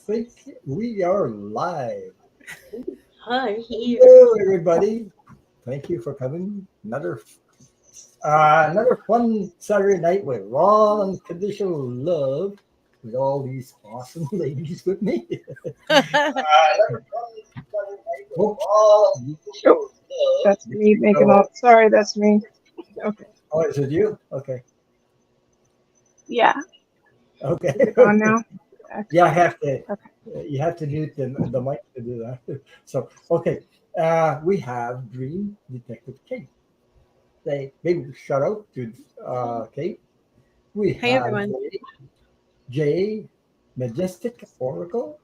think we are live. Hi, here. Hello, everybody. Thank you for coming. Another fun Saturday night with raw unconditional love with all these awesome ladies with me. Another fun Saturday night with raw Oh, unconditional love. that's me making So, all. Sorry, that's me. Okay. oh, is it you? Okay. Yeah. Okay. Is it on now? Yeah, I Excellent. have to. Okay. You have to mute the mic to do that. So, okay. We have Dream Detective Kate. Say big shout out to Kate. We Hi, have everyone. Jay Majestic Oracle,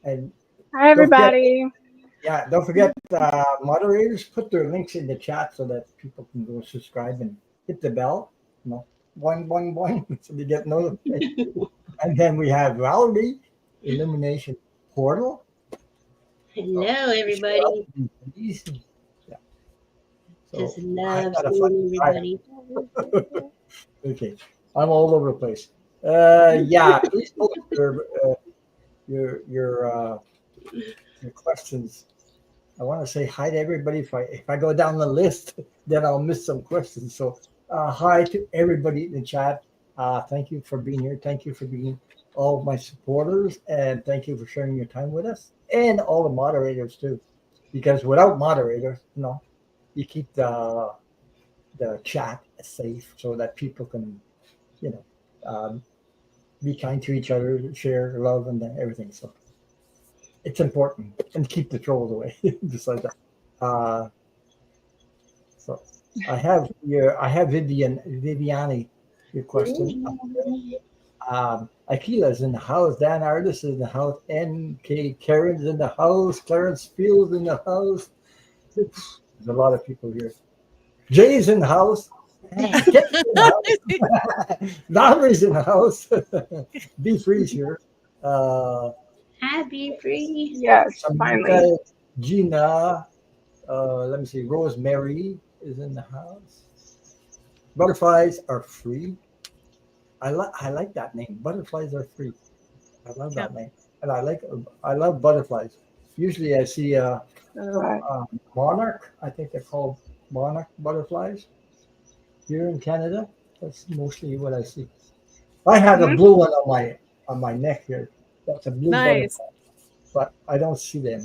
and Hi, don't forget, everybody. don't forget, moderators put their links in the chat so that people can go subscribe and hit the bell. You know, boing boing boing, so they get notified. And then we have Valerie, Illumination Portal. Oh, Hello, shout out everybody. to you, please. Yeah. Just So I love got a fun seeing time. everybody. Okay, I'm all over the place. Yeah, please post your your uh, your questions. I want to say hi to everybody. If I go down the list, then I'll miss some questions. So hi to everybody in the chat. Thank you for being here. Thank you for being all of my supporters, and thank you for sharing your time with us, and all the moderators too. Because without moderators, you keep the chat safe so that people can, you know, um, be kind to each other, share love and everything. So it's important and keep the trolls away. Just like that. Uh, so I have Viviani, your question. Akila's in the house. Dan Artis is in the house. N.K. Karen's in the house. Clarence Fields in the house. There's a lot of people here. Jay's in the house. Kit's in the house. Valerie's in the house. Be Free's here. Uh, Happy free. Yes, finally. Samantha, Gina, let me see, Rosemary is in the house. Butterflies are free. I like that name. Butterflies are free. I love Yep. that name, and I love butterflies. Usually, I see All right. monarch. I think they're called monarch butterflies here in Canada. That's mostly what I see. I have a Hmm. blue one on my neck here. That's a blue Nice. butterfly, but I don't see them.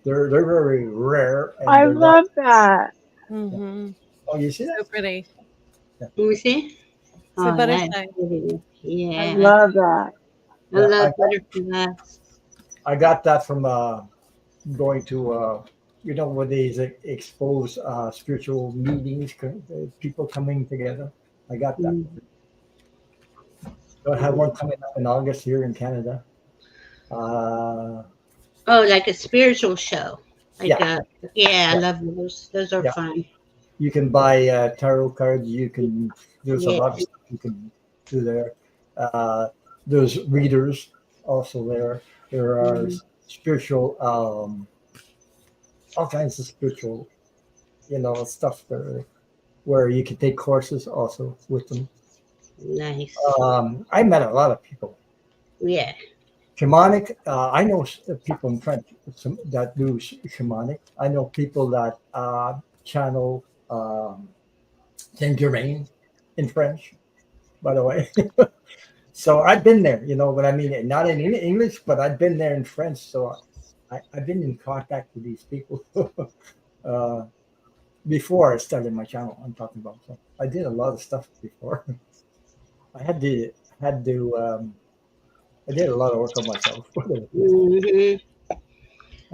They're very rare, and I they're not. love that. Yeah. Mm-hmm. Oh, you see that? So pretty. Yeah. Let me see. I Oh, love a that. that's butterfly. Pretty. I Yeah. love that. I Yeah, love butterflies. I got that from going to where they expose spiritual meetings, people coming together. I got that. Mm. So I have one coming up in August here in Canada. Uh, Oh, like a spiritual show. Like yeah, a, yeah, I yeah, love those. Those are yeah. fun. You can buy tarot cards. You can. There's a Yeah. lot of stuff you can do there. Uh, there's readers also there. There are Mm. spiritual, all kinds of spiritual, stuff there where you can take courses also with them. Nice. I met a lot of people. Yeah. Shamanic, I know people in French that do shamanic. I know people that channel Saint Germain in French, by the way. So I've been there, what I mean? Not in English, but I've been there in French. So I've been in contact with these people uh, before I started my channel. I'm talking about. So I did a lot of stuff before. I had to I did a lot of work on myself. Hmm.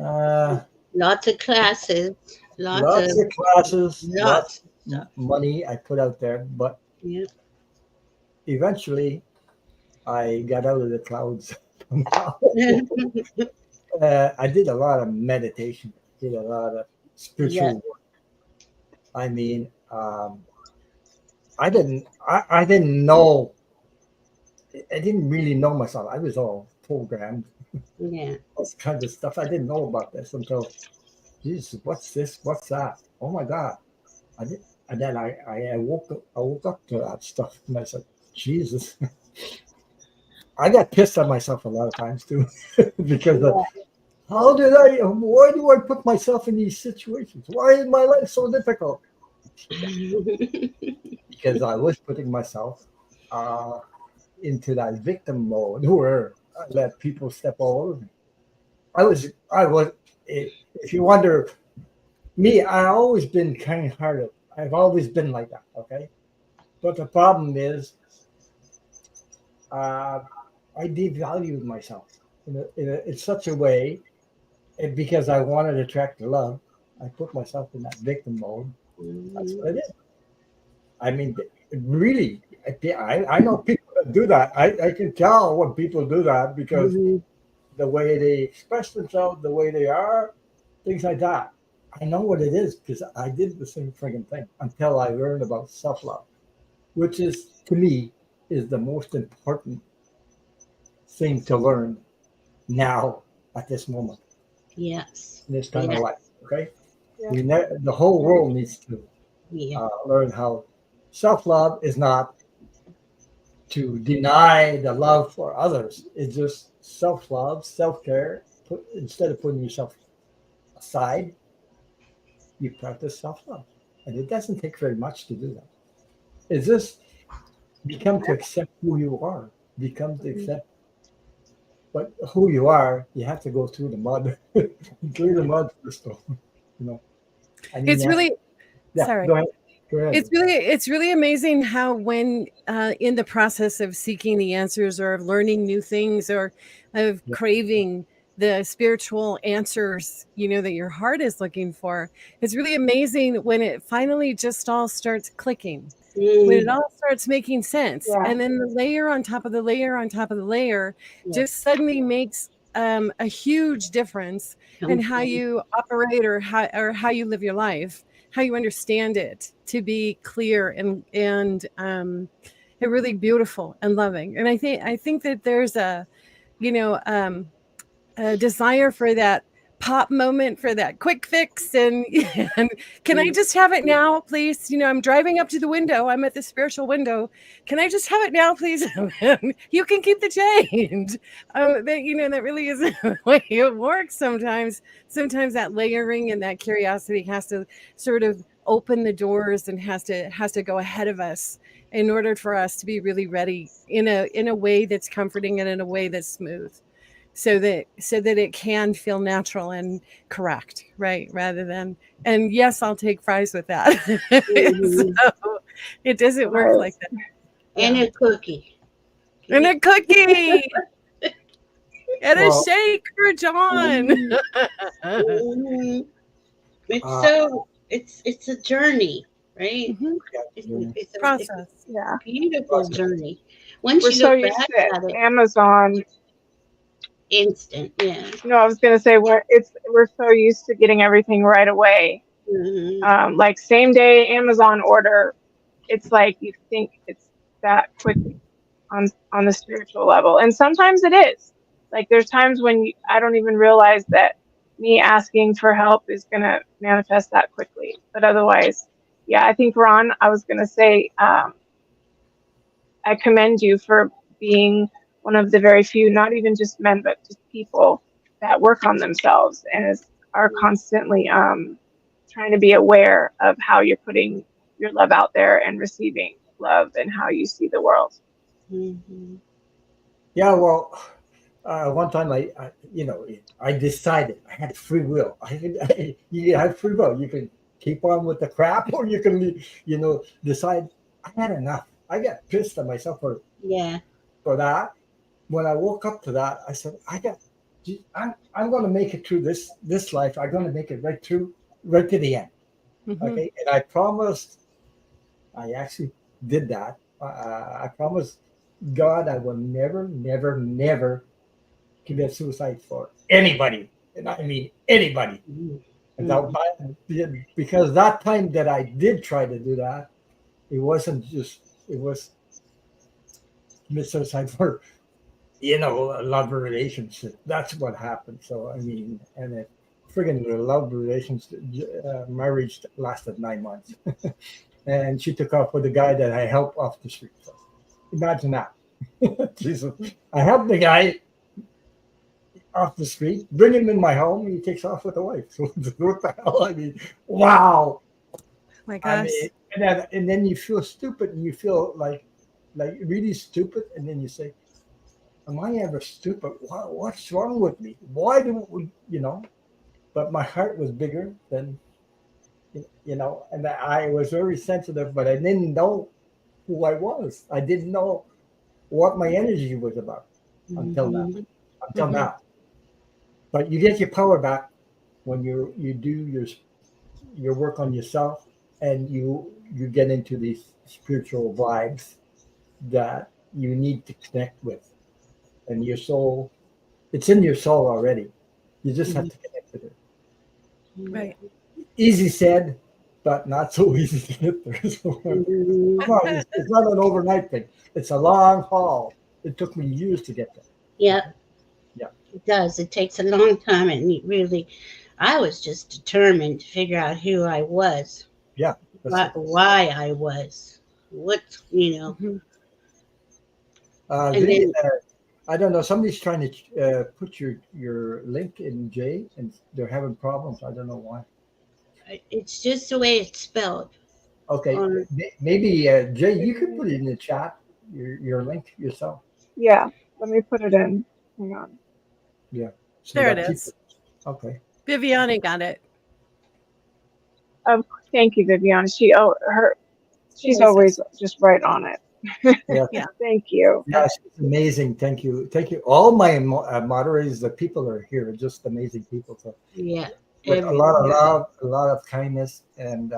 uh, Lots of classes. Lots of Lots of classes, lots lots of of stuff. money I put out there, but Yeah. eventually I got out of the clouds somehow. I did a lot of meditation, did a lot of Yeah. spiritual work. I mean, I didn't know, I didn't really know myself. I was all programmed, Yeah. all kinds of stuff. I didn't know about this until, Jesus, what's this? What's that? Oh my God. I did, and then I woke up to that stuff, and I said, Jesus. I got pissed at myself a lot of times too, because why do I put myself in these situations? Why is my life so difficult? Because I was putting myself uh, into that victim mode where I let people step all over me. I was, if you wonder, me, I always been kind hearted. I've always been like that, okay? But the problem is, uh, I devalued myself in such a way, and because I wanted to attract love, I put myself in that victim mode. That's what it is. I mean, really, I know people that do that. I can tell when people do that because the way they express themselves, the way they are, things like that. I know what it is because I did the same friggin' thing until I learned about self love, which is, to me, is the most important thing to learn now at this moment Yes. in this time of Yeah. life. Okay, Yeah. the whole world needs to Yeah. learn how self love is not to deny the love for others. It's just self love, self care. Instead of putting yourself aside, you practice self love. And it doesn't take very much to do that. It's just become to accept who you are, become to accept but who you are. You have to go through the mud, through the mud first, though. You know, I mean, It's really yeah, sorry. go ahead. Go ahead. It's really amazing how when in the process of seeking the answers or of learning new things or of Yeah. craving the spiritual answers, that your heart is looking for, it's really amazing when it finally just all starts clicking, when it all starts making sense, Yeah. and then the layer on top of the layer on top of the layer Yeah. just suddenly makes a huge difference in how you operate or how you live your life, how you understand it to be clear and really beautiful and loving. And I think that there's you know a desire for that pop moment, for that quick fix, and can I just have it now, please? I'm driving up to the window. I'm at the spiritual window. Can I just have it now, please? You can keep the change. That really isn't the way it works sometimes. Sometimes that layering and that curiosity has to sort of open the doors and has to go ahead of us in order for us to be really ready in a way that's comforting and in a way that's smooth, so that it can feel natural and correct, right? Rather than, and yes, I'll take fries with that. So it doesn't work Right. like that. And Yeah. a cookie. And a cookie and a Well, shake for John. Mhm. It's uh, so it's a journey, right? Mhm. It's yeah, it's a Process. Yeah. beautiful process. journey. Once We're you so look used back to at it, Amazon. instant, yeah. No, I was gonna say we're so used to getting everything right away. Hmm. Like same day Amazon order. It's like you think it's that quick on the spiritual level, and sometimes it is. Like there's times when I don't even realize that me asking for help is gonna manifest that quickly. But otherwise, yeah, I think Ron, I was gonna say, I commend you for being one of the very few, not even just men, but just people that work on themselves and are constantly trying to be aware of how you're putting your love out there and receiving love and how you see the world. Hmm. Yeah, well, one time I decided I had free will. You have free will. You can keep on with the crap, or you can, decide. I had enough. I got pissed at myself Yeah. for that. When I woke up to that, I said, I'm going to make it through this life. I'm going to make it right to the end. Mhm. Okay, and I promised. I actually did that. I promised God I will never, never, never commit suicide for anybody, and I mean anybody. Hmm. Because that time that I did try to do that, it wasn't just it was commit suicide for a love relationship. That's what happened. So I mean, and it friggin' the love relationship marriage lasted 9 months, and she took off with the guy that I helped off the street. So imagine that. Jesus. I helped the guy off the street, bring him in my home, and he takes off with the wife. So what the hell? I mean, wow. My I gosh. mean, and then you feel stupid, and you feel like really stupid, and then you say, "Am I ever stupid? What's wrong with me? Why do we, But my heart was bigger than and I was very sensitive, but I didn't know who I was. I didn't know what my energy was about until now. Mhm. Until Mhm. now. But you get your power back when you do your work on yourself, and you get into these spiritual vibes that you need to connect with, and your soul, it's in your soul already. You just have to connect with it. Right. Easy said, but not so easy to get there. So, Mhm. come on, it's not an overnight thing. It's a long haul. It took me years to get there. Yep, Yeah. it does. It takes a long time, and I was just determined to figure out who I was, Yeah. That's it. why I was, what. Mhm. And then I don't know. Somebody's trying to put your link in J, and they're having problems. I don't know why. it's just the way it's spelled. Okay, Or maybe Jay, you could put it in the chat. Your link yourself. Yeah, let me put it in. Hang on. Yeah. So There it that people. is. Okay. Viviani got it. Thank you, Vivian. She's Always always just right on it. Yeah. Yeah. Thank you. Yeah, it's amazing. Thank you. Thank you. All my moderators, the people that are here, are just amazing people. So yeah, with a every lot of love, a lot of kindness, and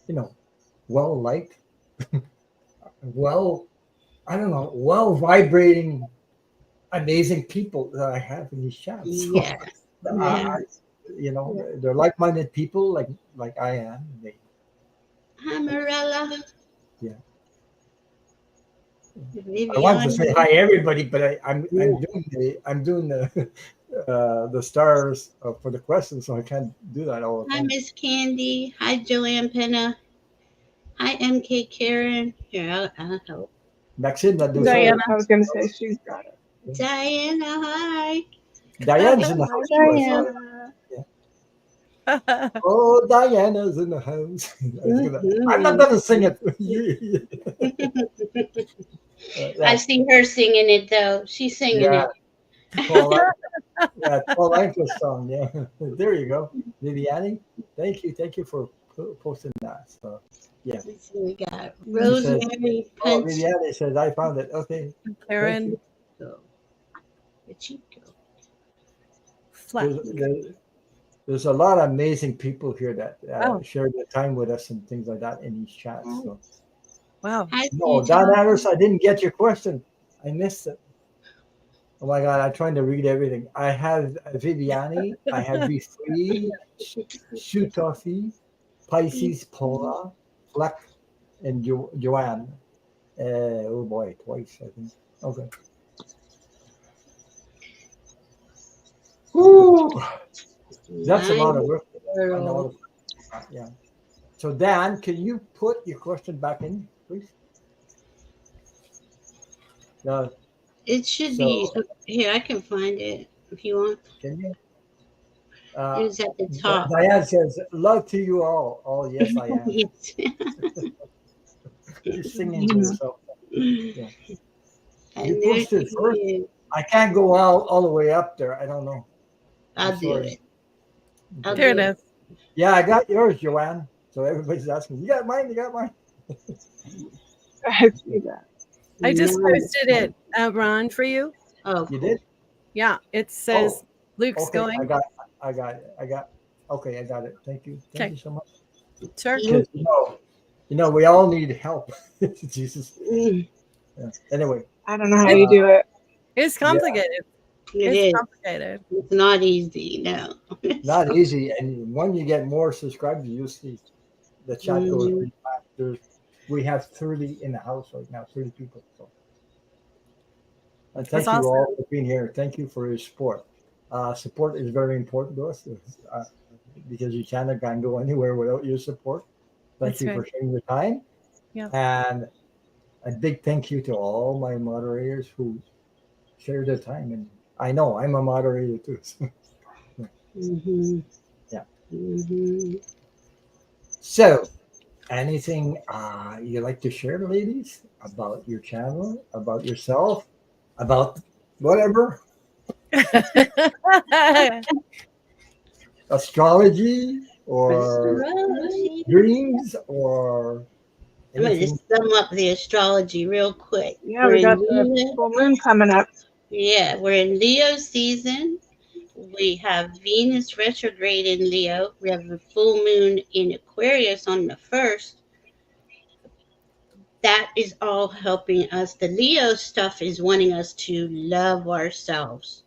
you know, well liked, well, I don't know, well vibrating, amazing people that I have in these chats. So, yeah, yeah. I, they're like-minded people, like I am. Hi, Marella. Yeah. I wanted to say Vivian. hi everybody, but I'm Yeah. doing the stars for the questions, so I can't do that all the Hi, time. Miss Candy. Hi, Joanne Penna. Hi, MK Karen. Here, I'll help. Maxime, that do Diana. I was gonna say she's got it. Diana, hi. Diana's in the Hi, house too. I saw it. Diana. Oh, Diana's in the house. I'm not Mhm. gonna sing it. I Yeah, see her singing it though. She's singing yeah, it. Paul. Yeah, Paul Anka's song. Yeah, there you go, Viviani. Thank you for posting that. So, yeah, Let's see, we got she says. Rosemary Oh, Punch. Viviani says I found it. Okay, thank Karen you. Go. Where'd you go? Flat. There's a lot of amazing people here that Oh, share their time with us and things like that in these chats. So, wow. Hi, no, Susan. Don Anderson, I didn't get your question. I missed it. Oh my God, I'm trying to read everything. I have Viviani, I have Be Free, Shutofi, Pisces, Pola, Fleck, and Joanne. Oh boy, twice, I think. Okay. Whew, that's a lot of work. I know. Yeah. So, Dan, can you put your question back in, please? No. It should So, be here. I can find it if you want. can you? It is at the top. Diane says, "Love to you all." Oh, yes, I am. Yes. You're singing to yourself. Yeah. You And there posted she first. is. I can't go all the way up there. I don't know. I'm I'll do sorry. it. I'll There do it it. is. Yeah, I got yours, Joanne. So everybody's asking, "You got mine? You got mine?" I see that. I just Nice. posted it, Ron, for you. Oh, You cool. did? Yeah, it says Oh, Luke's okay. going. I got it. Okay, I got it. Thank you. Thank Okay. you so much. Sure. Because we all need help. Jesus. Mm, Yeah. Anyway, I don't know how you do it. It's yeah, complicated. it It's is. complicated. It's not easy. No. not easy. And when you get more subscribers, you see the chat goes Mm, really fast. We have 30 in the house right now, 30 people. So, and That's thank you awesome. all for being here. Thank you for your support. Support is very important to us because you can't go anywhere without your support. Thank That's you right. for sharing your time. Yeah. And a big thank you to all my moderators who share their time. And I know I'm a moderator too. So, Mm-hmm. yeah. Mm-hmm. So, anything you like to share, ladies, about your channel, about yourself, about whatever, astrology or Astrology. dreams or I'm going to anything? sum up the astrology real quick. Yeah, We're we in got the Leo. full moon coming up. Yeah, we're in Leo season. We have Venus retrograde in Leo. We have the full moon in Aquarius on the 1st. That is all helping us. The Leo stuff is wanting us to love ourselves,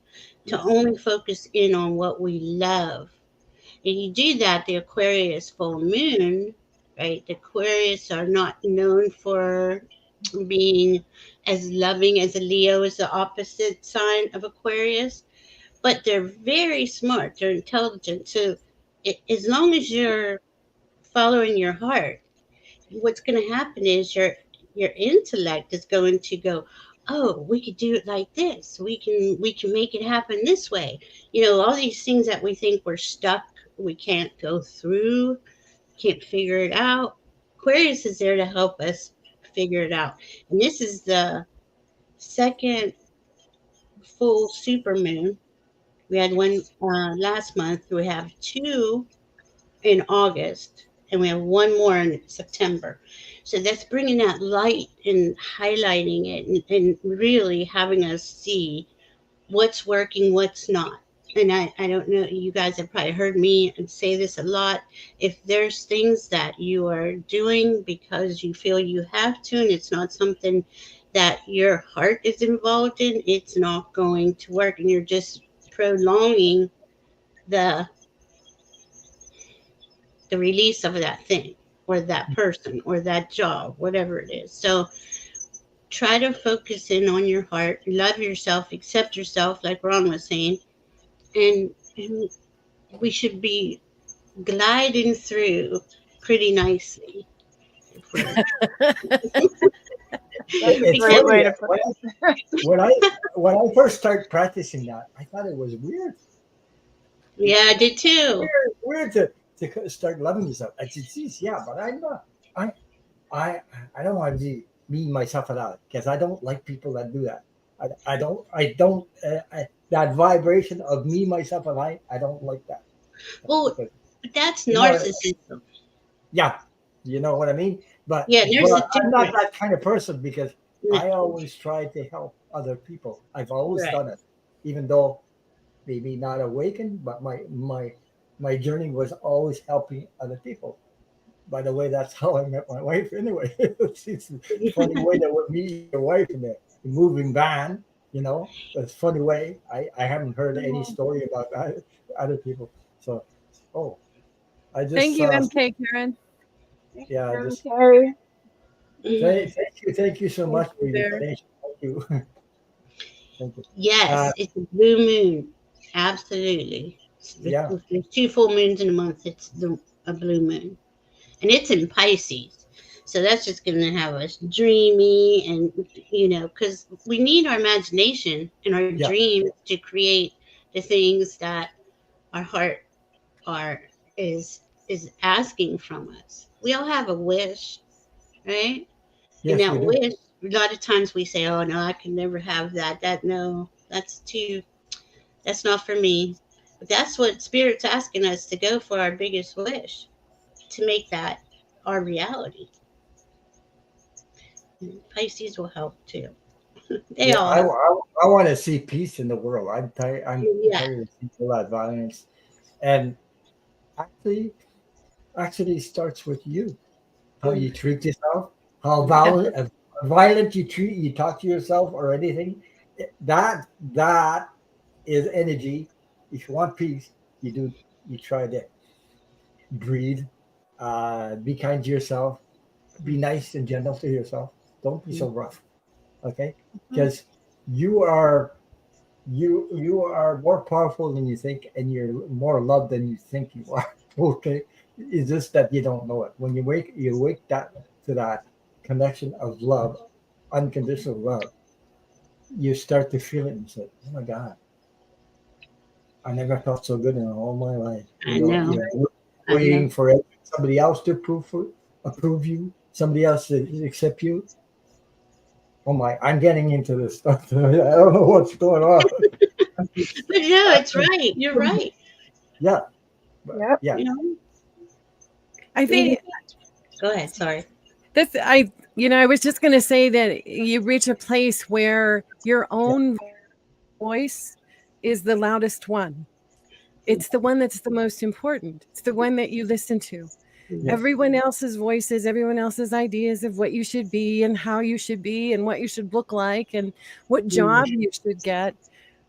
to Yes. only focus in on what we love. And you do that, the Aquarius full moon, right? The Aquarius are not known for being as loving as a Leo is the opposite sign of Aquarius, but they're very smart, they're intelligent. So as long as you're following your heart, what's going to happen is your intellect is going to go, oh, we could do it like this, we can make it happen this way. All these things that we think we're stuck, we can't go through, can't figure it out. Aquarius is there to help us figure it out. And this is the second full super moon. We had one last month, we have two in August, and we have one more in September. So that's bringing that light and highlighting it, and really having us see what's working, what's not. And I don't know, you guys have probably heard me say this a lot. If there's things that you are doing because you feel you have to, and it's not something that your heart is involved in, it's not going to work. And you're just prolonging the the release of that thing or that person or that job, whatever it is. So try to focus in on your heart, love yourself, accept yourself, like Ron was saying, and we should be gliding through pretty nicely. If we're, That's a It's great funny way to put it. when I first started practicing that, I thought it was weird. yeah, I did too. Weird to start loving yourself. I said, geez, yeah, but I'm not. I I don't want to be me myself at all because I don't like people that do that. I don't that vibration of me myself and I don't like that Well, because that's you know narcissism. yeah, you know what I mean. Yeah, there's a I'm not difference. that kind of person because No, I always try to help other people. I've always right. done it, even though maybe not awakened, but my journey was always helping other people. By the way, that's how I met my wife. Anyway, it's a funny way that we meet your wife in the moving van. It's a funny way. I haven't heard any story about that, other people. So, oh, I Thank just you, MK Karen. yeah, just Okay. Mhm. thank you so Thank much for you, your dear. donation. Thank you, thank you. Uh, Yes, it's a blue moon. Absolutely. yeah, If there's two full moons in a month, a blue moon. And it's in Pisces. So that's just going to have us dreamy and, because we need our imagination and our yeah, dreams to create the things that our heart are is asking from us. We all have a wish, right? And yes, we that do. wish, a lot of times we say, "Oh no, I can never have that. No, that's not for me." But that's what Spirit's asking us to go for our biggest wish, to make that our reality. And Pisces will help too. They Yeah, all help. I want to see peace in the world. I'm tired. I'm Yeah. tired of seeing all that violence, and actually, actually starts with you. How you treat yourself, how violent you talk to yourself, or anything. That is energy. If you want peace, you try to breathe, be kind to yourself, be nice and gentle to yourself. Don't be so rough, okay? Because you are you are more powerful than you think, and you're more loved than you think you are. Okay, it's just that you don't know it. When you wake that to that connection of love, unconditional love, you start to feel it and say, "Oh my God, I never felt so good in all my life." I know. Waiting for somebody else to approve you, somebody else to accept you. Oh my, I'm getting into this stuff. I don't know what's going on. But no, it's right. You're right. Yeah. Yep. Yeah. You know? I think Go ahead. Sorry. I was just going to say that you reach a place where your own voice is the loudest one. It's the one that's the most important. It's the one that you listen to. Yeah. Everyone else's voices, everyone else's ideas of what you should be and how you should be and what you should look like and what job you should get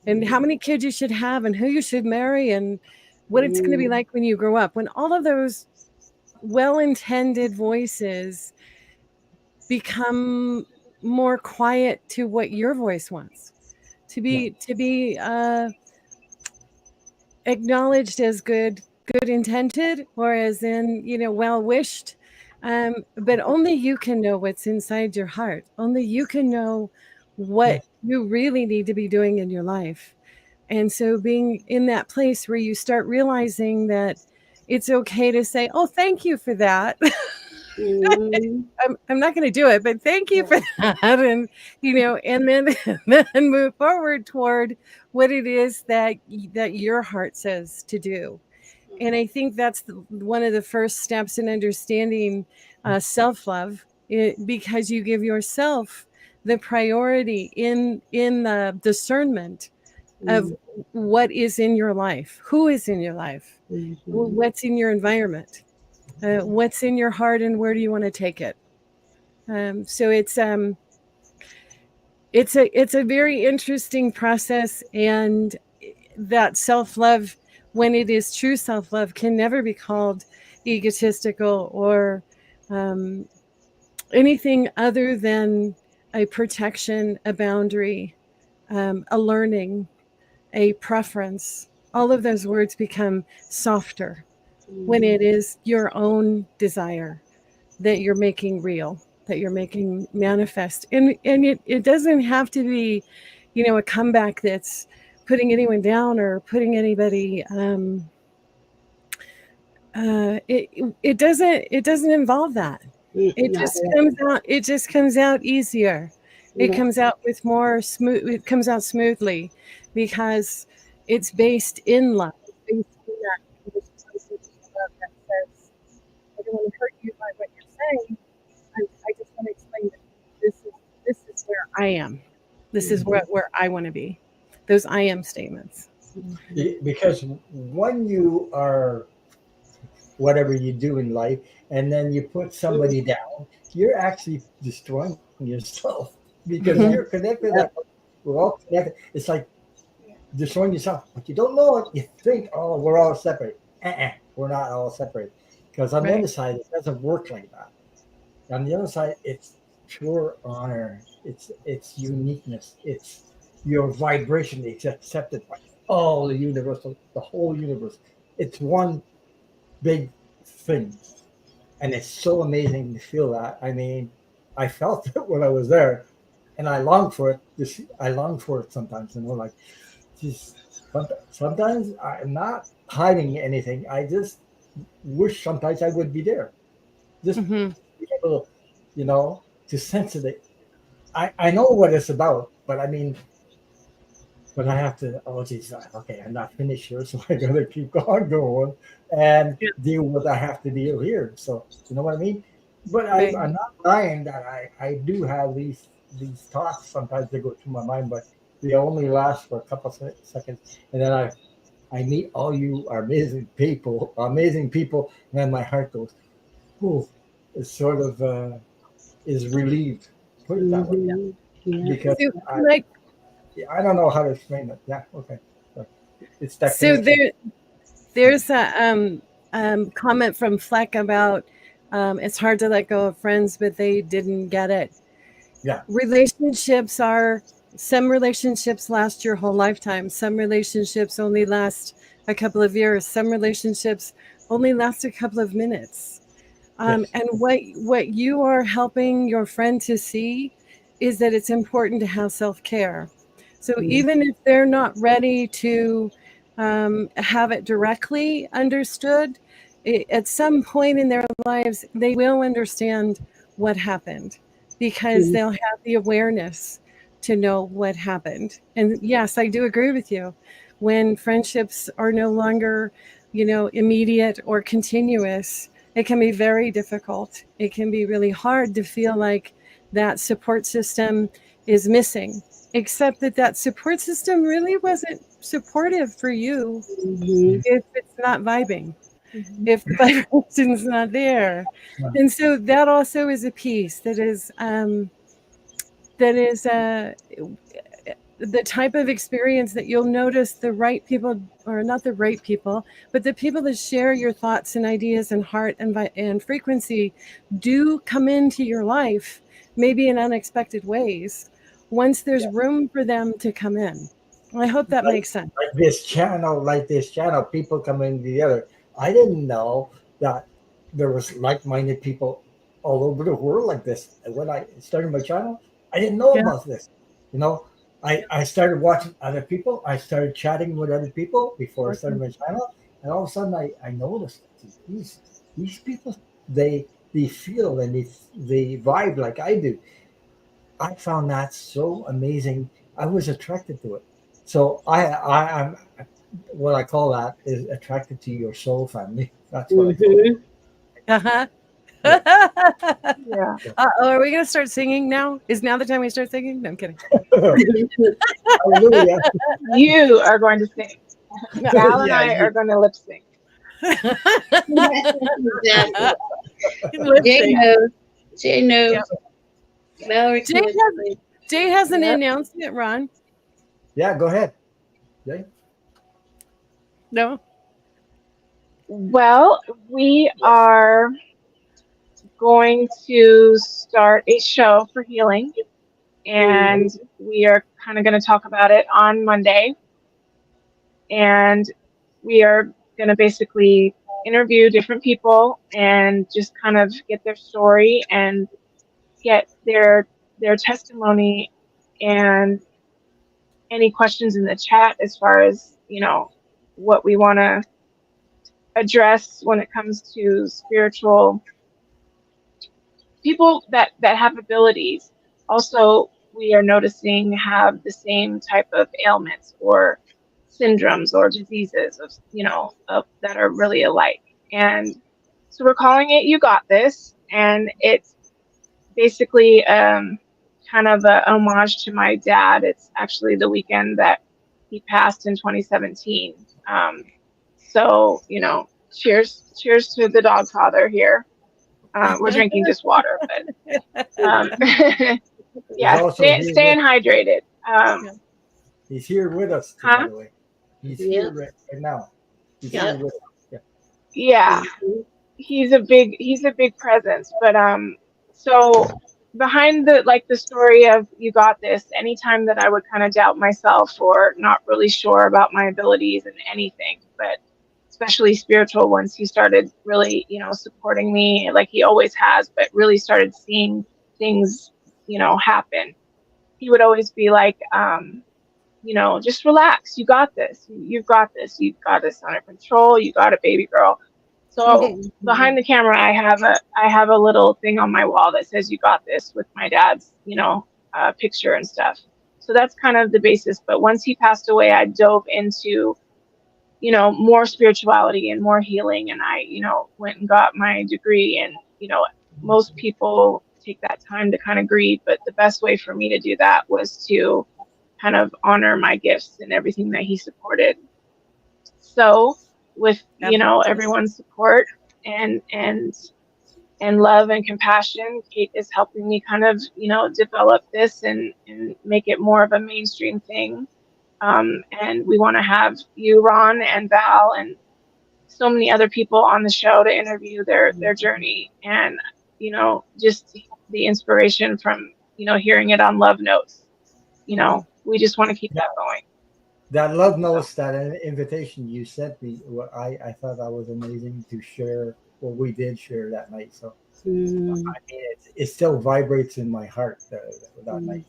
and how many kids you should have and who you should marry and what it's going to be like when you grow up. When all of those well-intended voices become more quiet to what your voice wants to be acknowledged as good intended or as in well wished, but only you can know what's inside your heart. Only you can know what you really need to be doing in your life. And so being in that place where you start realizing that it's okay to say, oh, thank you for that. I'm not going to do it, but thank you for that. And, and then move forward toward what it is that your heart says to do. And I think that's one of the first steps in understanding self-love, because you give yourself the priority in the discernment of what is in your life, who is in your life, what's in your environment. What's in your heart and where do you want to take it? So it's a very interesting process, and that self-love, when it is true self-love, can never be called egotistical or anything other than a protection, a boundary, a learning, a preference. All of those words become softer when it is your own desire that you're making real, that you're making manifest. And it doesn't have to be, a comeback that's putting anyone down or putting anybody. It doesn't involve that. It just comes out easier. It comes out with more smooth. It comes out smoothly because it's based in love. It's based in that love that says, I don't want to hurt you by what you're saying. I just want to explain that this is where I am. This is where I want to be. Those I am statements. Because when you are whatever you do in life, and then you put somebody down, you're actually destroying yourself because you're connected. We're all connected. It's like destroying yourself, but you don't know it. You think, oh, we're all separate. We're not all separate, because on the other side, it doesn't work like that. On the other side, it's pure honor. It's uniqueness. It's your vibration. It's accepted by all the universal, the whole universe. It's one big thing, and it's so amazing to feel that. I mean, I felt it when I was there, and I long for it. I long for it sometimes, like, just sometimes I'm not hiding anything. I just wish sometimes I would be there, just be able, to sense it. I know what it's about, but I mean, but I have to, oh, geez, okay, I'm not finished here, so I got to keep on going and deal with what I have to deal here. So, you know what I mean? But I'm not lying that I do have these thoughts sometimes that go through my mind, but they only last for a couple of seconds. And then I meet all you amazing people, and then my heart goes, ooh, it's sort of is relieved. Put it that way. Because I don't know how to explain it. Yeah, okay. It's that. So there's a comment from Fleck about it's hard to let go of friends, but they didn't get it. Yeah. Some relationships last your whole lifetime. Some relationships only last a couple of years. Some relationships only last a couple of minutes. And what you are helping your friend to see is that it's important to have self-care. So even if they're not ready to have it directly understood, at some point in their lives, they will understand what happened because they'll have the awareness to know what happened. And yes, I do agree with you. When friendships are no longer, immediate or continuous, it can be very difficult. It can be really hard to feel like that support system is missing, except that support system really wasn't supportive for you if it's not vibing, if the vibration's not there. And so that also is a piece that is the type of experience that you'll notice the right people, or not the right people, but the people that share your thoughts and ideas and heart and frequency do come into your life, maybe in unexpected ways, once there's room for them to come in. I hope that makes sense. Like this channel, people coming together. I didn't know that there was like-minded people all over the world like this. And when I started my channel, I didn't know about this. I started watching other people. I started chatting with other people before I started my channel, and all of a sudden I noticed these people, they feel and they vibe like I do. I found that so amazing. I was attracted to it. So I'm what I call that is attracted to your soul family. That's what I call it. Uh-huh. Yeah. Are we going to start singing now? Is now the time we start singing? No, I'm kidding. Hallelujah. You are going to sing. Val and I are going to lip sync. Jay knows. Valerie, Jay has an announcement, Ron. Yeah, go ahead. Jay? No? Well, we are going to start a show for healing, and we are kind of going to talk about it on Monday. And we are going to basically interview different people and just kind of get their story and get their testimony and any questions in the chat as far as, what we want to address when it comes to spiritual people that have abilities. Also, we are noticing have the same type of ailments or syndromes or diseases of that are really alike. And so we're calling it You Got This, and it's basically kind of a homage to my dad. It's actually the weekend that he passed in 2017. So, cheers to the dog father here. We're drinking just water, but yeah, staying hydrated. He's here with us, by the way. He's here right now. He's here with us. Yeah. He's a big presence. But so behind the story of You Got This, anytime that I would kind of doubt myself or not really sure about my abilities in anything, but especially spiritual, once he started really, supporting me like he always has, but really started seeing things, happen. He would always be like, just relax. You got this. You've got this. You've got this under control. You got it, baby girl. So behind the camera, I have a little thing on my wall that says You Got This with my dad's, picture and stuff. So that's kind of the basis. But once he passed away, I dove into more spirituality and more healing. And I, went and got my degree. And, most people take that time to kind of grieve. But the best way for me to do that was to kind of honor my gifts and everything that he supported. So with, everyone's support and love and compassion, Kate is helping me kind of, develop this and make it more of a mainstream thing. And we want to have you, Ron, and Val, and so many other people on the show to interview their journey and, just the inspiration from, hearing it on Love Notes. We just want to keep that going. That Love Notes, that invitation you sent me, I thought that was amazing to share what we did share that night. So Mm. I mean, it still vibrates in my heart that night.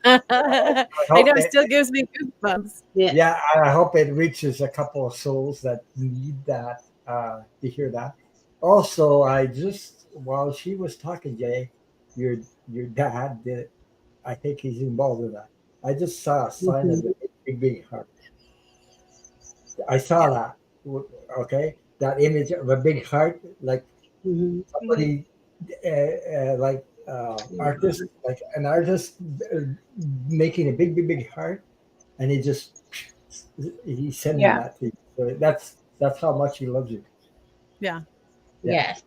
I hope know, it it, still gives me goosebumps. Yeah. yeah, I hope it reaches a couple of souls that need that to hear that. Also, I just while she was talking, Jay, your your dad did. I think he's involved in that. I just saw a sign of the Mhm. big heart. I saw that. Okay, that image of a big heart, like Mhm. Mhm. somebody, like artist, like an artist uh, making a big heart, and he's sending Yeah. that to you. So that's how much he loves you. Yeah, Yeah, Yes.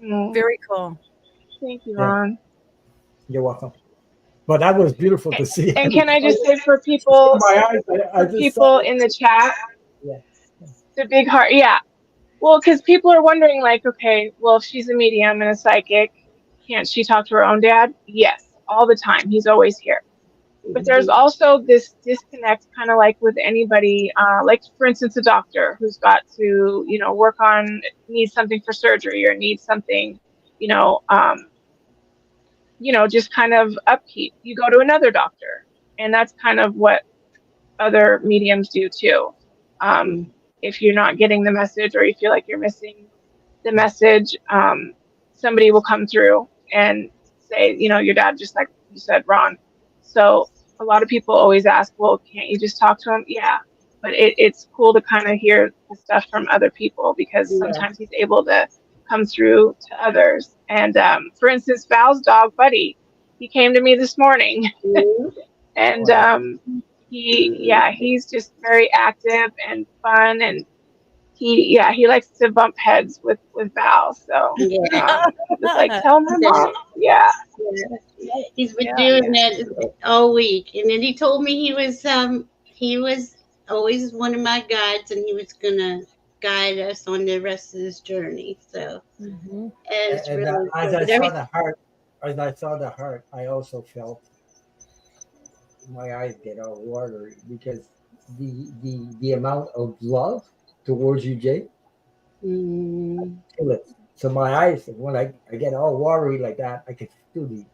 Mm. very cool. Thank you, yeah. Ron. You're welcome. But that was beautiful to see. And can I just say My eyes, I for just saw people it. in the chat, Yeah. the big heart, yeah. Well, because people are wondering, like, okay, well, if she's a medium and a psychic, can't she talk to her own dad? Yes, all the time. He's always here. But there's Mhm. also this disconnect, kind of like with anybody, like for instance, a doctor who's got to, work on needs something for surgery or needs something, you know, um, just kind of upkeep. You go to another doctor, and that's kind of what other mediums do too. Um, Mhm. if you're not getting the message or you feel like you're missing the message, somebody will come through and say, your dad, just like you said, Ron. So a lot of people always ask, well, can't you just talk to him? Yeah. But it's cool to kind of hear the stuff from other people because Yeah. sometimes he's able to come through to others. And for instance, Val's dog, Buddy, he came to me this morning Mhm. and Oh, yeah. he's just very active and fun and he likes to bump heads with Val. So Yeah. he was like, tell my Yeah. mom. Yeah. He's been Yeah. doing that all week, and then he told me he was always one of my guides, and he was gonna guide us on the rest of this journey. So Mhm. it's And really as good. I But saw every the heart, I also felt my eyes get all watery because the amount of love towards you, Jay, mm, feel it. So my eyes, when I get all watery like that, I can feel the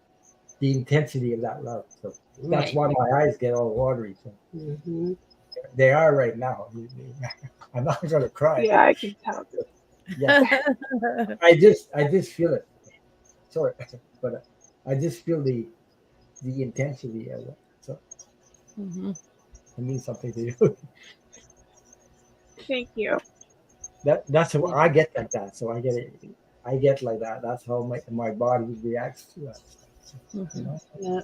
intensity of that love. So that's right. why my eyes get all watery. So Hmm. they are right now. I'm not gonna cry, Yeah, but I can tell. yeah, I just feel it. Sorry, but I just feel the intensity of it. So Mhm. it means something to you. Thank you. That's how I get like that. So I get it. I get like that. That's how my body reacts to that. You Mhm. know. Yeah.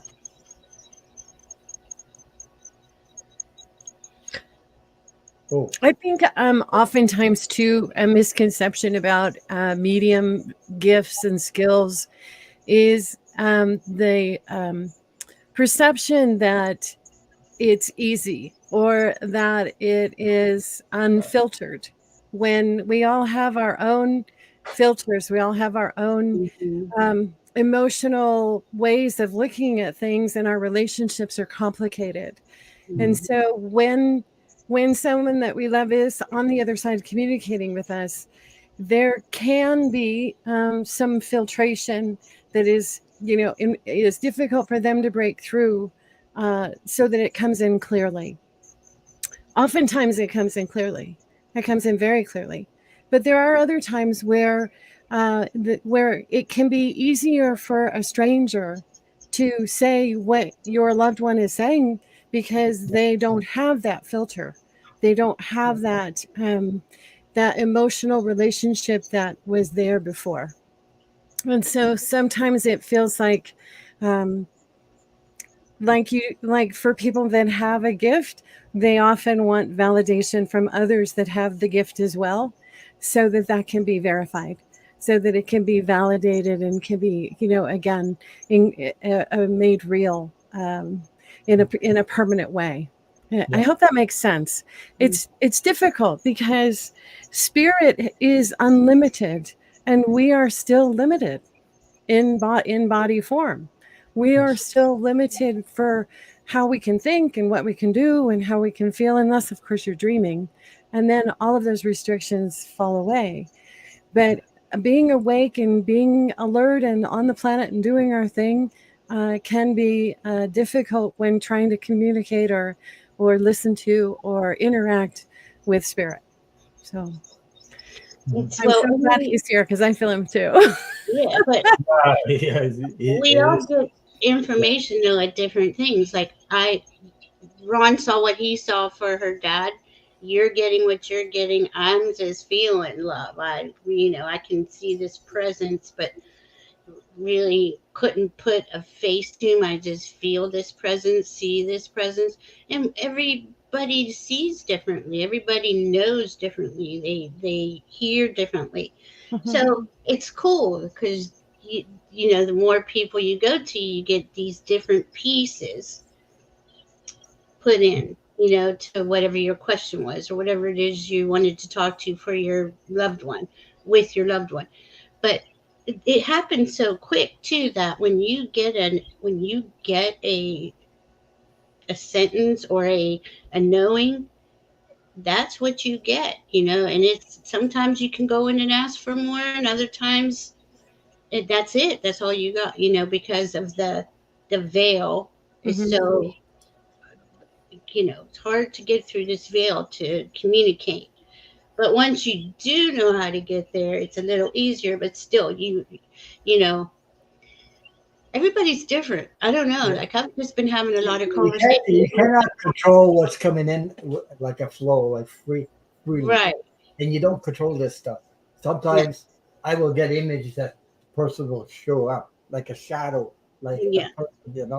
Oh, I think oftentimes too a misconception about medium gifts and skills is the perception that it's easy or that it is unfiltered when we all have our own filters, we all have our own Hmm. emotional ways of looking at things, and our relationships are complicated. And Hmm. so when someone that we love is on the other side communicating with us, there can be some filtration that is, it is difficult for them to break through, so that it comes in clearly. Oftentimes it comes in clearly. It comes in very clearly. But there are other times where it can be easier for a stranger to say what your loved one is saying because they don't have that filter. They don't have that emotional relationship that was there before. And so sometimes it feels um, like for people that have a gift, they often want validation from others that have the gift as well, so that that can be verified, so that it can be validated and can be, again, made real, in a permanent way. I yeah, hope that makes sense. It's difficult because spirit is unlimited and we are still limited in body form. We are still limited for how we can think and what we can do and how we can feel, unless, of course, you're dreaming. And then all of those restrictions fall away. But being awake and being alert and on the planet and doing our thing can be difficult when trying to communicate or listen to or interact with spirit. So It's I'm well, so glad he's here because I feel him too. yeah, but Yeah, we all get information though at different things. Like Ron saw what he saw for her dad. You're getting what you're getting. I'm just feeling love. I can see this presence, but really couldn't put a face to him. I just feel this presence, see this presence, and everybody sees differently. Everybody knows differently. They hear differently. So it's cool because the more people you go to, you get these different pieces put in, to whatever your question was or whatever it is you wanted to talk to for your loved one, with your loved one. But it happens so quick too that when you get a sentence or a knowing, that's what you get, and it's sometimes you can go in and ask for more, and other times that's it. That's all you got, because of the veil is so, it's hard to get through this veil to communicate. But once you do know how to get there, it's a little easier. But still, you know, everybody's different. I don't know. Like I've just been having a lot of conversations. You cannot control what's coming in like a flow, like freely. Right. And you don't control this stuff. Sometimes I will get images that person will show up like a shadow, like a person,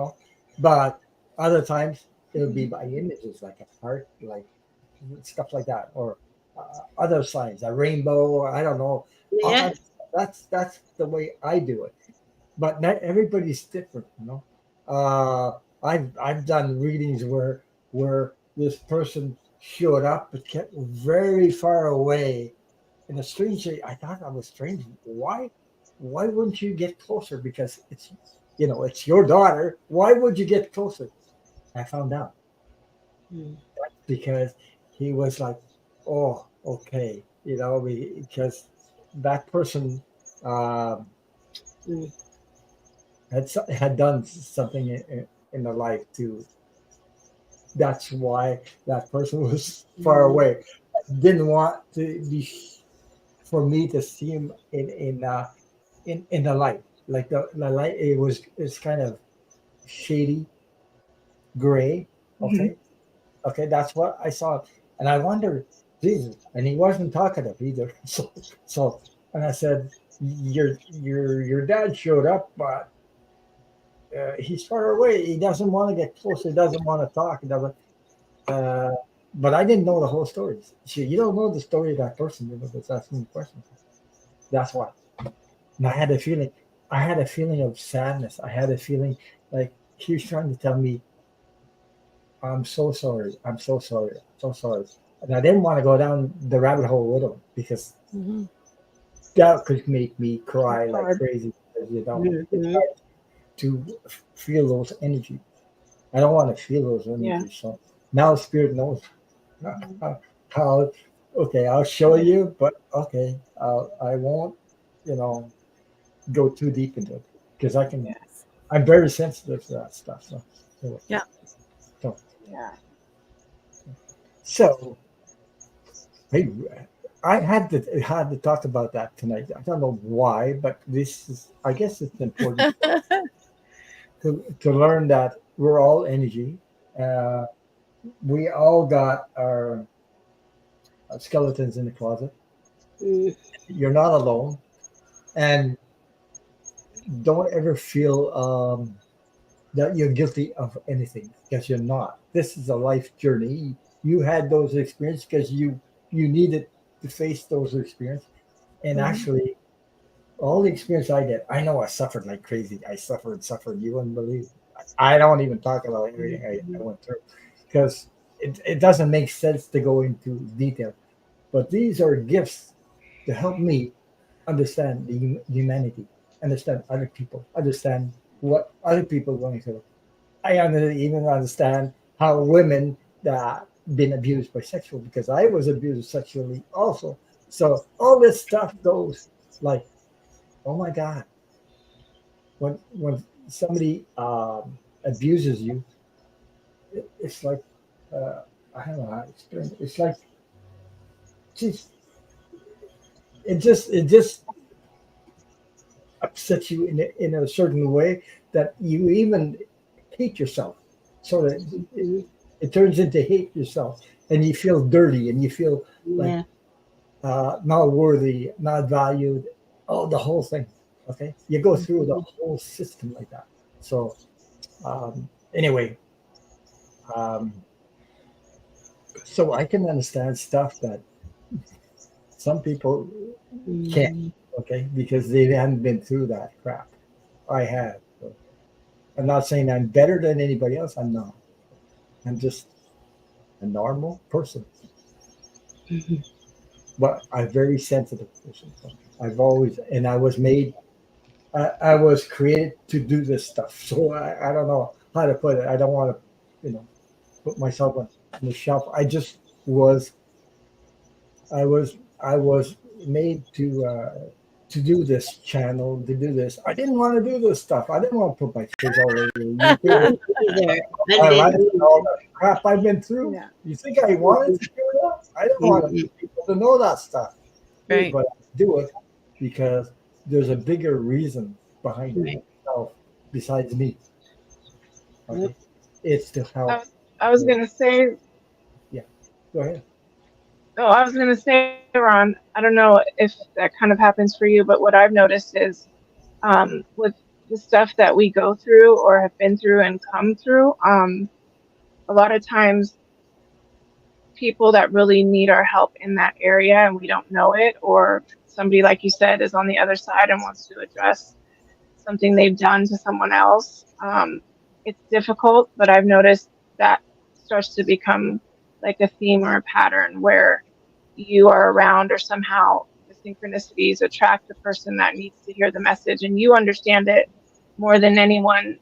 But other times it'll be by images, like a heart, like stuff like that, or other signs, a rainbow. I don't know. Yeah. That's the way I do it. But not everybody's different. I've done readings where this person showed up but kept very far away. And the strangely, I thought that was strange. Why wouldn't you get closer? Because it's your daughter. Why would you get closer? I found out because he was like, oh, okay, because that person had done something in their life too. That's why that person was far away. Didn't want to be for me to see him in the light. Like the light, it's kind of shady, gray. Okay, okay, that's what I saw, and I wondered, Jesus, and he wasn't talkative either. So, and I said, your dad showed up, but he's far away. He doesn't want to get close. He doesn't want to talk. He doesn't. But I didn't know the whole story. See, you don't know the story of that person that's asking questions. That's why. And I had a feeling. I had a feeling of sadness. I had a feeling like he was trying to tell me, "I'm so sorry. I'm so sorry. I'm so sorry." And I didn't want to go down the rabbit hole with him because that could make me cry like crazy. It's hard to feel those energies. I don't want to feel those energies. So now Spirit knows how. Okay, I'll show you, but okay, I won't. Go too deep into it because I can. I'm very sensitive to that stuff. So yeah. So hey, I had to talk about that tonight. I don't know why, but I guess it's important to learn that we're all energy. We all got our skeletons in the closet. You're not alone, and don't ever feel that you're guilty of anything because you're not. This is a life journey. You had those experiences because you needed to face those experiences, and actually, all the experience I did, I know I suffered like crazy. I suffered. You wouldn't believe. I don't even talk about everything I went through because it doesn't make sense to go into detail. But these are gifts to help me understand the humanity, understand other people, understand what other people are going through. I even understand how women that been abused by sexual because I was abused sexually also. So all this stuff goes like, oh my God, when somebody abuses you, it's like I don't know how to explain it. It's like, geez, it just upsets you in a certain way that you even hate yourself. So that Mhm. it turns into hate yourself, and you feel dirty, and you feel like Yeah. not worthy, not valued. Oh, the whole thing. Okay, you go through the Mhm. whole system like that. So anyway, um, so I can understand stuff that some people can't. Mhm. Okay, because they haven't been through that crap. I have. So I'm not saying I'm better than anybody else. I'm not. I'm just a normal person, Mhm. but I'm very sensitive person. So I've always, and I was made, I was created to do this stuff. So I don't know how to put it. I don't want to, put myself on the shelf. Was, I was made to do this channel, to do this. I didn't want to do this stuff. I didn't want to put my face all over I YouTube, didn't either. I my life, didn't and all either. the crap I've been through. Yeah. You think I wanted to do that? I don't want Mhm. people to know that stuff. Right. But I do it because there's a bigger reason behind it Right. itself besides me. Yep. Okay, it's to I help. was, I was gonna say, Yeah, go ahead. oh, I was gonna say, Ron, I don't know if that kind of happens for you, but what I've noticed is, with the stuff that we go through or have been through and come through, a lot of times people that really need our help in that area and we don't know it, or somebody, like you said, is on the other side and wants to address something they've done to someone else. It's difficult, but I've noticed that starts to become like a theme or a pattern where you are around, or somehow the synchronicities attract the person that needs to hear the message, and you understand it more than anyone,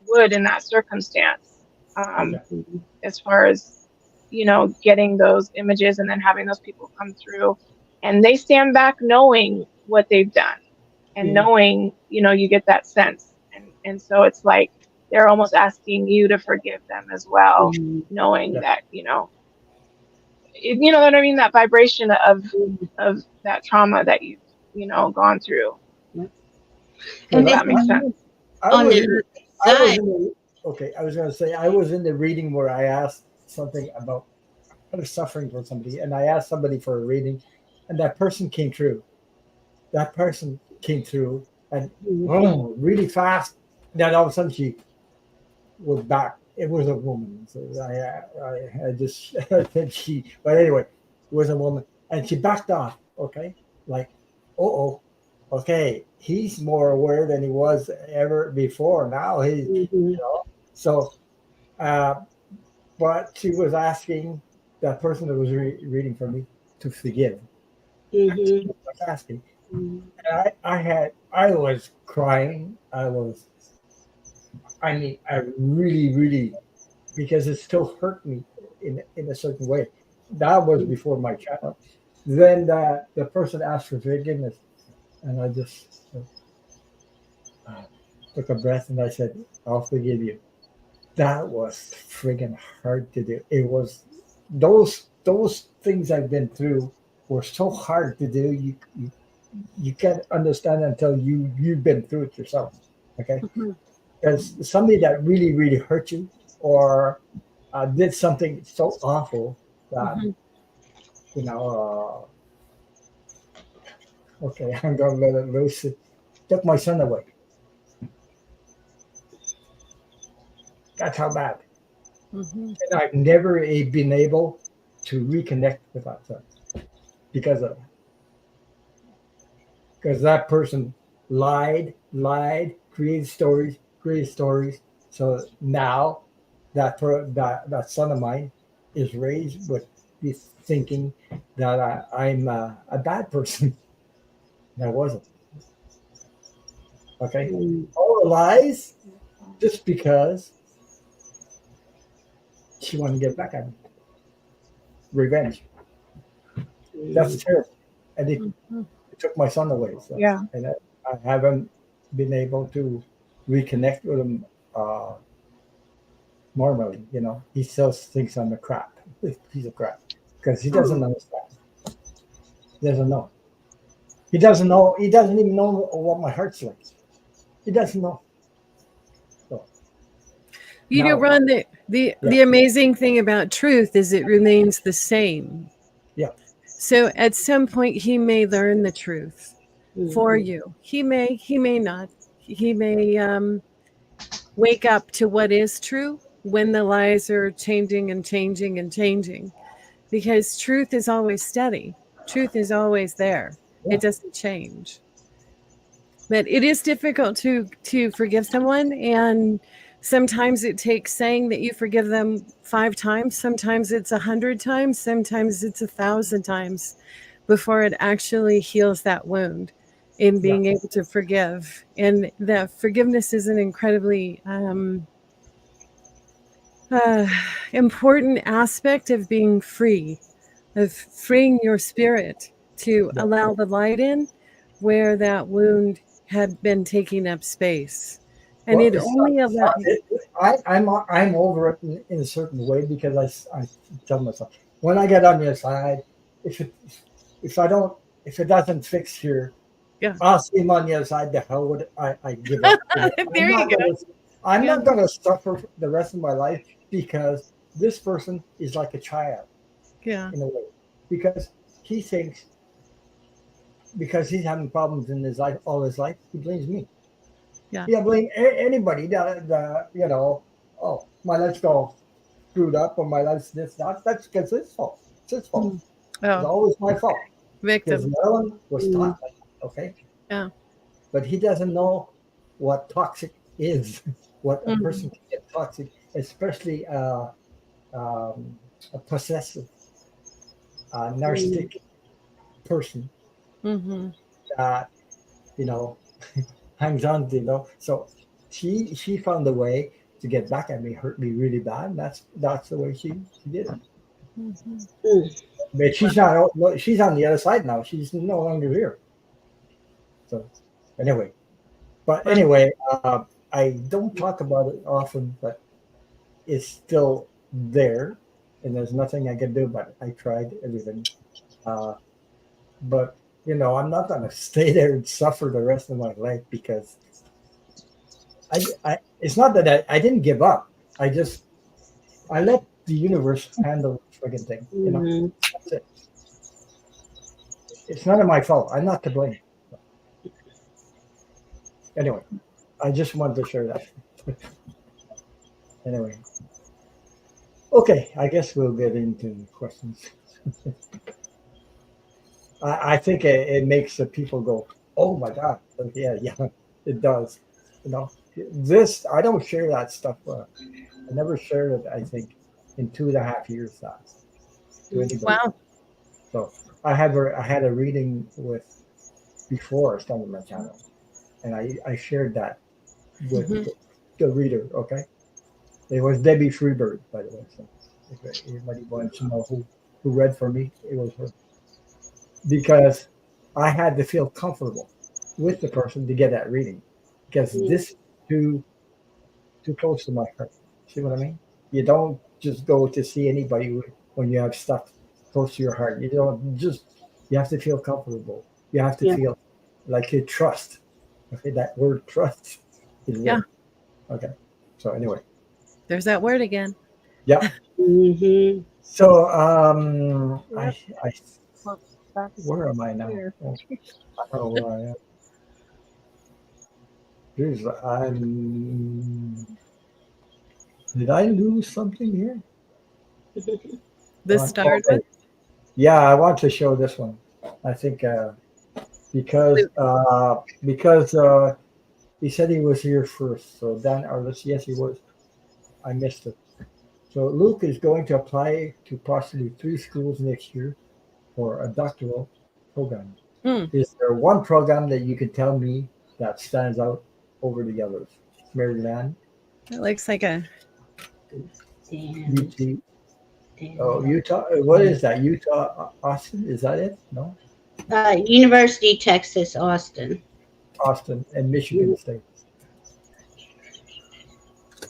would in that circumstance. Okay. Mhm. As far as, getting those images and then having those people come through, and they stand back knowing what they've done, and Mhm. knowing, you get that sense, and so it's like they're almost asking you to forgive them as well, Mhm. knowing Yeah. that, you know what I mean, that vibration Mhm. of that trauma that you've, gone through, Yep. Because And if then that makes sense. I on was the in the, other I was side, in the, okay, I was going to say, I was in the reading where I asked something about I was suffering from somebody, and I asked somebody for a reading, and that person came through. That person came through, and mhm. really fast. Then all of a sudden she was back. It was a woman. So I just said she, but anyway, it was a woman, and she backed off. Okay, like, oh, okay, he's more aware than he was ever before. Now Mhm. so. Uh, but she was asking that person that was reading for me to forgive. That's Mhm. what I was asking. Mhm. And I was crying. I mean, I really, because it still hurt me in a certain way. That was before my child. Then the person asked for forgiveness, and I just uh, took a breath and I said, "I'll forgive you." That was friggin' hard to do. It was those things I've been through were so hard to do. You can't understand until you've been through it yourself. Okay, Mhm. because somebody that really hurt you or did something so awful that Mhm. you know. Okay, I'm gonna let it loose. Took my son away. That's how bad. Mhm. And I've never been able to reconnect with that son because of because that person lied, created stories. So now that son of mine is raised with this thinking that I'm a bad person. And I wasn't. Okay, Mhm. all the lies just because she wanted to get back at me. Revenge. That's Mhm. terrible, and Mhm. took my son away. So, Yeah. and I haven't been able to reconnect with him normally. He still thinks I'm a crap, piece of crap, because he doesn't understand. He doesn't know. He doesn't know. He doesn't even know what my heart's like. He doesn't know. So You know, now, Ron, the amazing thing about truth is it remains the same. yeah, So at some point he may learn the truth for you. He may not. He may wake up to what is true when the lies are changing and changing and changing. Because truth is always steady. Truth is always there. Yeah. It doesn't change. But it is difficult to forgive someone, and sometimes it takes saying that you forgive them 5 times. Sometimes it's 100 times. Sometimes it's 1,000 times before it actually heals that wound in being able to forgive. And that forgiveness is an incredibly important aspect of being free, of freeing your spirit to allow the light in where that wound had been taking up space. And well, it only allows. I'm over it in a certain way, because I tell myself, when I get on the other side, if it doesn't fix here, I'll see him on the other side. The hell would I give up? There you go. I'm not going to suffer the rest of my life because this person is like a child. Yeah. In a way, because he thinks, because he's having problems in his life all his life, he blames me. Yeah. He'll blame anybody. Oh, my life's all screwed up, or my life's this, that. That's because it's his fault. It's his fault. It's always my fault. Because Victim. Marilyn was taught like that, okay? Yeah. But he doesn't know what toxic is, what a person can get toxic, especially a possessive, narcissistic person that hangs on to. So she found a way to get back at me, hurt me really bad. That's the way she did it. But she's not. She's on the other side now. She's no longer here. So anyway, I don't talk about it often, but it's still there, and there's nothing I can do about it. I tried everything, but I'm not going to stay there and suffer the rest of my life, because it's not that I didn't give up. I let the universe handle the friggin' thing. That's it. It's none of my fault. I'm not to blame. Anyway, I just wanted to share that. Anyway. Okay, I guess we'll get into questions. I think it makes the people go, "Oh my God!" Yeah, it does. This I don't share that stuff. I never shared it. I think in 2.5 years to anybody. Wow. So I had a reading with before I started my channel, and I shared that with the reader. Okay, it was Debbie Freebird, by the way. So if anybody wants to know who read for me, it was her. Because I had to feel comfortable with the person to get that reading, because this is too close to my heart. See what I mean? You don't just go to see anybody when you have stuff close to your heart. You have to feel comfortable. You have to feel like you trust. Okay, that word trust is there. Okay. So anyway. There's that word again. Yeah. So I where am I now? I don't know where I am. Here's did I lose something here? The start one? Yeah, I want to show this one. I think because he said he was here first. So yes, he was. I missed it. So Luke is going to apply to possibly 3 schools next year for a doctoral program. Is there one program that you could tell me that stands out over the others? Maryland. It looks like a UT. Oh, Utah. What is that? Utah, Austin? Is that it? No. University, Texas, Austin. Austin, and Michigan State.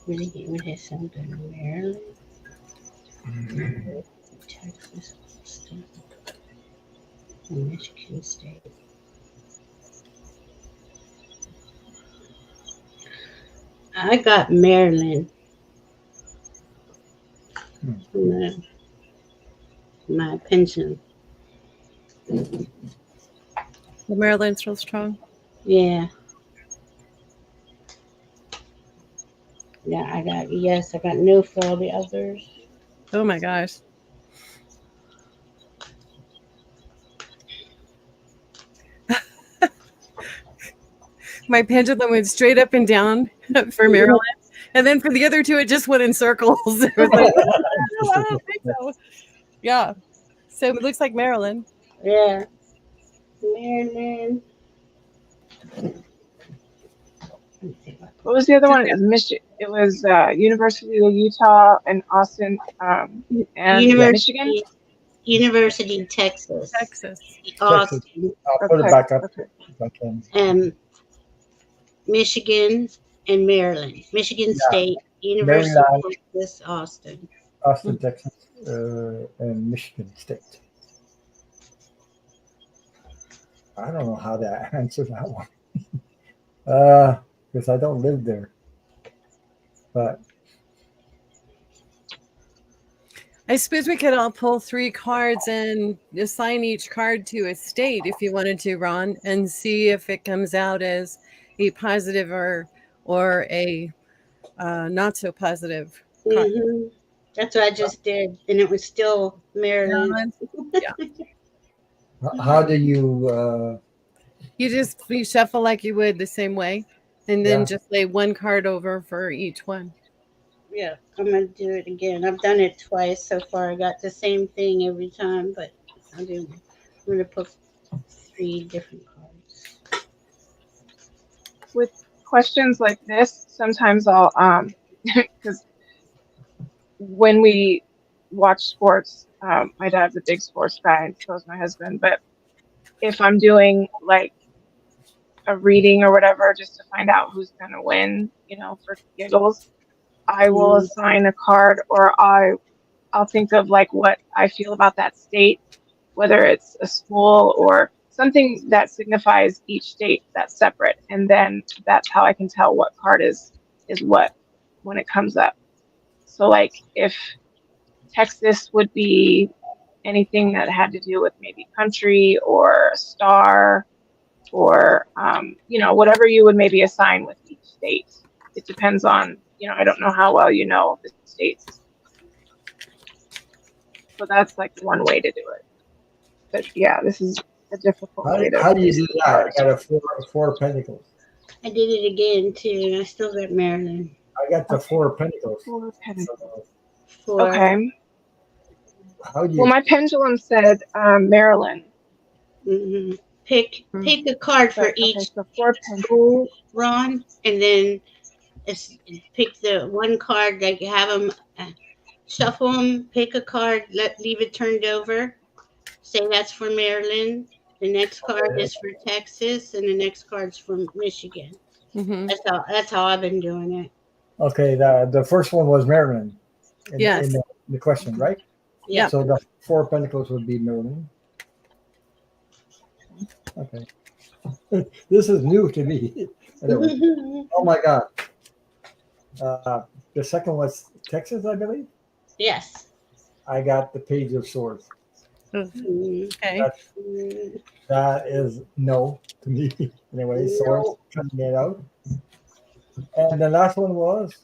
What has something? Maryland, Texas, Austin, and Michigan State. I got Maryland. My pension. Maryland's real strong. Yeah. Yeah, I got yes. I got no for all the others. Oh my gosh. My pendulum went straight up and down for Maryland. And then for the other two, it just went in circles. It was like, I don't think so. Yeah. So it looks like Maryland. Yeah. Maryland. What was the other one? It was Michigan. It was University of Utah and Austin and Michigan. University, Texas. Austin. I'll put it back up if I can. Michigan and Maryland. Michigan State, University of Texas, Austin. Austin, Texas, and Michigan State. I don't know how to answer that one. Because I don't live there. But I suppose we could all pull 3 cards and assign each card to a state if you wanted to, Ron, and see if it comes out as a positive or a not so positive card. Mm-hmm. That's what I just did, and it was still Maryland. Yeah. how do you? You shuffle like you would the same way, and then just lay 1 card over for each one. Yeah, I'm gonna do it again. I've done it twice so far. I got the same thing every time, but I'm gonna put 3 different cards. With questions like this, sometimes I'll because when we watch sports, my dad's a big sports guy, and so is my husband. But if I'm doing like a reading or whatever, just to find out who's gonna win, for giggles, I will assign a card, or I'll think of like what I feel about that state, whether it's a school or something that signifies each state that's separate, and then that's how I can tell what card is what when it comes up. So like if Texas would be anything that had to do with maybe country or a star or whatever you would maybe assign with each state. It depends on, I don't know how well you know the states. So that's like one way to do it. But yeah, this is a difficult way to. How do you do that? I got a four of Pentacles. I did it again too, and I still got Maryland. I got the 4 of Pentacles. 4 of Pentacles. So, Okay. How do you? Well, my pendulum said Maryland. mm-hmm. Pick a card for each so 4 school, Ron, and then pick the one card. Like have them shuffle them. Pick a card. Leave it turned over. Say that's for Maryland. The next card is for Texas, and the next card's for Michigan. Mm-hmm. That's how I've been doing it. Okay, the first one was Maryland. Yes. In the question, right? Yeah. So the 4 of Pentacles would be Maryland. Okay. This is new to me. Anyway. Oh my God. The second was Texas, I believe. Yes. I got the Page of Swords. Okay. That is no to me. Anyway, Swords cutting it out. And the last one was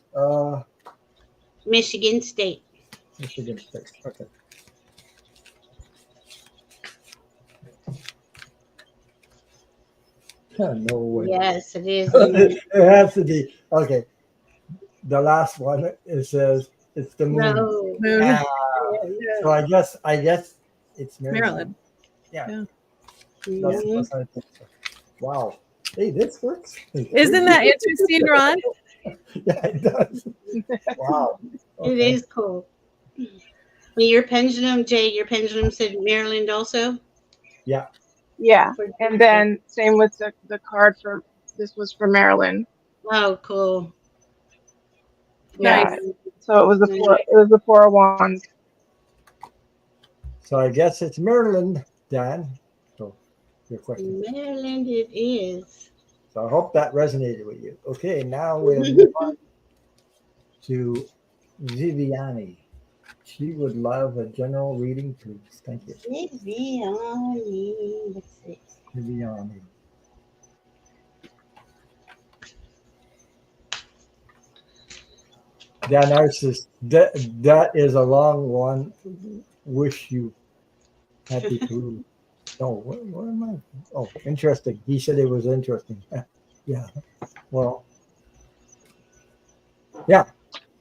Michigan State. Michigan State. Okay. No way. Yes, it is. It has to be. Okay. The last one, it says it's the moon. No. Moon. So I guess it's Maryland. Maryland. Yeah. No. That's what I think. Wow. Hey, this works. Isn't that interesting, Ron? Yeah, it does. Wow. It is cool. Your pendulum, Jay, your pendulum said Maryland also? Yeah. Yeah. For And then same with the card for this was for Marilyn. oh, cool. Yeah. Nice. So it was the four. It was the 4 of Wands. So I guess it's Maryland, Dan. So your question. Maryland, it is. So I hope that resonated with you. Okay, now we'll move on to Viviani. She would love a general reading, please. Thank you. Viviani. Let's see. Viviani. Dan Narcissus, that is a long one. Wish you happy to. Oh, what am I? Oh, interesting. He said it was interesting. Yeah. Well, yeah.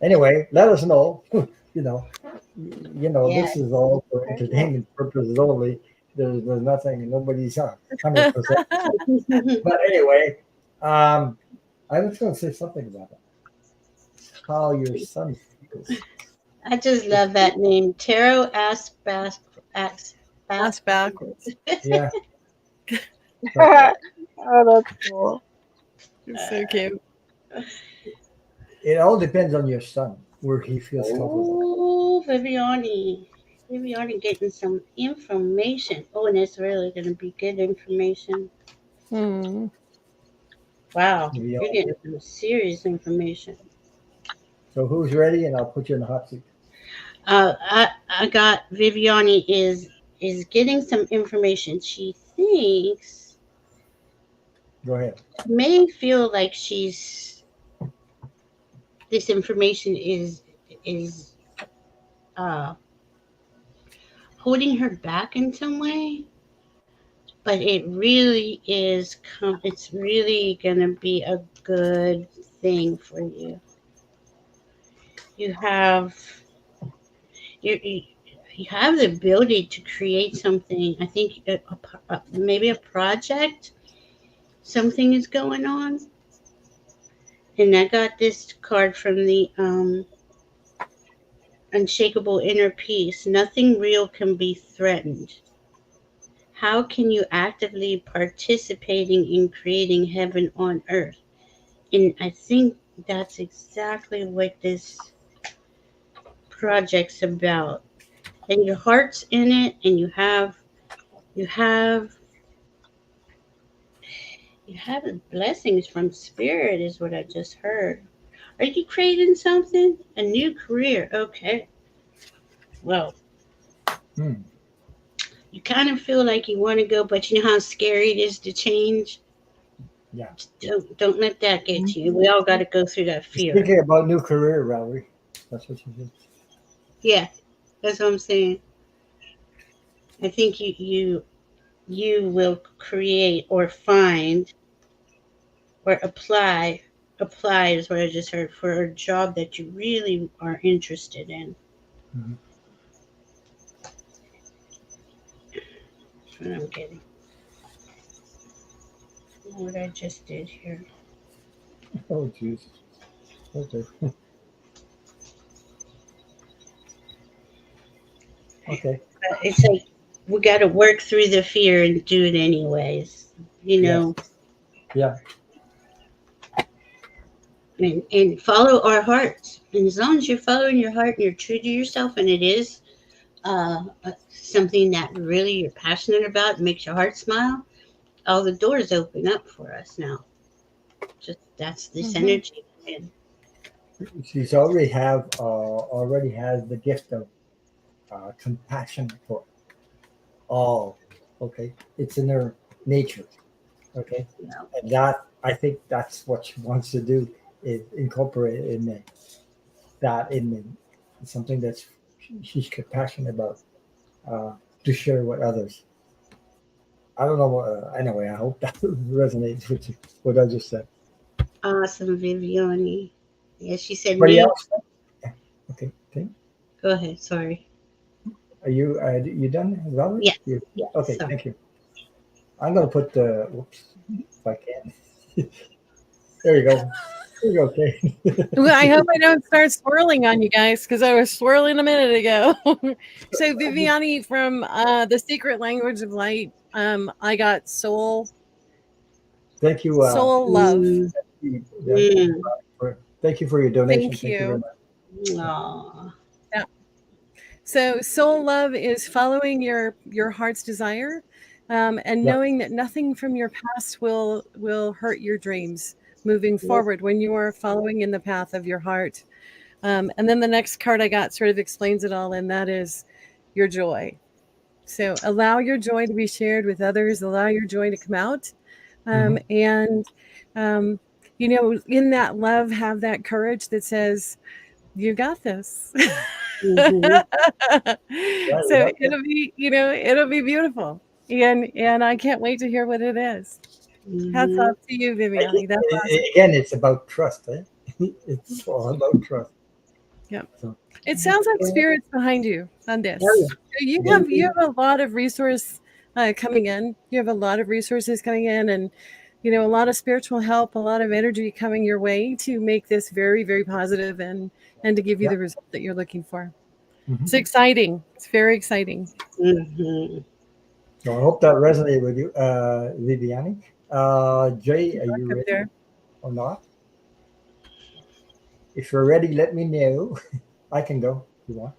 Anyway, let us know. you know, Yeah. this is all for entertainment purposes only. There's nothing. Nobody's 100%. But anyway, I was going to say something about it. How your son feels. I just love that name. Tarot Ask backwards. Yeah. Oh, that's cool. It's so cute. It all depends on your son where he feels comfortable. Oh, Viviani. Viviani getting some information. Oh, and it's really going to be good information. Hmm. Wow. Viviani. You're getting some serious information. So who's ready? And I'll put you in the hot seat. I got Viviani is getting some information. She thinks Go ahead. may feel like this information is uh, holding her back in some way, but it really is. It's really gonna be a good thing for you. You have you you have the ability to create something. I think maybe a project. Something is going on, and I got this card from the unshakable inner peace. Nothing real can be threatened. How can you actively participating in creating heaven on earth? And I think that's exactly what this project's about. And your heart's in it, and you have blessings from spirit is what I just heard. Are you creating something? A new career. Okay. Well, Hmm. you kind of feel like you want to go, but you know how scary it is to change? Yeah. Don't let that get you. We all got to go through that fear. Speaking about new career, Valerie. That's what you did. Yeah, that's what I'm saying. I think you will create or find or apply is what I just heard for a job that you really are interested in. Mhm. That's what I'm getting. What I just did here. Oh, jeez. Okay. Okay. It's like we got to work through the fear and do it anyways. You know, Yeah. and follow our hearts. And as long as you're following your heart and you're true to yourself, and it is something that really you're passionate about, makes your heart smile, all the doors open up for us now. Just that's this energy. And She's already has the gift of compassion for all. Okay. It's in her nature. Okay. you know, And that, I think that's what she wants to do is incorporate that in something that's she's passionate about to share with others. I don't know. Anyway, I hope that resonates with you, what I just said. awesome, Viviani. Yeah, she said Anybody new. else? Yeah. Okay. Go ahead. Sorry. Are you done, Valerie? Yeah. Yeah. Okay. Sorry. Thank you. I'm gonna put the. Whoops, if I can. There you go. There you go. Okay. Well, I hope I don't start swirling on you guys because I was swirling a minute ago. So Viviani from The Secret Language of Light, I got soul Thank you. love. Mm, Yeah, mm. thank you for your donation. Thank Thank you very you. much. Aw. Yeah. So soul love is following your heart's desire, and Yeah. knowing that nothing from your past will hurt your dreams moving Yep. forward when you are following in the path of your heart. And then the next card I got sort of explains it all, and that is your joy. So allow your joy to be shared with others. Allow your joy to come out, and um, in that love, have that courage that says, "You got this." Mhm, Yeah, So yeah. it'll be beautiful, and I can't wait to hear what it is. Hats mhm. off to you, Viviani. That's awesome. Again, it's about trust. Eh? It's all about trust. Yeah. So, It sounds like spirits behind you on this. Oh, yeah. So you yeah. have a lot of resource coming in. You have a lot of resources coming in, and a lot of spiritual help, a lot of energy coming your way to make this very, very positive and to give you Yeah. the result that you're looking for. Mhm. It's exciting. It's very exciting. Mhm. So I hope that resonated with you, Viviani. Jay, are you Up ready there. or not? If you're ready, let me know. I can go if you want.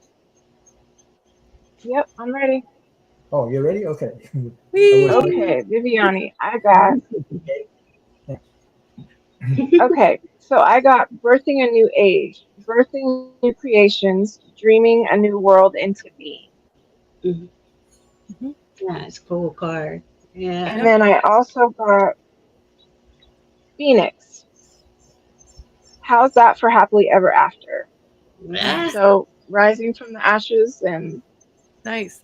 Yep, I'm ready. Oh, you're ready? Okay. I was Whee! Okay, Viviani, I got. okay. Okay, so I got birthing a new age, birthing new creations, dreaming a new world into me. Mhm. Mhm. That's a cool card. Yeah. And Yep. then I also got Phoenix. How's that for happily ever after? Ah, Nice. So rising from the ashes and Nice.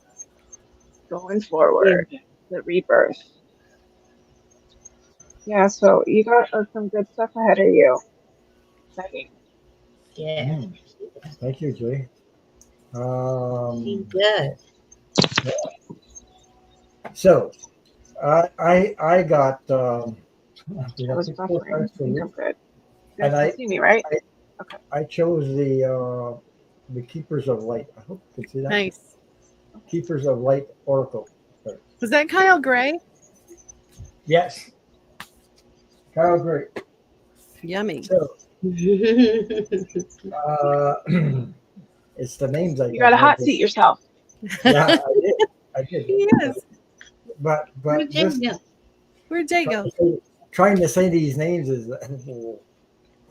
going yeah. forward, the rebirth. Yeah, so you got some good stuff ahead of you. Exciting. Yeah. Mm, thank you, Jay. He does. So I got we I have was picked four buffering. cards I for think you, I'm good. You and guys can see me, right? I Okay. I chose the Keepers of Light. I hope you can see that. Nice. Keepers of Light Oracle. Sorry. Was that Kyle Gray? Yes, Carol Gray. Yummy. So uh, it's the names I You got got. a Not hot the, seat yourself. yeah, I did. I did. Yes. Where'd But Jay just go? Where'd Jay trying go? to trying to say these names is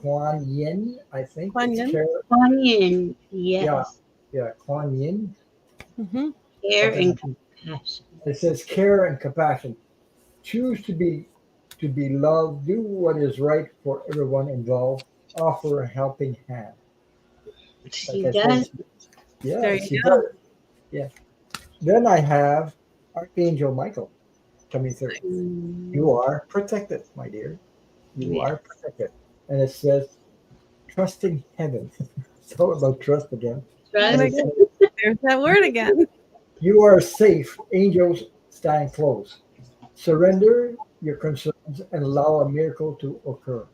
Kuan Yin. I think Kuan it's Yin? Care. Onion. Yeah, Yes. yeah, Kuan Yin. Mm-hmm. Care Something and like that. compassion. It says care and compassion. Choose to be loved. Do what is right for everyone involved. Offer a helping hand. Like She I said, does. There yeah, you she go. does. Yeah. Then I have Archangel Michael coming through. Mm, You are protected, my dear. You yeah. are protected. And it says, trusting heaven. It's all about trust again. Oh And my it Trust. God. says, There's that word again. you are safe. Angels stand close. Surrender your concerns and allow a miracle to occur.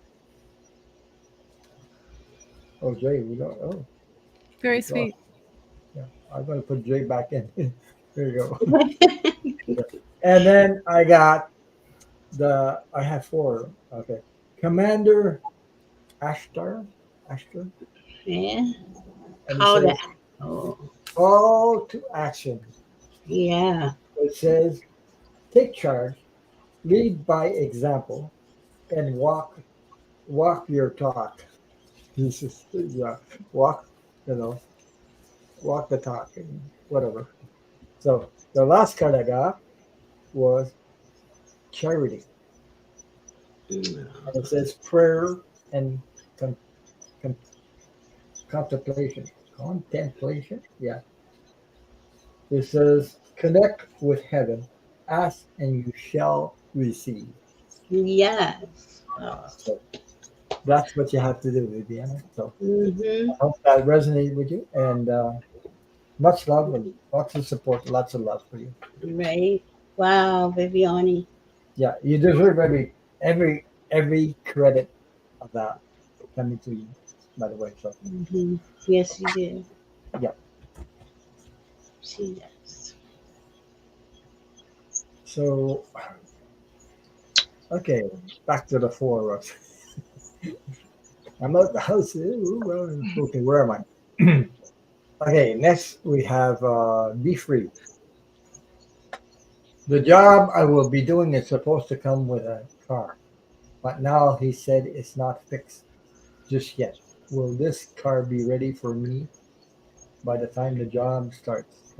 Oh, Jay, we don't. Oh, Very it's lost. sweet. Yeah, I'm going to put Jay back in. There you go. Yeah. And then I got I have four. Okay. Commander Ashtar, Yeah. and it Call to says, act. Oh, call to action. yeah. It says, take charge, lead by example, and walk your talk. This is, yeah, walk, you know, walk the talk and whatever. So the last card I got was charity, Mm, and it says prayer and con- con- contemplation. Contemplation, yeah. It says connect with heaven, ask and you shall receive. yes. Oh. So that's what you have to do, Viviana. So Mm-hmm. I hope that resonated with you, and much love and lots of support, lots of love for you. Right. Wow, Viviani. Yeah, you deserve every credit of that coming to you. By the way, so Mm-hmm. Yes, you do. yeah. She does. So, okay, back to the four of us. I'm out the house. Okay, where am I? Okay, next we have be free. The job I will be doing is supposed to come with a car, but now he said it's not fixed just yet. Will this car be ready for me by the time the job starts?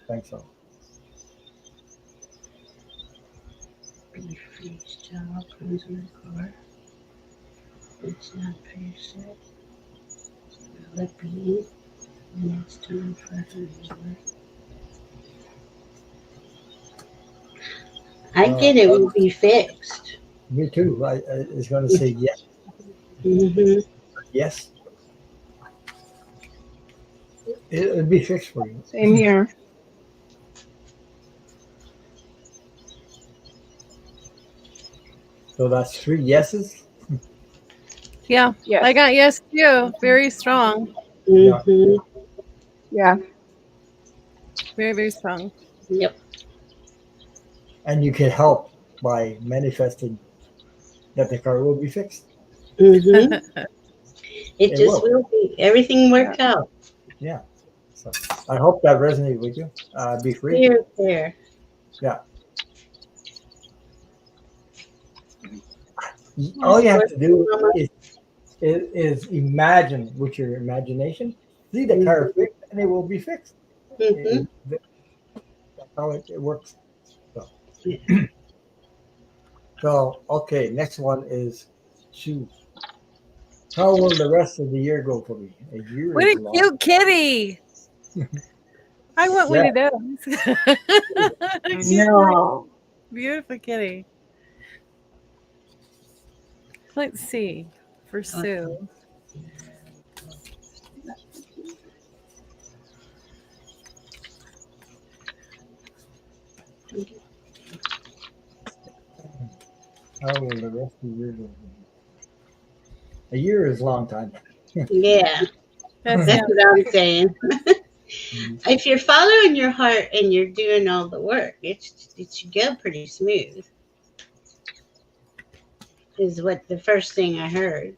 Thanks all. Be free job comes in the car. It's not finished yet. Will it be when it's time for her to work? I get it will be fixed. Me too. I was going to say yes. Mm-hmm. Yes, it'll be fixed for you. Same here. So that's three yeses. Yeah, Yes. I got yes too. Very strong. Mm-hmm. Yeah. Very, very strong. Yep. And you can help by manifesting that the car will be fixed. Mm-hmm. It It just will. will be. Everything worked out. Yeah. So I hope that resonated with you. Be free. Here, there. Yeah. All you have to do is imagine with your imagination, see the car fixed, and it will be fixed. Mm-hmm. That's how it works. So. Yeah. So, okay, next one is shoes. How will the rest of the year go for me? A year What is a long. cute kitty. I want one of those. She's No. beautiful kitty. Let's see for Sue. How will the rest of the year go for me? A year is a long time. Yeah. That's That's what I'm saying. Mhm. If you're following your heart and you're doing all the work, it should go pretty smooth. Is what the first thing I heard.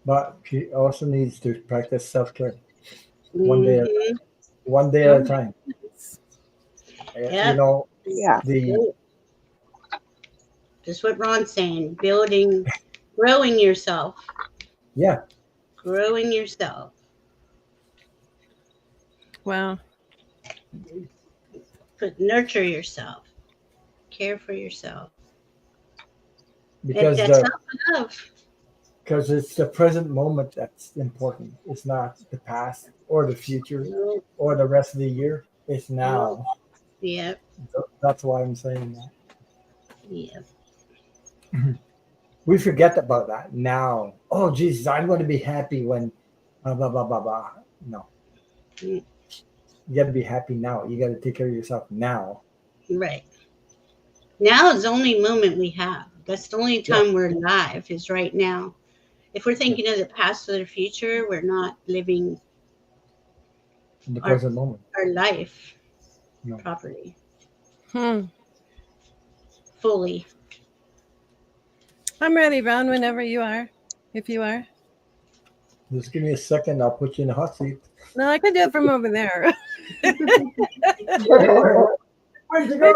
But she also needs to practice self-care Mm-hmm. one day at a time. You Yep. know, Yeah. the Just what Ron's saying. Growing yourself. yeah, Growing yourself. wow. Nurture yourself. Care for yourself. because That's the self-love. because it's the present moment that's important. It's not the past or the future No, or the rest of the year. It's no. now. Yep. So that's why I'm saying that. Yep. We forget about that now. Oh, Jesus, I'm going to be happy when blah, blah, blah, blah, blah. No, Mm, you got to be happy now. You got to take care of yourself now. right. Now is the only moment we have. That's the only Yeah. time we're alive is right now. If we're thinking of the past or the future, we're not living In the our present moment. our life No. properly, Hmm. fully. I'm ready, Ron, whenever you are. If you are. Just give me a second. I'll put you in the hot seat. No, I can do it from over there. Where'd you go?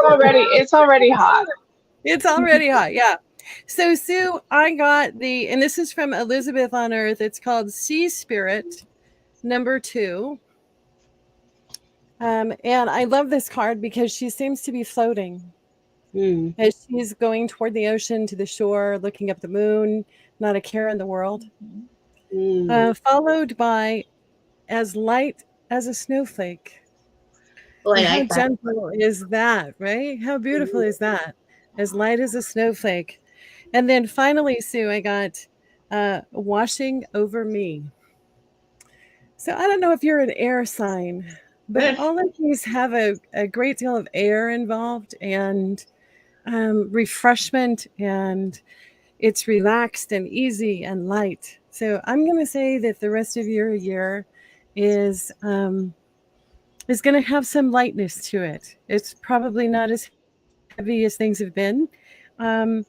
It's already hot. It's already hot. Yeah. So, Sue, I got and this is from Elizabeth on Earth. It's called Sea Spirit number 2. And I love this card because she seems to be floating Mm. as she's going toward the ocean to the shore, looking up the moon, not a care in the world. Mm. Followed by as light as a snowflake. Oh, I And how like that. gentle is that, right? How beautiful is that? As light as a snowflake. And then finally, Sue, I got washing over me. So I don't know if you're an air sign, but all of these have a great deal of air involved and refreshment, and it's relaxed and easy and light. So I'm going to say that the rest of your year is going to have some lightness to it. It's probably not as heavy as things have been. And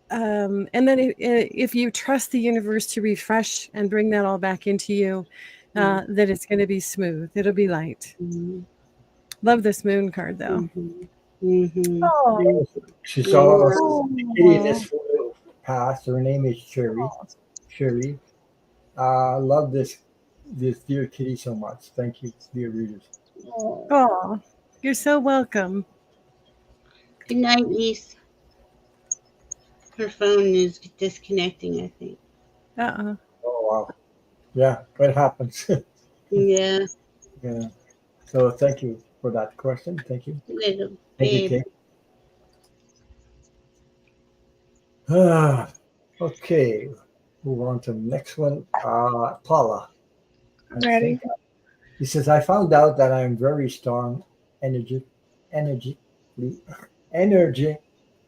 then if you trust the universe to refresh and bring that all back into you, that it's going to be smooth. It'll be light. Love this moon card, though. Oh, she saw the kitty in this photo past. Her name is Sherry. Sherry. Love this dear kitty so much. Thank you, dear readers. Oh, you're so welcome. Good night, Lise. Her phone is disconnecting, I think. Uh-oh. Oh, wow. Yeah, what happens? Yeah. Yeah. So thank you for that question. Thank you. Little Thank you, babe. Kate. Okay. Move on to the next one. Paula. I'm ready. He says, I found out that I'm very strong energetically. Energetically.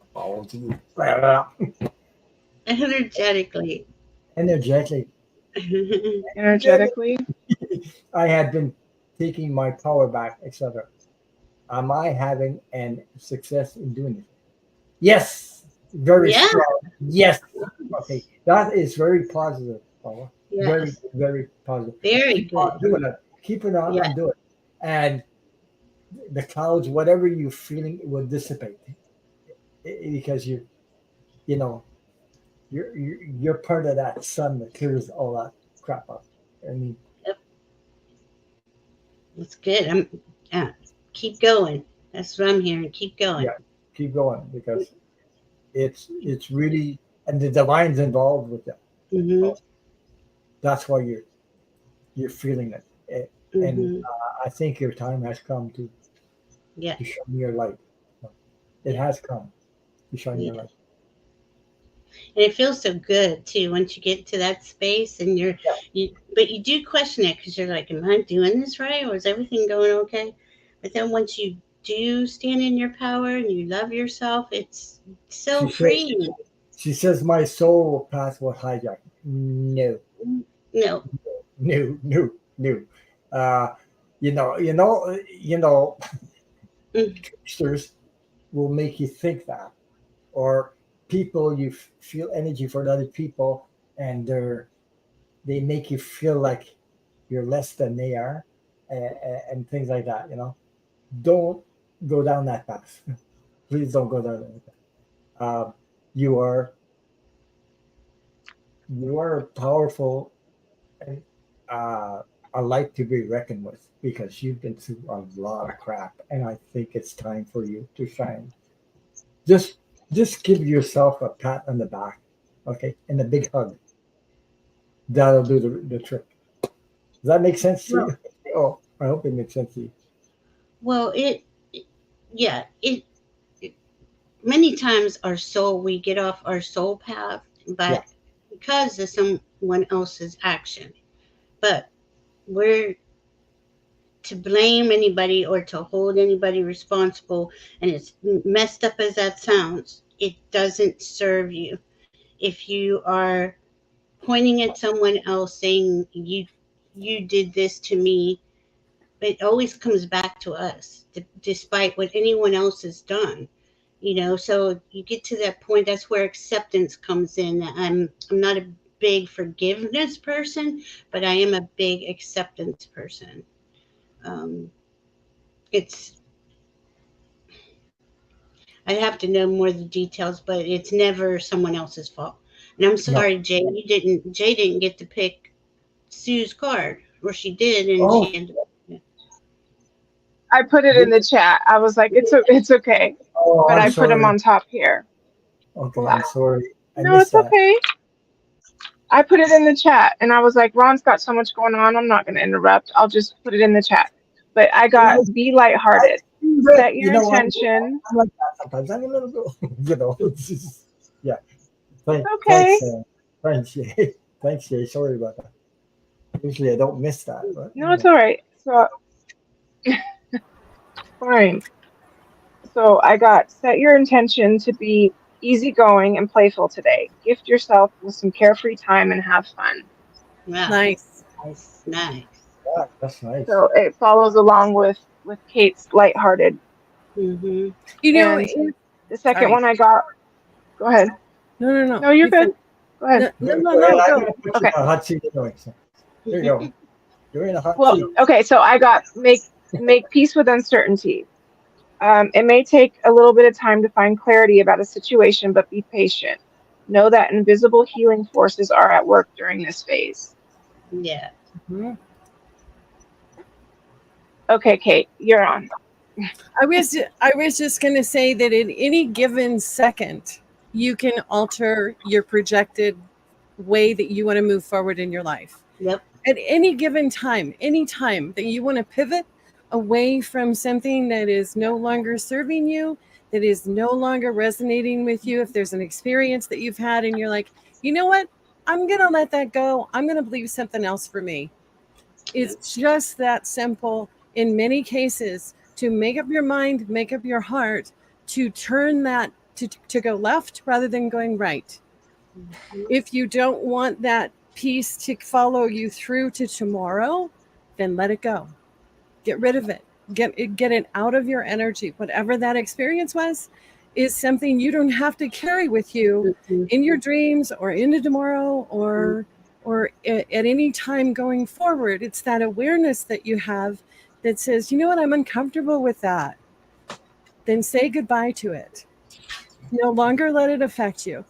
Energetically. I had been taking my power back, etc. Am I having an success in doing it? Yes, very strong. Yes. Okay, that is very positive, Paula. Yes. Very, very positive. Very Keep good. on doing it. Keep it on and do it. And the clouds, whatever you're feeling, it will dissipate because you're part of that sun that clears all that crap up. I mean, That's good. Keep going. That's what I'm hearing. Keep going. Yeah, keep going because it's really, and the divine's involved with that. That's why you're feeling it, and I think your time has come to shine your light. It has come to shine your light. And it feels so good too once you get to that space, and but you do question it because you're like, am I doing this right, or is everything going okay? But then once you do stand in your power and you love yourself, it's so freeing. She says my soul path was hijacked. No. Tricksters will make you think that, or people you feel energy for other people, and they make you feel like you're less than they are, and things like that. Don't go down that path. Please don't go down that path. You are powerful and a light to be reckoned with, because you've been through a lot of crap, and I think it's time for you to shine. Just give yourself a pat on the back, okay, and a big hug. That'll do the trick. Does that make sense to you? Oh, I hope it makes sense to you. Well, many times we get off our soul path, but because of someone else's action. But we're to blame anybody or to hold anybody responsible, and as messed up as that sounds, it doesn't serve you. If you are pointing at someone else saying you did this to me, it always comes back to us, despite what anyone else has done. So you get to that point, that's where acceptance comes in. I'm not a big forgiveness person, but I am a big acceptance person. I'd have to know more of the details, but it's never someone else's fault. And I'm sorry, Jay, Jay didn't get to pick Sue's card, or she did, and she ended up. I put it in the chat. I was like, it's okay, but I put them on top here. Okay, I'm sorry. No, it's okay. I put it in the chat, and I was like, Ron's got so much going on. I'm not going to interrupt. I'll just put it in the chat. But I got be lighthearted. Set your intention. I'm like that sometimes. I'm a little bit, yeah. Okay. Thanks, Jay. Thanks, Jay. Sorry about that. Usually I don't miss that. But, no, it's all right. So, fine. So I got set your intention to be easygoing and playful today. Gift yourself with some carefree time and have fun. Wow. Nice. Yeah, that's nice. So it follows along with Kate's lighthearted Mm-hmm. You know, And the second sorry. one I got, go ahead. No. No, you're good. Go ahead. No, I'm go. going to put you Okay. in a hot seat anyway. So there you go. You're in a hot Well, seat. okay, so I got make peace with uncertainty. It may take a little bit of time to find clarity about a situation, but be patient. Know that invisible healing forces are at work during this phase. Yeah. Mhm. Okay, Kate, you're on. I was just going to say that in any given second, you can alter your projected way that you want to move forward in your life. Yep. At any given time, any time that you want to pivot away from something that is no longer serving you, that is no longer resonating with you, if there's an experience that you've had and you're like, you know what, I'm going to let that go. I'm going to believe something else for me. It's just that simple in many cases to make up your mind, make up your heart to turn that to go left rather than going right. If you don't want that piece to follow you through to tomorrow, then let it go. Get rid of it. Get it out of your energy. Whatever that experience was is something you don't have to carry with you in your dreams or into tomorrow or at any time going forward. It's that awareness that you have that says, you know what, I'm uncomfortable with that. Then say goodbye to it. No longer let it affect you.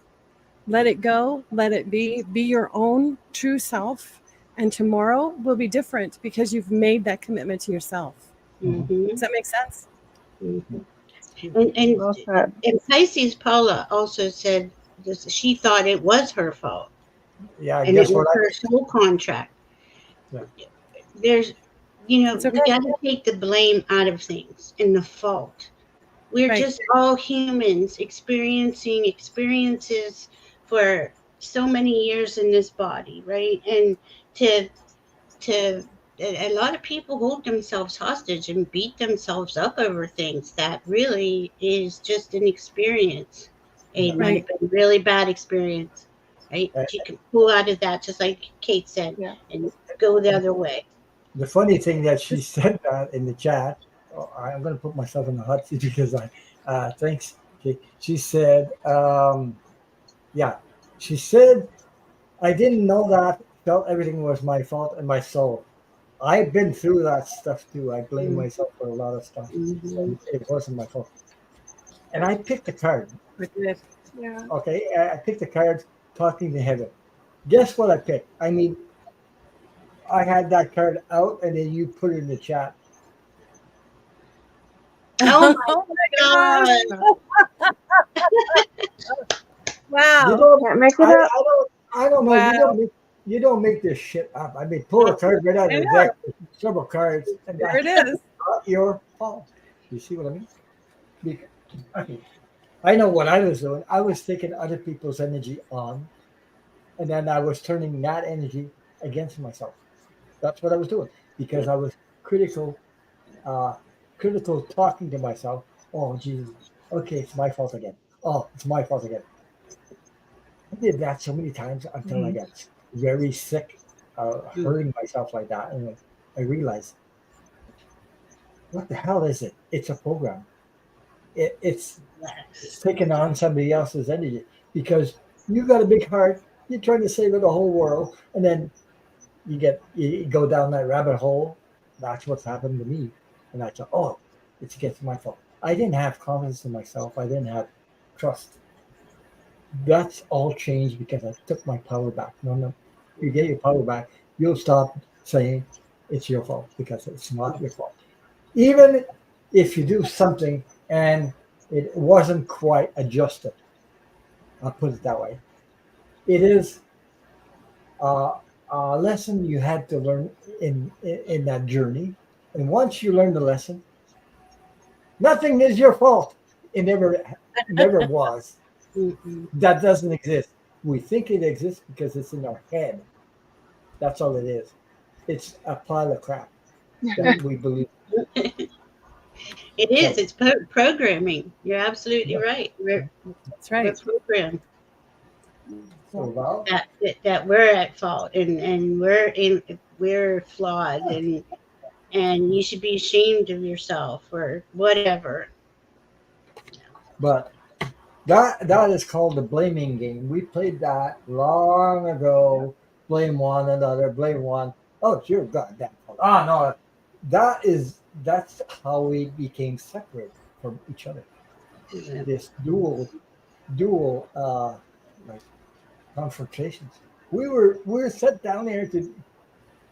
Let it go, let it be your own true self. And tomorrow will be different because you've made that commitment to yourself. Mm-hmm. Does that make sense? Mm-hmm. And Well said. Pisces Paula also said this, she thought it was her fault Yeah, and it guess was what? her soul contract. Yeah. There's, It's okay. we got to take the blame out of things and the fault. We're Right. just all humans experiencing experiences for so many years in this body, right? And to to a lot of people hold themselves hostage and beat themselves up over things that really is just an experience. It might have Right. been a really bad experience, right? Uh, But you can pull out of that, just like Kate said, Yeah. and go the other way. The funny thing that she said that in the chat, I'm going to put myself in the hot seat because thanks. She said, yeah, she said, I didn't know that, felt everything was my fault and my soul. I've been through that stuff too. I blame myself for a lot of stuff, Mm-hmm. and it wasn't my fault. And I picked a card. Yeah. Okay, I picked a card, talking to heaven. Guess what I picked? I mean, I had that card out, and then you put it in the chat. Oh Oh my my God! gosh. You Wow. don't. Can't make it I, up. I don't. I don't know. Wow. You don't make this shit up. I mean, pull a card right out I of the know. deck, several cards, and There it that's is. not your fault. You see what I mean? Because, okay, I know what I was doing. I was taking other people's energy on, and then I was turning that energy against myself. That's what I was doing because I was critical, uh, critical talking to myself. Oh, Jesus. Okay, it's my fault again. Oh, it's my fault again. I did that so many times until I got very sick, hurting myself like that. And I realized, what the hell is it? It's a program. It's taking on somebody else's energy because you got a big heart. You're trying to save the whole world. And then you go down that rabbit hole. That's what's happened to me. And I thought, oh, it's against my fault. I didn't have confidence in myself. I didn't have trust. That's all changed because I took my power back. No, you get your power back, you'll stop saying it's your fault because it's not your fault. Even if you do something and it wasn't quite adjusted, I'll put it that way. It is a lesson you had to learn in that journey. And once you learn the lesson, nothing is your fault. It never was. Mm-hmm. That doesn't exist. We think it exists because it's in our head. That's all it is. It's a pile of crap that we believe. It So, is. It's programming. You're absolutely yeah. right. That's We're right. programmed So, Val, that we're at fault and we're flawed and you should be ashamed of yourself or whatever. But that is called the blaming game. We played that long ago. Blame one another. Blame one. Oh, it's your goddamn fault. Ah, no, that's how we became separate from each other. Yeah. This dual like confrontations. We were set down here to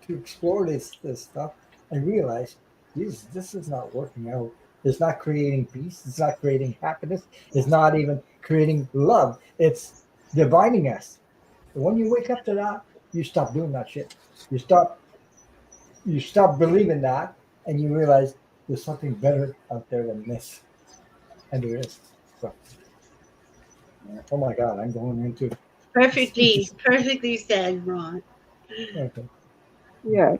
explore this stuff and realize this is not working out. It's not creating peace. It's not creating happiness. It's not even creating love. It's dividing us. And when you wake up to that, you stop doing that shit. You stop believing that, and you realize there's something better out there than this, and there is. So, oh my God, I'm going into Perfectly said, Ron. okay. Yeah.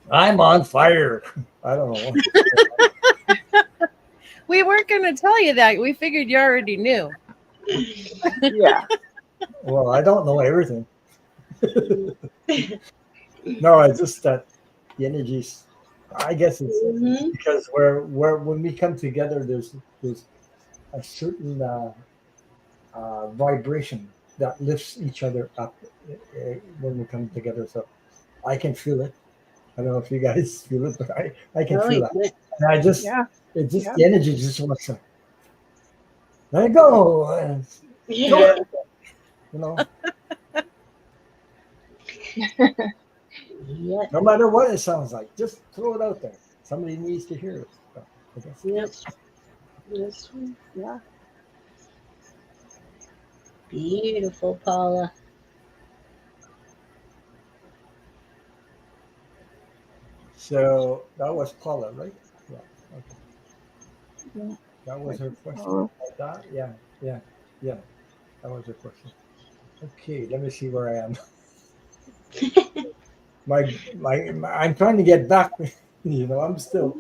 I'm on fire. I don't know what. We weren't going to tell you that. We figured you already knew. Yeah. Well, I don't know everything. No, I just that the energies. I guess it's Mhm. because we're when we come together, there's a certain vibration that lifts each other up when we come together. So I can feel it. I don't know if you guys feel it, but I can Oh, feel that. yeah. And I just Yeah. it just Yeah. the energy just wants to let it go. And Yeah. yeah, you know, Yeah. no matter what it sounds like, just throw it out there. Somebody needs to hear it. So, I guess. Yep. That's Yeah. beautiful, Paula. So that was Paula, right? Yeah. Okay. Yeah. That was her question. Oh, Like that? Yeah. Yeah. Yeah. That was her question. Okay. Let me see where I am. I'm trying to get back. I'm still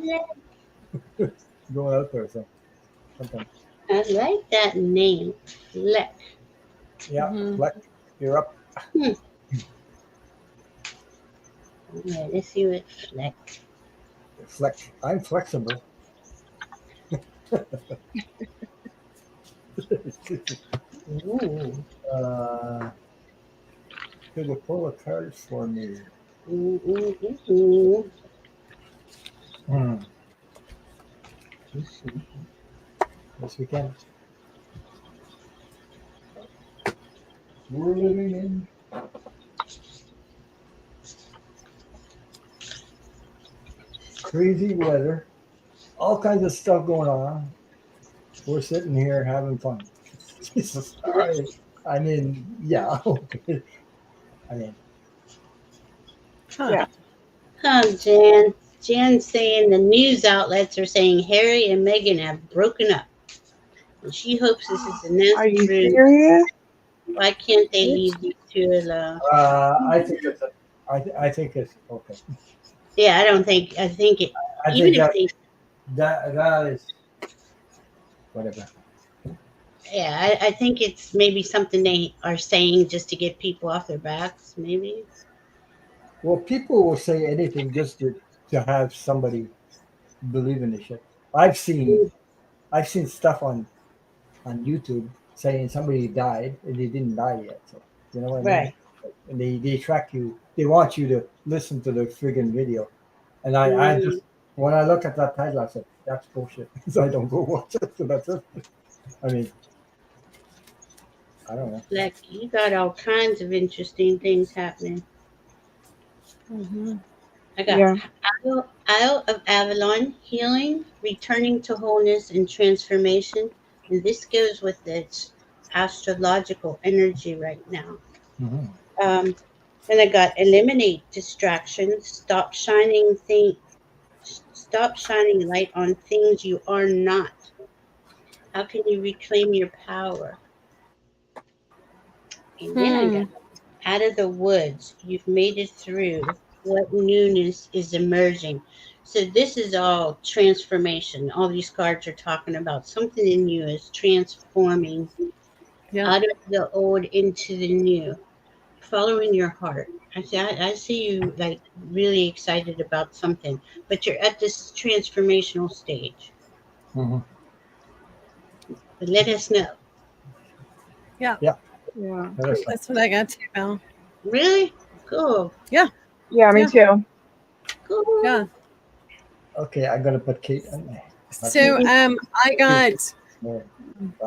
going out there. So sometimes. I like that name, Fleck. Yeah. Mhm. Flex. You're up. Hmm. Yeah, let's see what Fleck. Flex. I'm flexible. Ooh. uh, could you pull a card for me? Ooh, ooh, ooh, ooh. Hmm. Yes, we can. We're living in crazy weather. All kinds of stuff going on. We're sitting here having fun. Jesus. I mean, yeah. Okay. I mean, Huh. yeah. Huh, Jan. Jan's saying the news outlets are saying Harry and Meghan have broken up. And she hopes this is enough Are you proof. serious? Why can't they Oops. leave these two alone? I think it's I think it's okay. Yeah, I think it, I even think if they, that is whatever. yeah, I think it's maybe something they are saying just to get people off their backs, maybe. Well, people will say anything just to have somebody believe in the shit. I've seen I've seen stuff on YouTube saying somebody died and they didn't die yet. So you know what I mean? Right. And they track you. They want you to listen to the friggin' video. And I Mm, just when I look at that title, I said that's bullshit. So I don't go watch it. So that's it. I mean, I don't know. like you got all kinds of interesting things happening. Mhm. I got Yeah. Isle of Avalon healing, returning to wholeness and transformation. And this goes with its astrological energy right now. Mhm. Um, then I got eliminate distractions, stop shining light on things you are not. How can you reclaim your power? And then I Hmm. got out of the woods. You've made it through. What newness is emerging? So this is all transformation. All these cards are talking about something in you is transforming Yeah. out of the old into the new. following your heart. I see you like really excited about something, but you're at this transformational stage. Mhm. But let us know. Yeah. Yeah. Yeah. Let us know. That's what I got too, Mel. Really? Cool. Yeah, me Yeah. too. Cool. Yeah. Okay, I'm gonna put Kate on there. So I got Well,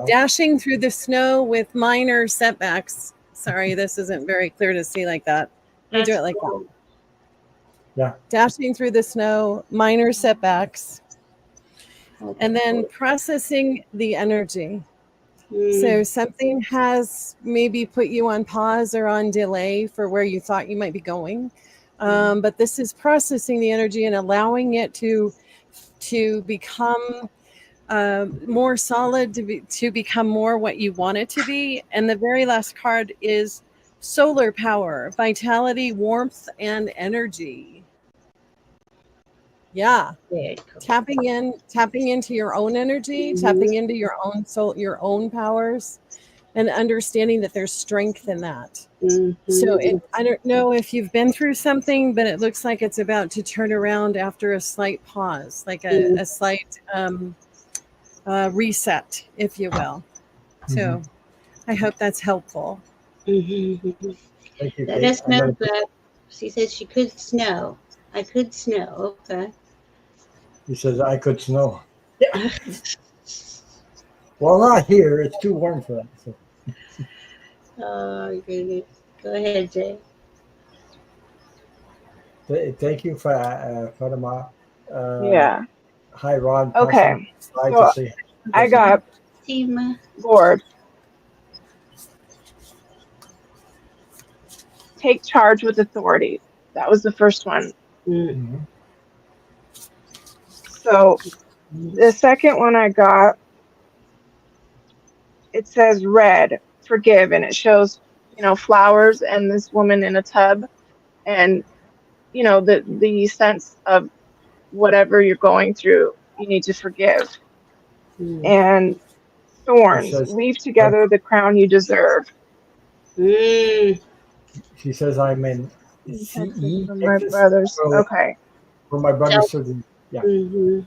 dashing through the snow with minor setbacks. Sorry, this isn't very clear to see like that. Let me do That's it like cool. that. yeah. Dashing through the snow, minor setbacks, Okay. and then processing the energy. Mm, So something has maybe put you on pause or on delay for where you thought you might be going. But this is processing the energy and allowing it to become more solid, to become more what you want it to be. And the very last card is solar power, vitality, warmth, and energy. Yeah. very cool. Tapping into your own energy, tapping into your own soul, your own powers, and understanding that there's strength in that. So I don't know if you've been through something, but it looks like it's about to turn around after a slight pause, like a slight reset, if you will. So I hope that's helpful. Thank you, Let Kate. us I'm know gonna that she said she could snow. I could snow. Okay. He says I could snow. Yeah. Well, not here. It's too warm for that. So. Oh, goodness. Go ahead, Jay. Thank you, Fatima. Yeah. Hi, Ron. Okay. Passing slide to So say. I got Tima. bored. Take charge with authority. That was the first one. Mhm. So the second one I got, it says red, forgive, and it shows, flowers and this woman in a tub, and the sense of whatever you're going through, you need to forgive. Mm. And He thorns, says, weave together the crown you deserve. Mm. she says I'm in Texas CE, from my Texas, brothers. Okay. for my brother's South, surgery. Yeah.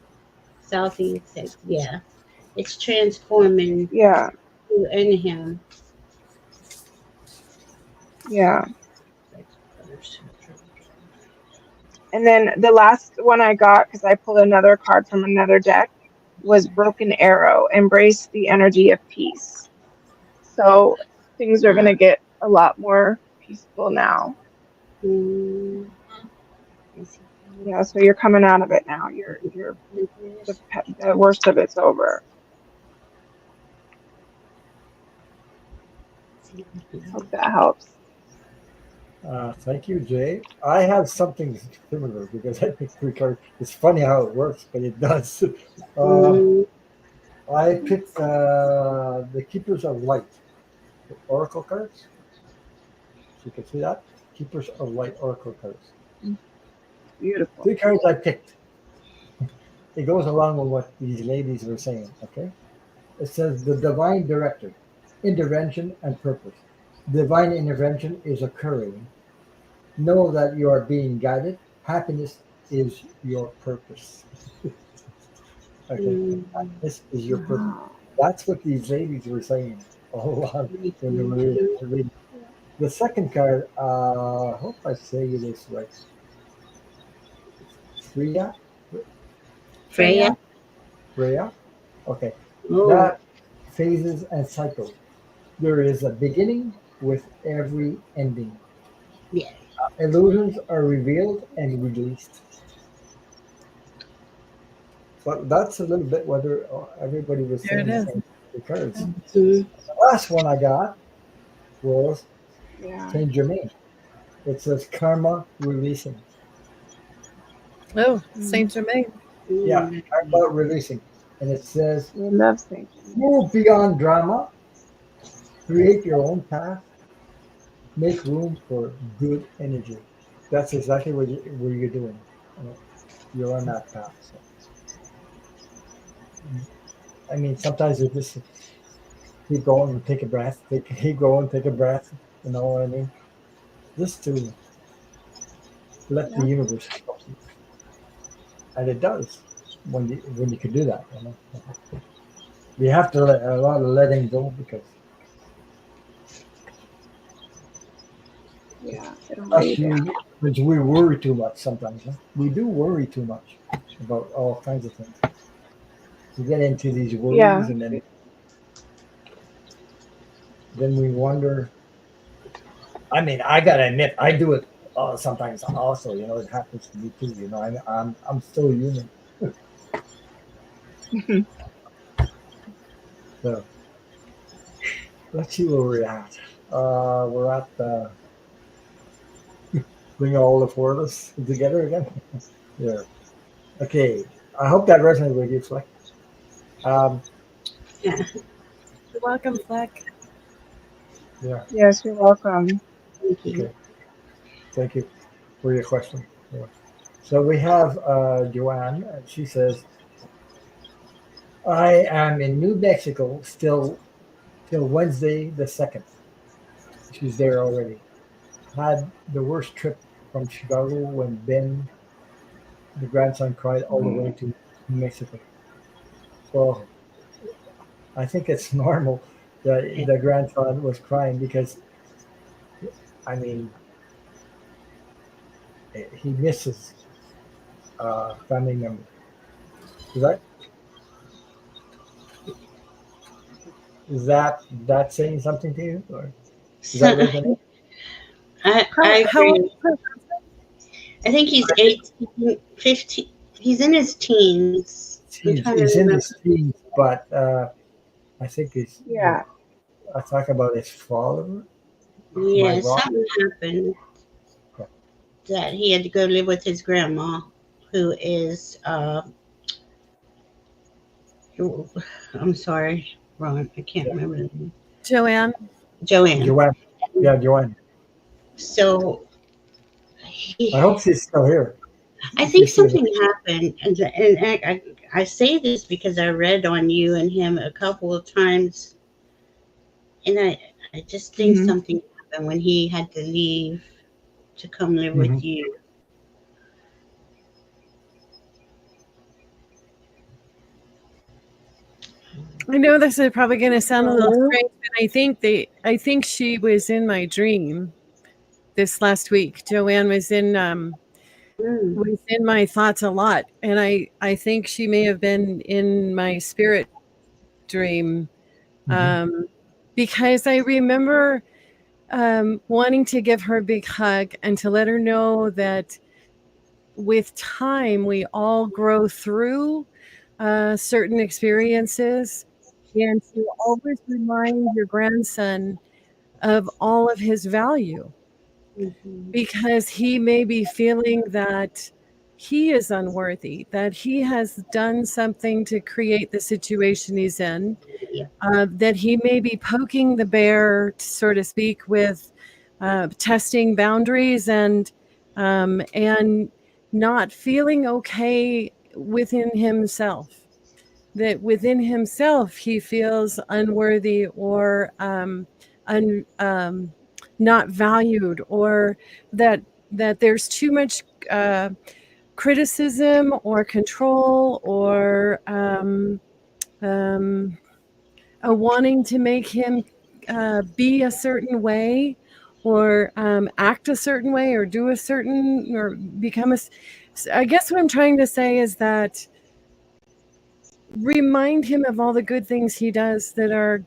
Southeast. Yeah. It's transforming Yeah. you and him. Yeah. And then the last one I got, because I pulled another card from another deck, was Broken Arrow. Embrace the energy of peace. So things are going to get a lot more peaceful now. Mm. Yeah, so you're coming out of it now. The worst of it's over. Hope that helps. Thank you, Jay. I have something similar because I picked three cards. It's funny how it works, but it does. Mm. I picked the Keepers of Light, the Oracle cards. So you can see that. Keepers of Light Oracle cards. Beautiful. Three cards I picked. It goes along with what these ladies were saying, okay? It says the divine director, intervention and purpose. Divine intervention is occurring. Know that you are being guided. Happiness is your purpose. Okay, happiness is your purpose. Wow. That's what these ladies were saying all along when they were reading. The second card, I hope I say this right. Freya? Freya. Freya? Okay. Oh, That phases and cycles. There is a beginning with every ending. yeah. Illusions are revealed and released. But that's a little bit whether everybody was There it saying the is. same cards. Mm. The last one I got was Yeah. Saint Germain. It says karma releasing. Oh, Saint Germain. Yeah, Mm. karma releasing. And it says We love St. James. move beyond drama, create your own path, make room for good energy. That's exactly what you're doing. Uh, You're on that path. So, I mean, sometimes you just keep going and take a breath. Keep going, take a breath. You know what I mean? just to let the Yeah. universe help you, and it does when you can do that. You know, you have to let a lot of letting go because Yeah, it'll weigh you down. because we worry too much sometimes. Huh? We do worry too much about all kinds of things. We get into these worries, Yeah. and then we wonder. I mean, I gotta admit, I do it sometimes. Also, you know, it happens to me too. You know, I'm still human. So let's see where we're at. We're at bring all the four of us together again. Yeah. Okay. I hope that resonated with you, Fleck. Um, Yeah. You're welcome, Fleck. yeah. Yes, you're welcome. Thank you. Okay. Thank you for your question. Yeah. So we have Joanne. She says, "I am in New Mexico still till Wednesday the 2nd. She's there already. Had the worst trip from Chicago when Ben, the grandson, cried all the way Mm. to New Mexico. So I think it's normal that Yeah. the grandson was crying because, I mean, he misses family member. Is that that saying something to you, or does So, that resonate? I How old agree. is her? I think he's 18, 15. He's in his teens. I'm trying to He's in remember. his teens, but I think Yeah. I talk about his father. Am I Yeah, wrong? something happened Okay. that he had to go live with his grandma, who is, I'm sorry, Ron, I can't Yeah. remember the name. Joanne. Joanne. Joanne. Yeah, Joanne. So I he, hope she's still here. I think She's still here. something happened, and I say this because I read on you and him a couple of times, and I just think Hmm. something happened when he had to leave to come live Hmm. with you. I know this is probably going to sound a little Oh. strange, but I think she was in my dream this last week. Joanne Mm. was in my thoughts a lot, and I think she may have been in my spirit dream, Hmm. um, because I remember wanting to give her a big hug and to let her know that with time we all grow through certain experiences, and to always remind your grandson of all of his value, Mhm. because he may be feeling that he is unworthy, that he has done something to create the situation he's in, Yeah. that he may be poking the bear, so to speak, with testing boundaries and not feeling okay within himself. That within himself he feels unworthy or un, not valued, or that there's too much criticism or control or um, a wanting to make him be a certain way or act a certain way or do a certain or become I guess what I'm trying to say is that remind him of all the good things he does that are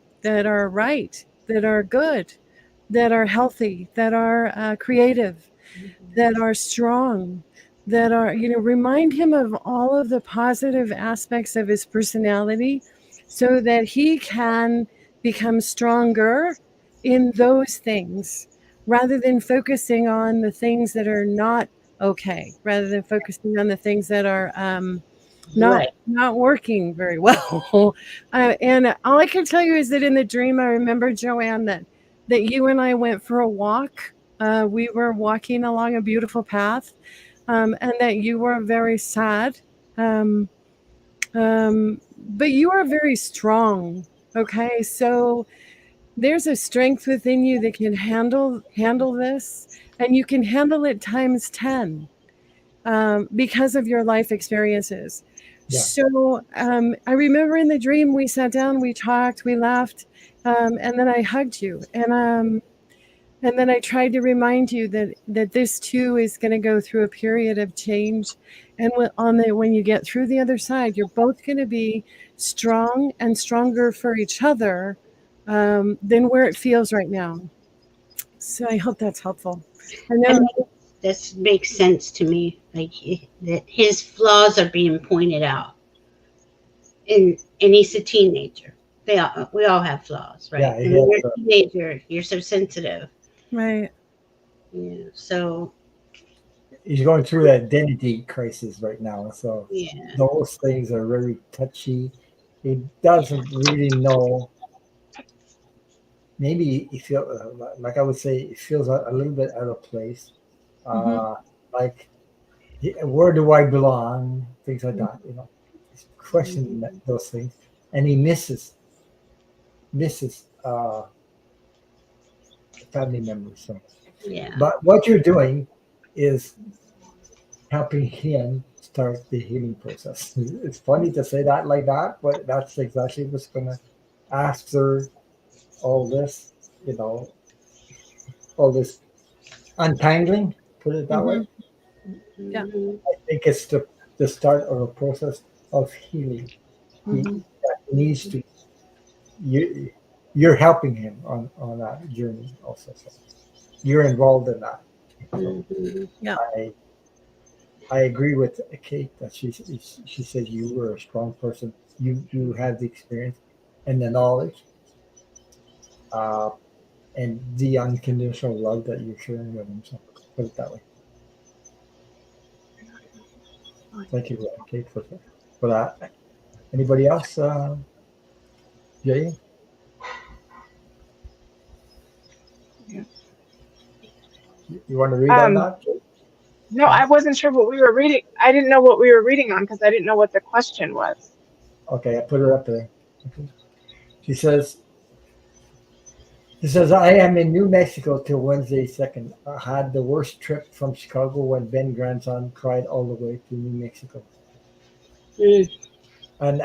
right, that are good, that are healthy, that are creative, that are strong, that are, remind him of all of the positive aspects of his personality so that he can become stronger in those things rather than focusing on the things that are not okay, rather than focusing on the things that are Right. not working very well. And all I can tell you is that in the dream, I remember, Joanne, that you and I went for a walk. We were walking along a beautiful path, and that you were very sad. Um, but you are very strong. Okay, so there's a strength within you that can handle this. and you can handle it times 10 because of your life experiences. Yeah. So I remember in the dream we sat down, we talked, we laughed, and then I hugged you, and then I tried to remind you that this too is going to go through a period of change, and when you get through the other side, you're both going to be strong and stronger for each other than where it feels right now. So I hope that's helpful. And I then mean, this makes sense to me. Like that his flaws are being pointed out, and he's a teenager. We all have flaws, right? Yeah, And when you're a teenager, you're so sensitive. right. Yeah. So he's going through an identity crisis right now. So yeah. those things are very touchy. He doesn't really know. Maybe he feels, like I would say, it feels a little bit out of place. Like, where do I belong? Things like that. He's questioning those things, and he misses family members. So, Yeah. but what you're doing is helping him start the healing process. It's funny to say that like that, but that's exactly what's gonna, after all this, all this untangling, put it that way. Yeah. I think it's the start of a process of healing. He that needs to. You're helping him on that journey also. So you're involved in that. So Yeah. I agree with Kate that she said you were a strong person. You had the experience and the knowledge, and the unconditional love that you're sharing with him. So put it that way. Thank you, Kate, for that. Anybody else? Jay? Yeah. You want to read on that? No, I wasn't sure what we were reading. I didn't know what we were reading on because I didn't know what the question was. Okay, I put it up there. Okay. She says, I am in New Mexico till Wednesday 2nd. I had the worst trip from Chicago when Ben grandson cried all the way to New Mexico. And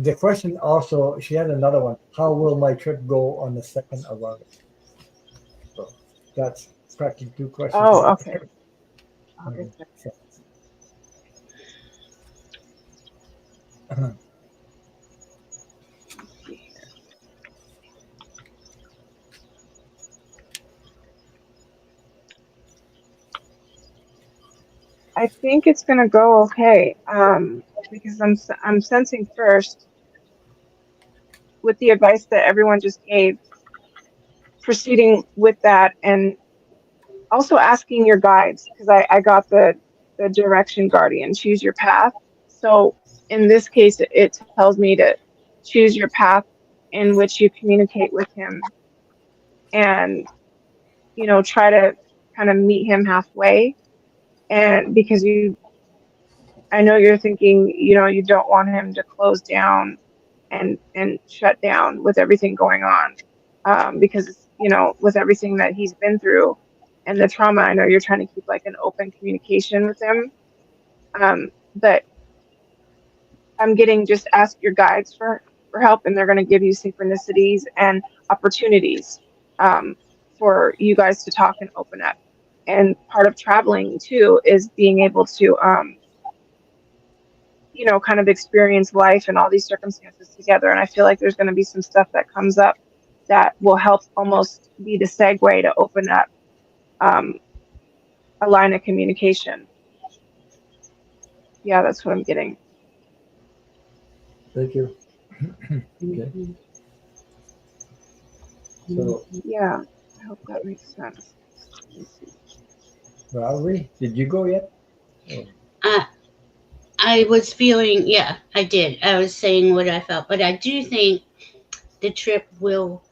the question also, she had another one. How will my trip go on the 2nd of August? So that's practically two questions. Oh, okay. So, I think it's gonna go okay. Because I'm sensing first with the advice that everyone just gave, proceeding with that, and also asking your guides, because I got the direction guardian, choose your path. So in this case, it tells me to choose your path in which you communicate with him, and try to kind of meet him halfway. And because I know you're thinking, you don't want him to close down and shut down with everything going on, because with everything that he's been through and the trauma, I know you're trying to keep like an open communication with him. But I'm getting, just ask your guides for help, and they're going to give you synchronicities and opportunities for you guys to talk and open up. And part of traveling too is being able to kind of experience life and all these circumstances together. And I feel like there's going to be some stuff that comes up that will help almost be the segue to open up a line of communication. Yeah, that's what I'm getting. thank you. Okay. So, yeah, I hope that makes sense. Valerie, did you go yet? I was feeling, yeah, I did. I was saying what I felt, but I do think the trip will.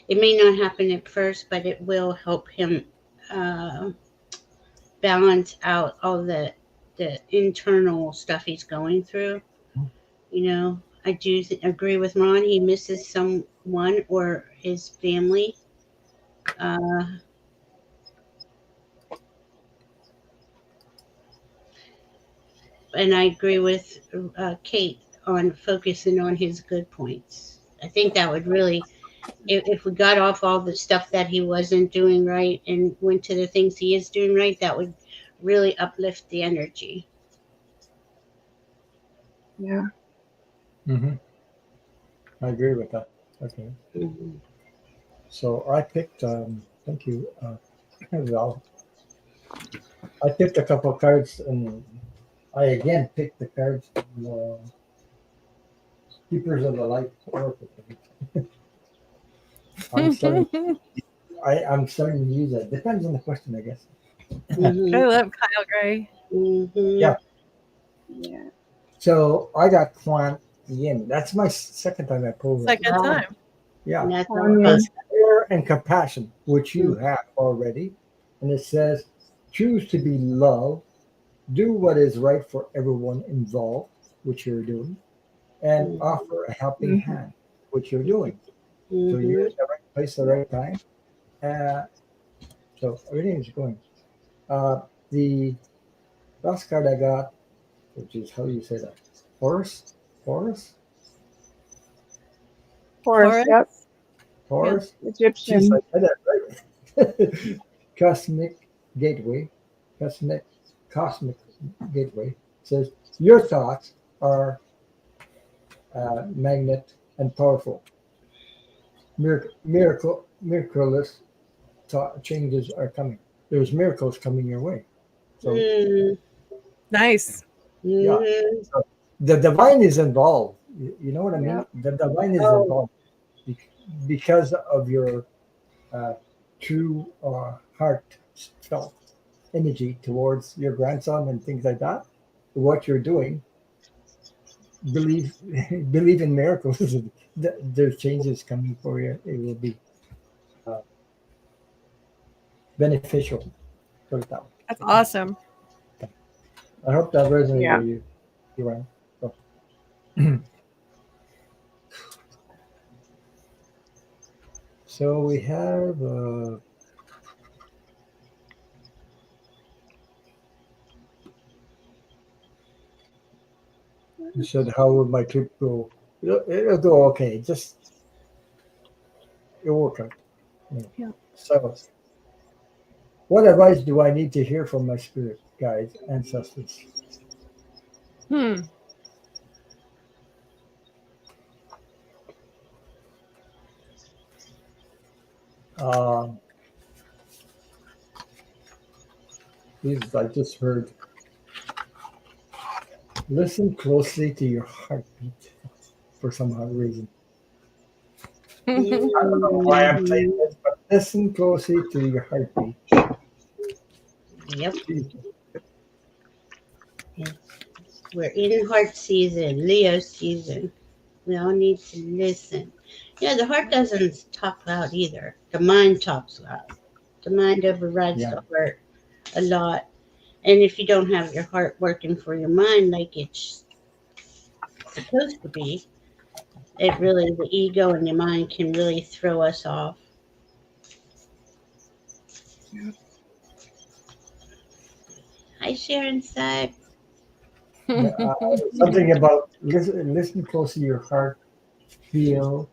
It may not happen at first, but it will help him balance out all the internal stuff he's going through. I do agree with Ron. He misses someone or his family. Uh, and I agree with Kate on focusing on his good points. I think that would really, if we got off all the stuff that he wasn't doing right and went to the things he is doing right, that would really uplift the energy. Yeah. Mm-hmm. I agree with that. Okay. Mm-hmm. So I picked, thank you, Val. I picked a couple of cards, and I again picked the cards, Keepers of the Light Oracle. I'm starting, I'm starting to use that. Depends on the question, I guess. Mm-hmm. I love Kyle Gray. Mm-hmm. Yeah. Yeah. So I got Quant Yin. That's my second time I pulled it. Second Wow. time. Yeah. That's Yeah. There's care and compassion, which you have already. And it says, choose to be love, do what is right for everyone involved, which you're doing, and offer a helping Mhm. hand, which you're doing. So Mm-hmm. you're in the right place at the right time. So everything is going. The last card I got, which is how you say that? Horus? Horus? Horus, yep. Horus? Egyptian. Jeez, I said that right. Cosmic Gateway. Cosmic Gateway says, your thoughts are magnet and powerful. Miraculous changes are coming. There's miracles coming your way. So Nice. yeah, Mm-hmm. so the divine is involved. You know what I mean? Yeah. The divine is Oh. involved because of your true heartfelt energy towards your grandson and things like that. What you're doing, believe in miracles. There's changes coming for you. It will be beneficial. Put it that way. That's awesome. I hope that resonated Yeah. with you, Joanne. So. So we have you said, how would my trip go? It'll go okay. Just it'll work out. Yeah. So, what advice do I need to hear from my spirit guides, ancestors? Um, these I just heard. Listen closely to your heartbeat for some odd reason. I don't know why I'm saying this, but listen closely to your heartbeat. Yep. We're in heart season, Leo season. We all need to listen. Yeah, the heart doesn't talk loud either. The mind talks loud. The mind overrides the heart a lot. And if you don't have your heart working for your mind like it's supposed to be, it really, the ego and the mind can really throw us off. Yeah. Hi, Sharon Sack. Something about listen close to your heart. Feel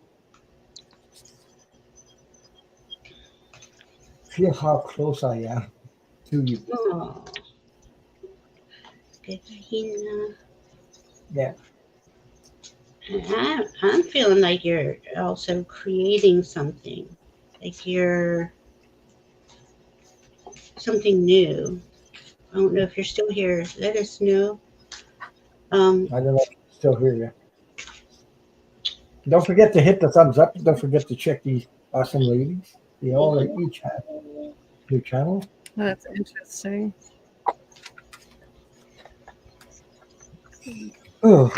how close I am to you. Oh, good, Hina. Yeah. I'm feeling like you're also creating something, like you're something new. I don't know if you're still here. Let us know. I don't know if you still hear you. Don't forget to hit the thumbs up. Don't forget to check these awesome ladies. They all each have their channel. That's interesting. Oh.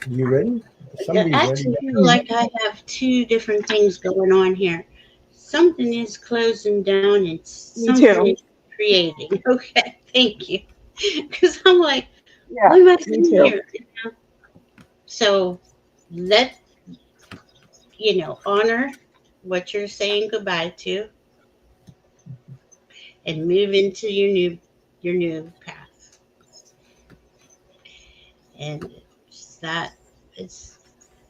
You ready? Somebody's I actually ready. feel like I have two different things going on here. Something is closing down and something is creating. Okay, thank you. Because I'm like, what am I saying here? So let honor what you're saying goodbye to and move into your new path. And that it's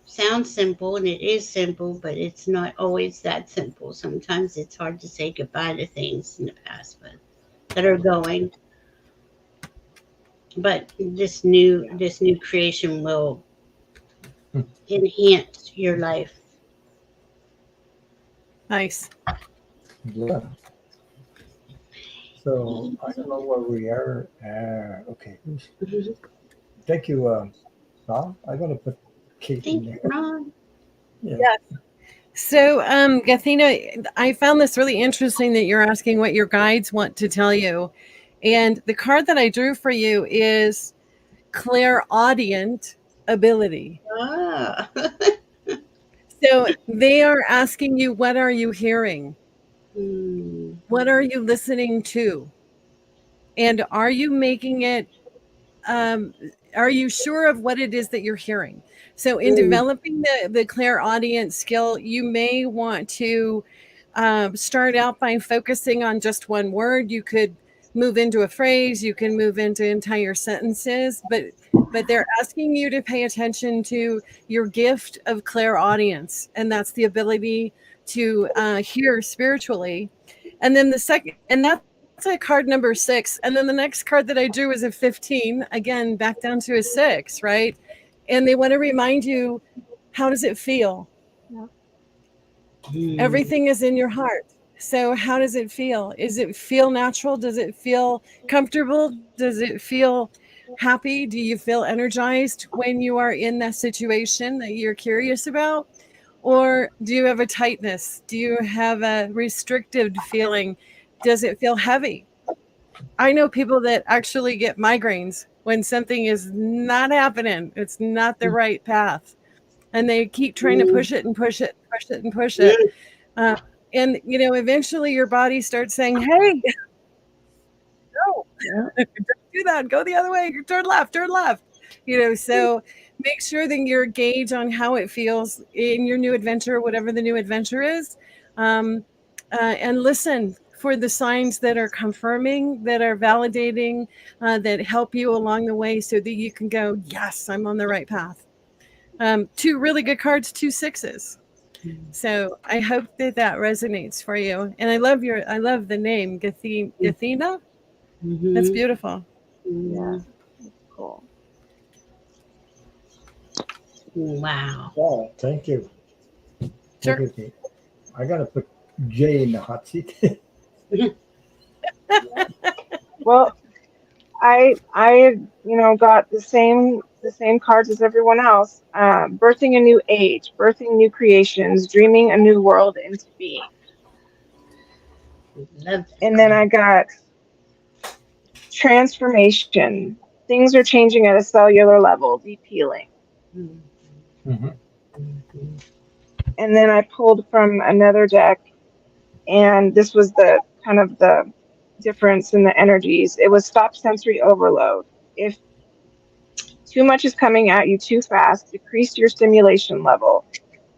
sounds simple, and it is simple, but it's not always that simple. Sometimes it's hard to say goodbye to things in the past, but that are going. But this new creation will enhance your life. Nice. Yeah. So I don't know where we are. Okay. Thank you, Tom. I'm going to put Kate in Thank you, there. Ron. Yeah. So, Gathina, I found this really interesting that you're asking what your guides want to tell you. And the card that I drew for you is Clairaudient ability. Ah. So they are asking you, what are you hearing? Hmm. What are you listening to? And are you making it, are you sure of what it is that you're hearing? So in developing the clairaudient skill, you may want to start out by focusing on just one word. You could move into a phrase, you can move into entire sentences, but they're asking you to pay attention to your gift of clairaudience, and that's the ability to hear spiritually. And then the second, and that's a card number 6. And then the next card that I drew is a 15, again, back down to a 6, right? And they want to remind you, how does it feel? Hmm. Everything is in your heart. So how does it feel? Does it feel natural? Does it feel comfortable? Does it feel happy? Do you feel energized when you are in that situation that you're curious about? Or do you have a tightness? Do you have a restricted feeling? Does it feel heavy? I know people that actually get migraines when something is not happening. It's not the right path. And they keep trying to push it and push it, push it and push it. And, eventually your body starts saying, hey, no, don't do that. Go the other way. Turn left, turn left. So make sure that you're gauge on how it feels in your new adventure, whatever the new adventure is. And listen for the signs that are confirming, that are validating, that help you along the way so that you can go, yes, I'm on the right path. 2 really good cards, 2 6s. So I hope that resonates for you. And I love the name, Gathina. That's beautiful. Yeah. Cool. Wow. Oh, thank you. Sure. Thank you, Kate. I got to put Jay in the hot seat. Well, I got the same cards as everyone else. Birthing a new age, birthing new creations, dreaming a new world into being. Love that. And then I got transformation. Things are changing at a cellular level, deep healing. Mm-hmm. And then I pulled from another deck, and this was the kind of the difference in the energies. It was stop sensory overload. If too much is coming at you too fast, decrease your stimulation level.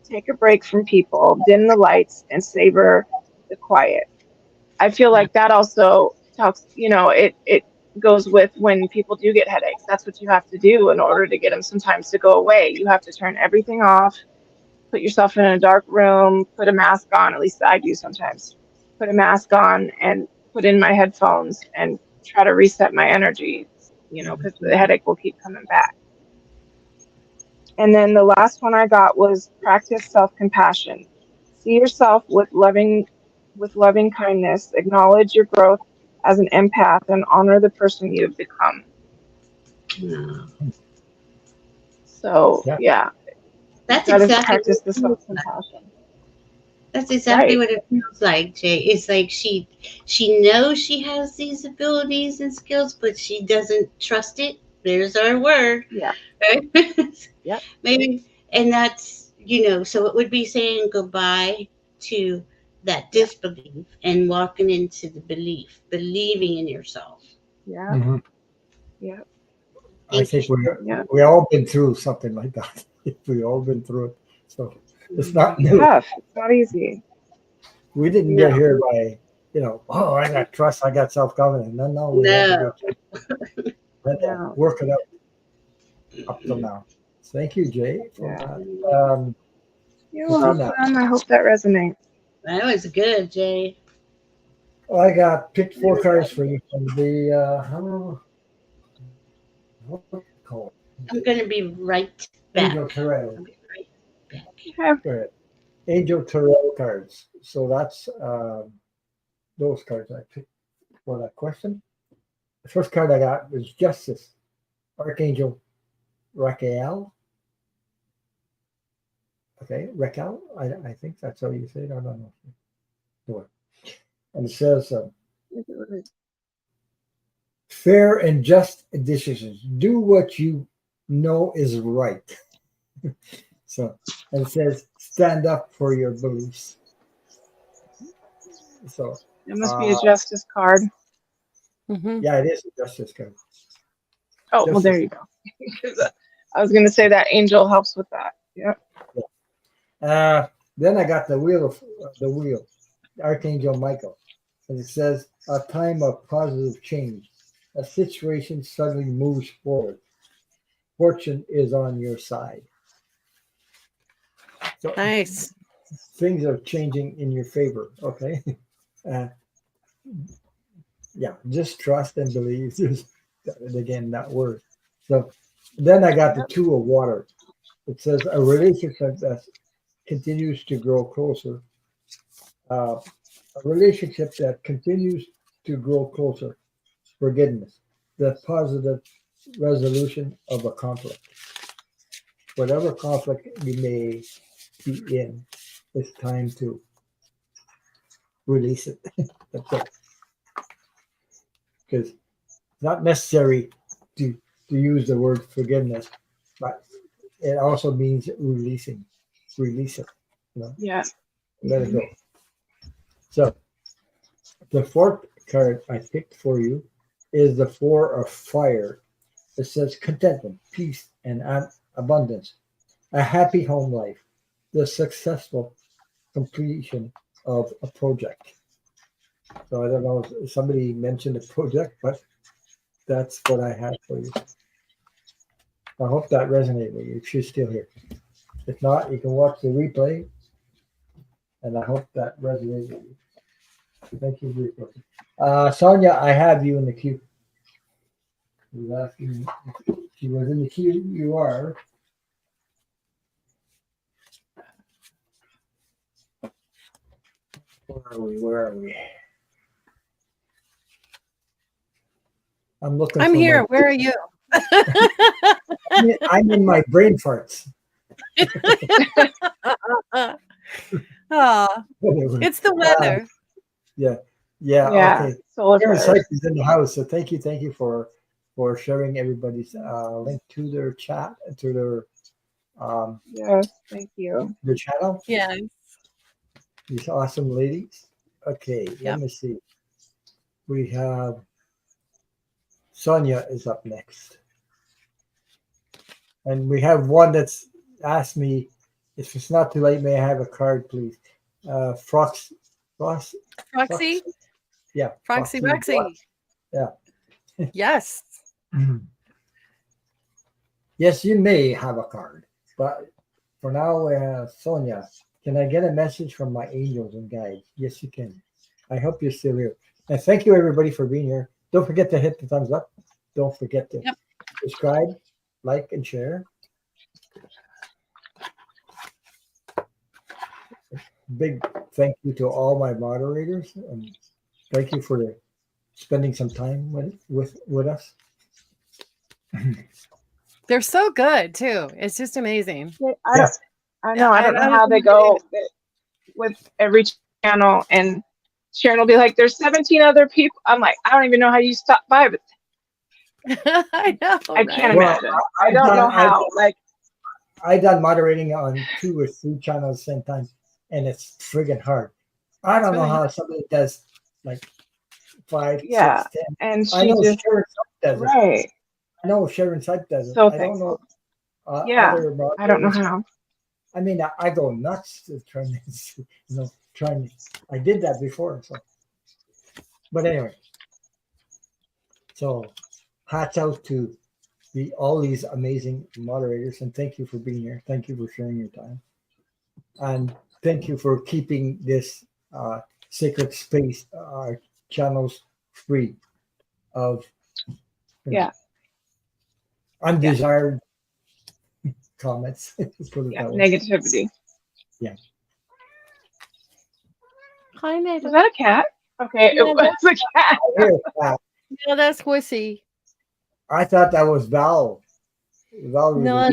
Take a break from people, dim the lights, and savor the quiet. I feel like that also talks, it goes with when people do get headaches. That's what you have to do in order to get them sometimes to go away. You have to turn everything off, put yourself in a dark room, put a mask on, at least I do sometimes, put a mask on and put in my headphones and try to reset my energy, because the headache will keep coming back. And then the last one I got was practice self-compassion. See yourself with loving kindness, acknowledge your growth as an empath, and honor the person you've become. Wow. So Yeah. That's gotta exactly practice what the it feels like. self-compassion. That's exactly Right. what it feels like, Jay. It's like she knows she has these abilities and skills, but she doesn't trust it. There's our word. Yeah. Right? Yep. Maybe, and that's, so it would be saying goodbye to that Yeah. disbelief and walking into the belief, believing in yourself. Yeah. Mm-hmm. Yeah. I Thank think you. we all been through something like that. We all been through it. So It's not new. tough. It's not easy. We didn't No. get here by, oh, I got trust, I got self-confidence. No, we had to No. work it out up till now. Thank you, Jay, for Yeah. that. You're Christina. welcome. I hope that resonates. That was good, Jay. I got picked 4 cards for you from the what's it called? I'm going to be right back. Angel Tarot. I'll be right back. Okay. Go ahead. Angel Tarot cards. So that's those cards I picked for that question. The first card I got was Justice, Archangel Raquel. Okay, Raquel. I think that's how you say it. I don't know. Sure. And it says, fair and just decisions. Do what you know is right. So, and it says, stand up for your beliefs. So, It must be a justice card. yeah, it is a justice card. Oh, well, there you go. I was going to say that angel helps with that. Yeah. Then I got the wheel, Archangel Michael. And it says, a time of positive change. A situation suddenly moves forward. Fortune is on your side. So Nice. things are changing in your favor. Okay. Yeah, just trust and believe. Again, that word. So then I got the 2 of water. It says a relationship that continues to grow closer. A relationship that continues to grow closer. Forgiveness. The positive resolution of a conflict. Whatever conflict you may be in, it's time to release it. That's it. Because it's not necessary to use the word forgiveness, but it also means releasing. Release it. Yeah. Let it go. So the 4th card I picked for you is the 4 of fire. It says contentment, peace, and abundance. A happy home life. The successful completion of a project. So I don't know if somebody mentioned a project, but that's what I have for you. I hope that resonated with you if you're still here. If not, you can watch the replay, and I hope that resonated with you. Thank you, Sonia, I have you in the queue. She was asking if she was in the queue. You are. Where are we? I'm looking. I'm here. Where are you? I'm in my brain farts. Oh, it's the weather. Yeah. Okay. Solar Karen flares. Sykes is in the house, so thank you for sharing everybody's link to their chat, to their Yes, thank you. their channel. Yeah. These awesome ladies. Okay, Yep. let me see. We have Sonia is up next. And we have one that's asked me, if it's not too late, may I have a card, please? Foxy? Yeah. Foxy. Yeah. Yes. Yes, you may have a card. But for now, Sonia, can I get a message from my angels and guides? Yes, you can. I hope you're still here. And thank you, everybody, for being here. Don't forget to hit the thumbs up. Don't forget to subscribe, like, and share. Big thank you to all my moderators, and thank you for spending some time with us. They're so good too. It's just amazing. I know. I don't know how they go with every channel, and Sharon will be like, "There's 17 other people." I'm like, I don't even know how you stop by, but I know. I can't imagine. I don't know how. I done moderating on 2 or 3 channels at the same time, and it's friggin' hard. I don't know how somebody does like 5, 6, 10. And I know just Sharon does it. right. I know Sharon Syke does it. So I don't know. I don't know how. I mean, I go nuts to trying to, I did that before. So, but anyway, so hats out to all these amazing moderators, and thank you for being here. Thank you for sharing your time, and thank you for keeping this sacred space channels free of undesired comments. Negativity. Yeah. Hi, Nathan. Was that a cat? Okay, Yeah, it was a cat. No, that's Wussy. I thought that was Val. Valerie. No,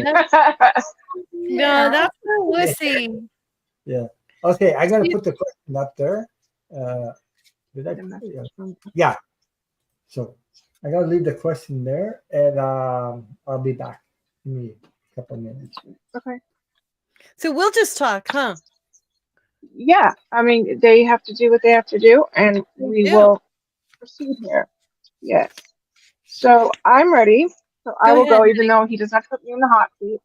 that's Wussy. Yeah. Okay, I gotta put the question up there. Did I? Yeah. So I gotta leave the question there, and I'll be back in a couple of minutes. Okay. So we'll just talk, huh? Yeah, I mean, they have to do what they have to do, and we will proceed here. Yes. So I'm ready. So I will go, even though he does not put me in the hot seat.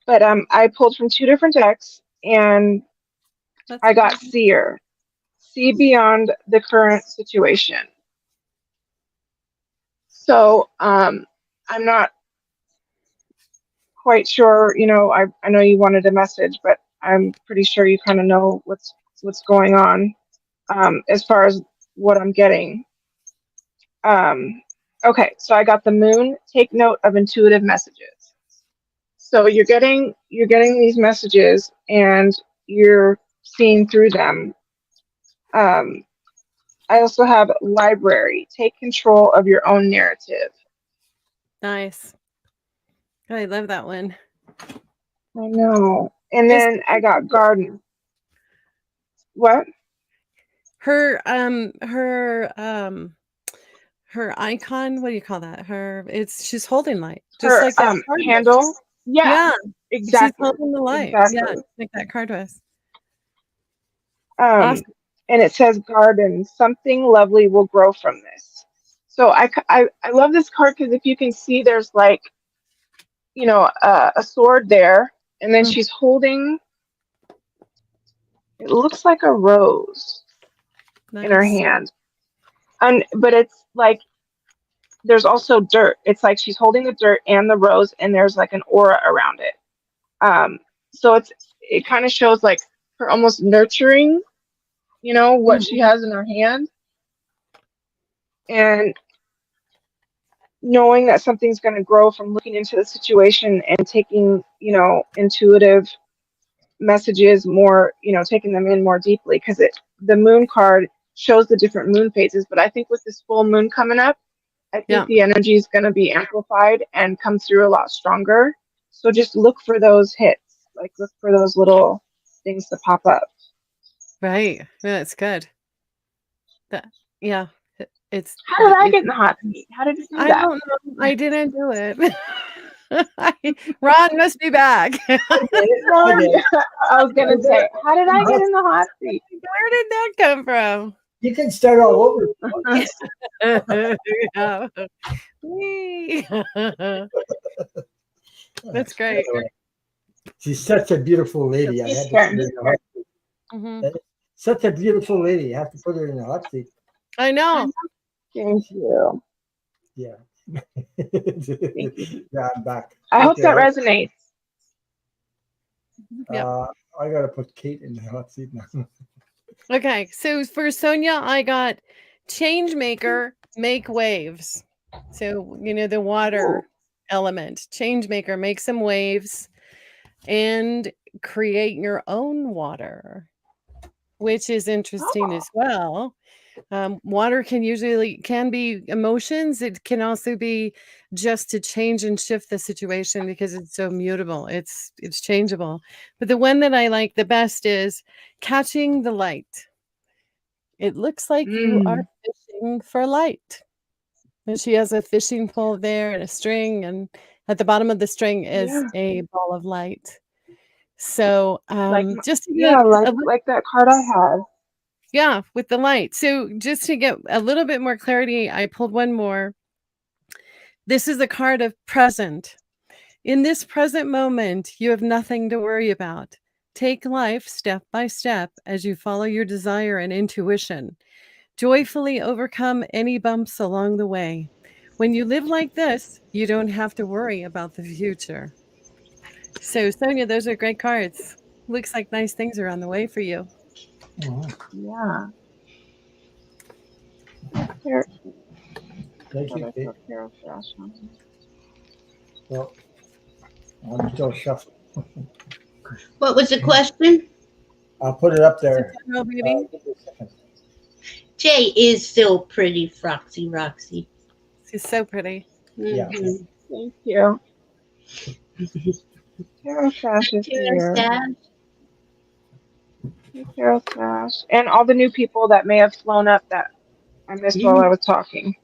But I pulled from 2 different decks, and I got Seer. See beyond the current situation. So I'm not quite sure, I know you wanted a message, but I'm pretty sure you kind of know what's going on as far as what I'm getting. Okay, so I got the moon. Take note of intuitive messages. So you're getting these messages and you're seeing through them. I also have library. Take control of your own narrative. Nice. I love that one. I know. And then I got garden. What? Her icon, what do you call that? She's holding light. Just her like that handle. Yeah. Exactly. She's holding the light. Exactly. Yeah, like that card was. Awesome. And it says garden. Something lovely will grow from this. So I love this card because if you can see, there's like, a sword there, and then she's holding. It looks like a rose in her hand, but it's like there's also dirt. It's like she's holding the dirt and the rose, and there's like an aura around it. So it kind of shows like her almost nurturing, what she has in her hand, and knowing that something's going to grow from looking into the situation and taking, intuitive messages more, taking them in more deeply, because the moon card shows the different moon phases. But I think with this full moon coming up, I think the energy is going to be amplified and come through a lot stronger. So just look for those hits, like look for those little things to pop up. Right. Yeah, that's good. It's. How did I get in the hot seat? How did you do that? I don't know. I didn't do it. Ron must be back. I was gonna say, how did I get in the hot seat? Where did that come from? You can start all over. That's great. She's such a beautiful lady. I had to put her in the hot seat. Such a beautiful lady. I have to put her in the hot seat. I know. Thank you. Yeah. Yeah, I'm back. I hope that resonates. I gotta put Kate in the hot seat now. Okay, so for Sonia, I got change maker, make waves. So the water element, change maker, make some waves, and create your own water, which is interesting as well. Water can be emotions. It can also be just to change and shift the situation because it's so mutable. It's changeable. But the one that I like the best is catching the light. It looks like you are fishing for light. And she has a fishing pole there and a string, and at the bottom of the string is a ball of light. So just to get like that card I had. Yeah, with the light. So just to get a little bit more clarity, I pulled one more. This is the card of present. In this present moment, you have nothing to worry about. Take life step by step as you follow your desire and intuition. Joyfully overcome any bumps along the way. When you live like this, you don't have to worry about the future. So, Sonia, those are great cards. Looks like nice things are on the way for you. Yeah. Here, Thank you, I Kate. put Carol Frost on here. Well, I'm still shuffling. What was the question? I'll put it up Is it there. general reading? Give me a second. Jay is so pretty, Foxy Roxy. She's so pretty. Yeah. Mhm. Thank you. Carol Frost is here. Sarah, Hey, Carol Frost. And all the new people that may have flown up that I missed while I was talking.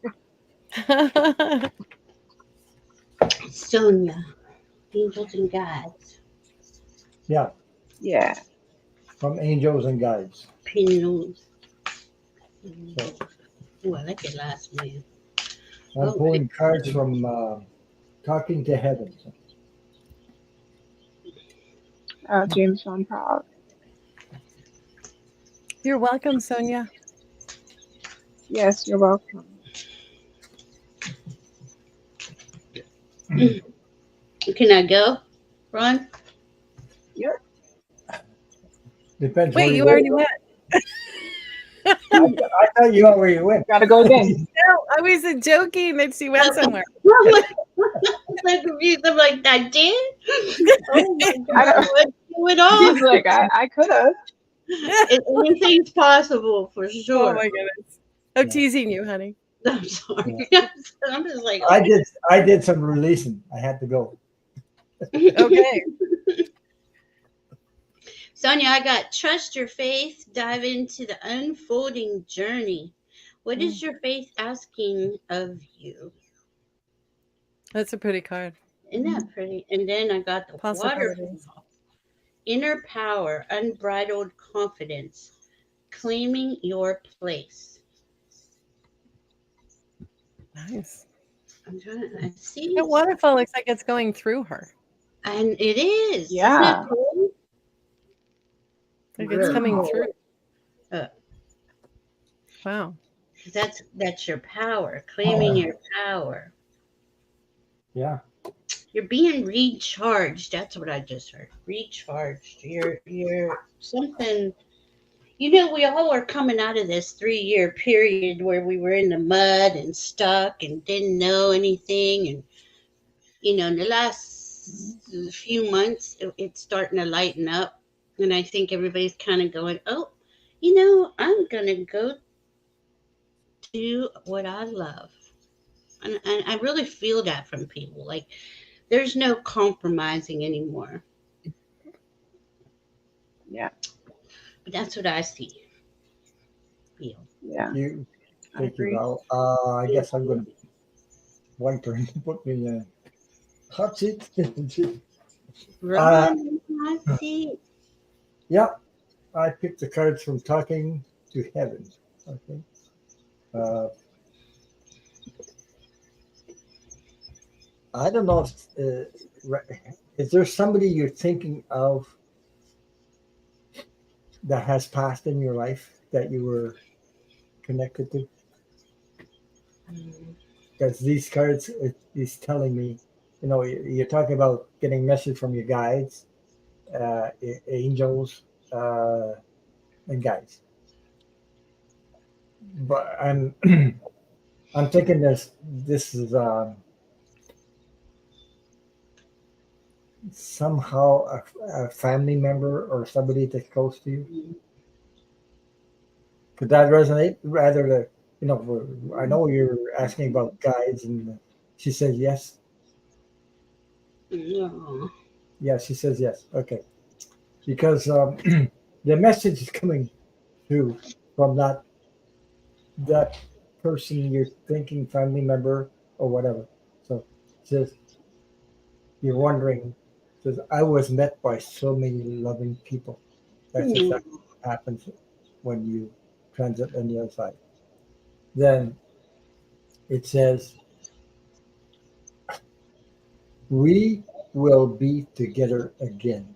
Sonia, angels and guides. Yeah. Yeah. From Angels and Guides. Pinwheels. So Oh, I like it last name. I'm Oh, pulling cards from Talking to Heaven. James Von Prague. You're welcome, Sonia. Yes, you're welcome. Can I go, Ron? Yep. Depends Wait, where you already went. I thought you already went. Gotta go again. No, I was joking that she went somewhere. I'm so confused. I'm like, I did? Oh my I God, don't- what's going on? He's like, I could have. Anything's possible for Oh sure. my goodness. I'm teasing you, honey. I'm sorry. I'm just like, I did some releasing. I had to go. Okay. Sonia, I got trust your faith, dive into the unfolding journey. What is your faith asking of you? That's a pretty card. Isn't that pretty? And then I got the Possibilities. waterfall. Inner power, unbridled confidence, claiming your place. Nice. I'm trying to see. That waterfall looks like it's going through her. And it is. Yeah. Isn't it cool? Like it's coming Wow. through. Uh, Wow. That's your power, claiming your power. Yeah. You're being recharged. That's what I just heard. Recharged. You're something. You know, we all are coming out of this 3-year period where we were in the mud and stuck and didn't know anything. And, you know, in the last few months, it's starting to lighten up. And I think everybody's kind of going, oh, you know, I'm going to go do what I love. And I really feel that from people. Like, there's no compromising anymore. Yeah. But that's what I see. Feel. Yeah. You I thank you, agree. Val. I guess I'm gonna one turn put me in a hot seat. Run, I see. Yeah. I picked the cards from Talking to Heaven. Okay. I don't know if is there somebody you're thinking of that has passed in your life that you were connected to? Because these cards is telling me, you know, you're talking about getting message from your guides, angels, and guides. But I'm I'm thinking this is somehow a family member or somebody that's close to you. Could that resonate? Rather than, you know, I know you're asking about guides, and she says yes. No. Yeah, she says yes. Okay, because the message is coming through from that person you're thinking, family member or whatever. So it says you're wondering. Says I was met by so many loving people. That's exactly what happens when you transit on the other side. Then it says we will be together again.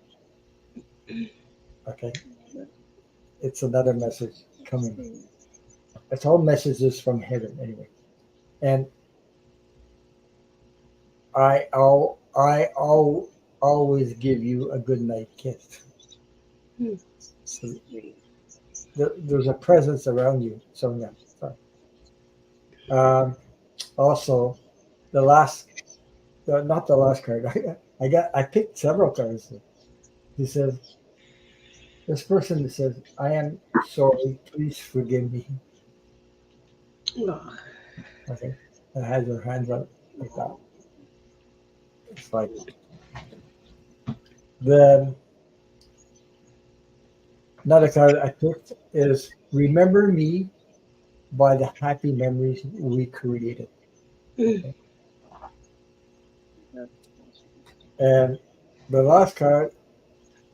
Okay, it's another message coming. It's all messages from heaven anyway. And I always give you a good night kiss. Hmm. So there's a presence around you. So yeah. Sorry. Also, the last, not the last card. I picked several cards. He says, this person says, I am sorry. Please forgive me. Oh, Okay, and has her hands up like that. It's like the another card I picked is remember me by the happy memories we created. Okay. And the last card,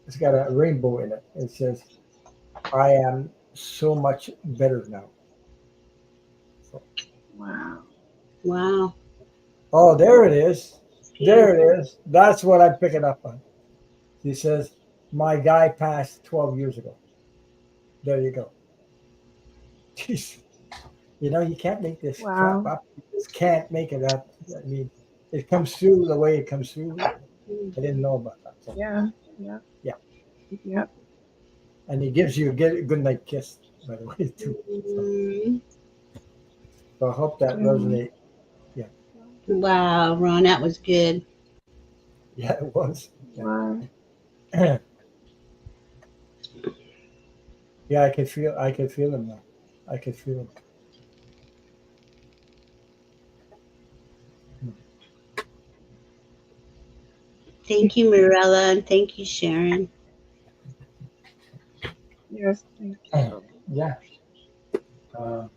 it's got a rainbow in it. It says, I am so much better now. So, Wow. wow. oh, there it is. There Beautiful. it is. That's what I'm picking up on. He says, my guy passed 12 years ago. There you go. Jeez. You know, you can't make this crap Wow. up. You just can't make it up. I mean, it comes through the way it comes through. I didn't know about that. So, Yeah. Yeah. yeah. Yep. And he gives you a good night kiss, by the way, too. Mm. So I hope that resonates. Yeah. Wow, Ron, that was good. Yeah, it was. Wow. Yeah. Yeah, I can feel him now. I can feel him. Thank you, Mirella, and thank you, Sharon. Yes. Thank you. Yeah. Uh,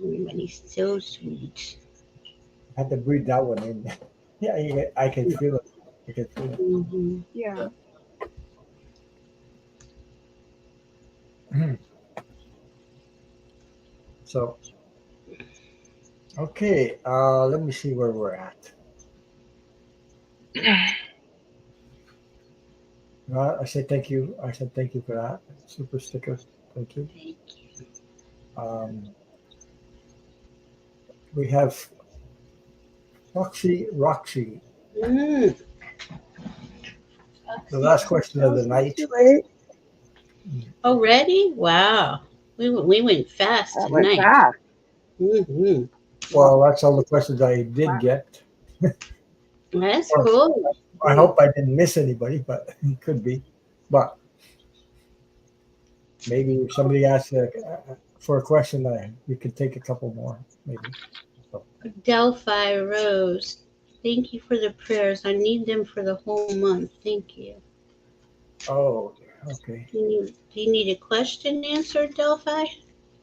Everybody's so sweet. I had to breathe that one in. Yeah, I can feel it. I can feel it. Mm-hmm. Yeah. So, okay, let me see where we're at. I said thank you. I said thank you for that super sticker. Thank you. Thank you. We have Roxy. Mm. The last question of the night. Too late. Already? Wow. We went fast That went tonight. fast. Mm-hmm. Well, that's all the questions I did get. That's Or, cool. I hope I didn't miss anybody, but it could be. But maybe if somebody asks for a question, we could take a couple more, maybe. So, Delphi Rose. Thank you for the prayers. I need them for the whole month. Thank you. oh, okay. Do you need a question answered, Delphi?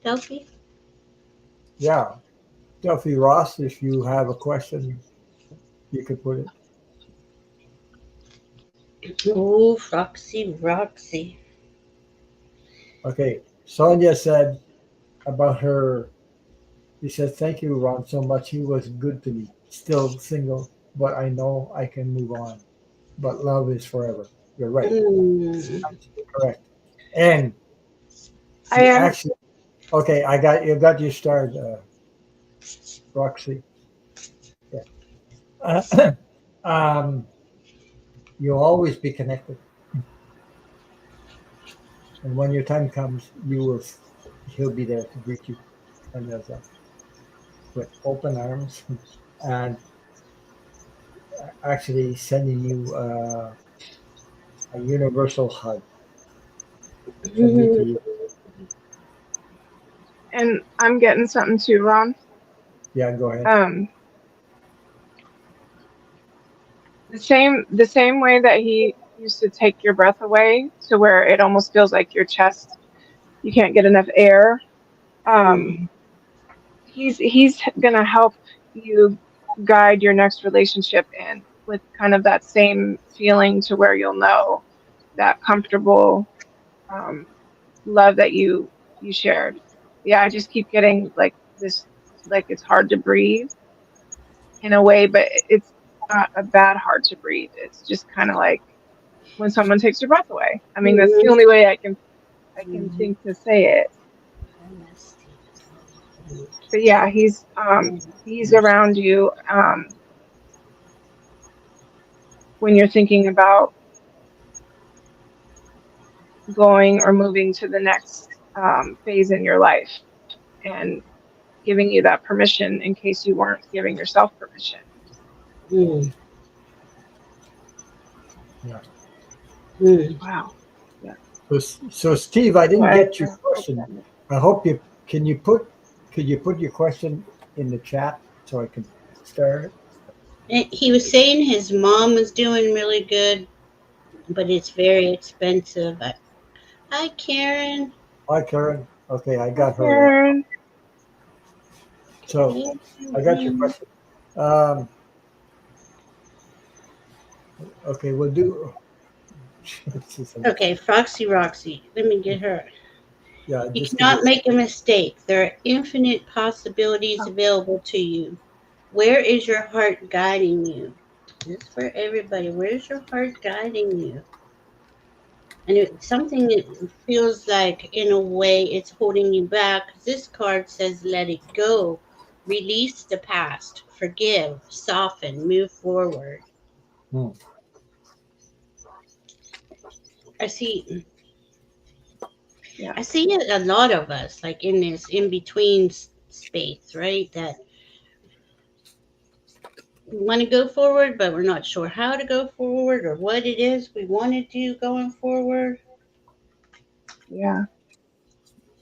Delphi? Yeah. Delphi Ross, if you have a question, you could put it. Oh, Roxy. Okay. Sonia said about her, he said, thank you, Ron, so much. He was good to me. Still single, but I know I can move on. But love is forever. You're right. Mm. Absolutely correct. And I you am. actually, okay, you got your start, Roxy. Yeah. You'll always be connected. And when your time comes, he'll be there to greet you. And there's with open arms and actually sending you a universal hug from me to you. And I'm getting something too, Ron. Yeah, go ahead. The same way that he used to take your breath away to where it almost feels like your chest, you can't get enough air. He's gonna help you guide your next relationship in with kind of that same feeling to where you'll know that comfortable love that you shared. Yeah, I just keep getting like this, like it's hard to breathe in a way, but not a bad hard to breathe. It's just kind of like when someone takes your breath away. I mean, that's the Mhm. only way I can Mhm. think to say it. But yeah, he's around you when you're thinking about going or moving to the next phase in your life, and giving you that permission in case you weren't giving yourself permission. Mm. Yeah. Mm. Wow. Yeah. So Steve, I So didn't I get your hope question. that makes I hope you could you put your question in the chat so I can start it? He was saying his mom was doing really good, but it's very expensive. Hi, Karen. Hi, Karen. Okay, I Hi, got her. Karen. So I got your question. Um, okay, we'll do. Okay, Foxy Roxy. Let me get her. Yeah, You just give me. cannot make a mistake. There are infinite possibilities Oh, available to you. Where is your heart guiding you? This is for everybody. Where's your heart guiding you? And it's something that feels like, in a way, it's holding you back. This card says, let it go. Release the past. Forgive. Soften. Move forward. Hmm. I see. yeah. I see it, a lot of us, like in this in between space, right? That we want to go forward, but we're not sure how to go forward or what it is we want to do going forward. Yeah.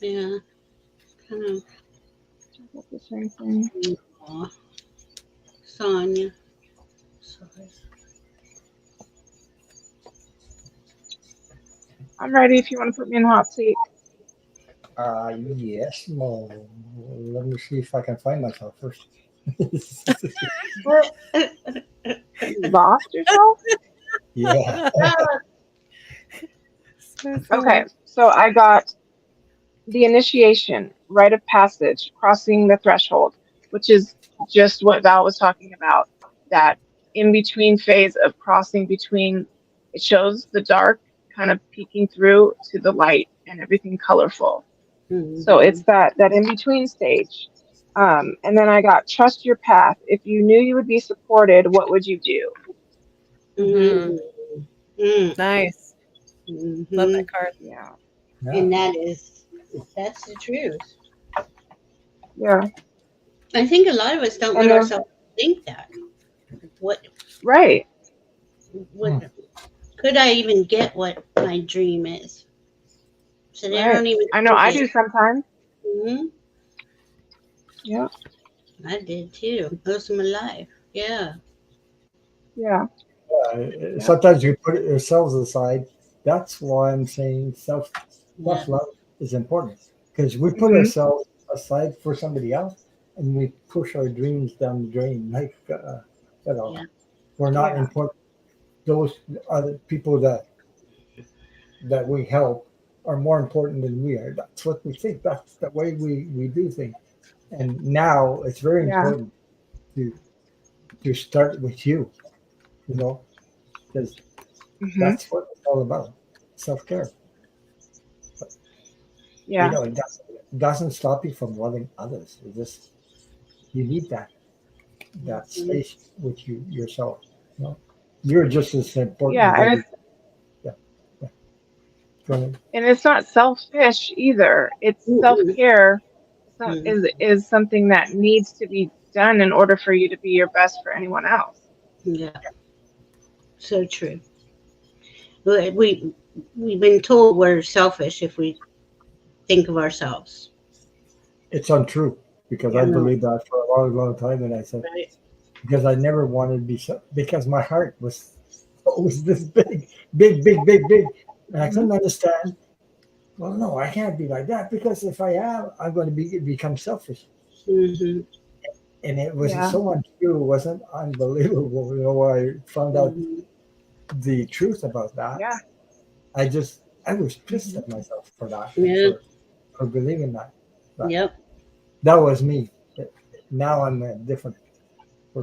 Yeah, kind That's the same thing. of. Aw, Sonia. Sorry. I'm ready if you want to put me in the hot seat. Yes. Well, let me see if I can find myself first. You lost yourself? Yeah. So Okay, silly. so I got the initiation, rite of passage, crossing the threshold, which is just what Val was talking about. That in between phase of crossing between, it shows the dark kind of peeking through to the light and everything colorful. So Mm-hmm. it's that in between stage. And then I got trust your path. If you knew you would be supported, what would you do? Mhm. Mm-hmm. Nice. Love Mm-hmm. that card. Yeah, And Yeah. that's the truth. yeah. I think a lot of us don't And let then ourselves think that. What right, what could I even get what my dream is? So they right. don't even I know think I it. do sometimes. Hmm. Yeah, I did too. Most of my life. Yeah. yeah, yeah. Sometimes we put ourselves aside. That's why I'm saying Yeah. self love is important because we put Hmm. ourselves aside for somebody else and we push our dreams down the drain. Like you know, Yeah. we're not Yeah, important. Those other people that we help are more important than we are. That's what we think. That's the way we do things. And now it's very yeah. important to start with you. You know, because Hmm. that's what it's all about. Self care. You Yeah, know, it doesn't stop you from loving others. It just you need that Mhm. space with yourself. You know, you're just as important yeah. as every. Yeah, yeah. Go ahead. And it's not selfish either. It's self Mm-mm. care. Mm. Is something that needs to be done in order for you to be your best for anyone else. Yeah. So true. We've been told we're selfish if we think of ourselves. It's untrue because I Yeah. believed that for a long, long time, and I said Right. because I never wanted to be because my heart was always this big, big, big, big, big, and I Hmm. couldn't understand. Well, no, I can't be like that because if I am, I'm going to become selfish. Mm-hmm. And it was Yeah, so untrue. It wasn't unbelievable. You know, I found out Mm-hmm. the truth about that. yeah. I was pissed Hmm. at myself for that, Yeah. for believing that. But Yep. that was me. Now I'm different.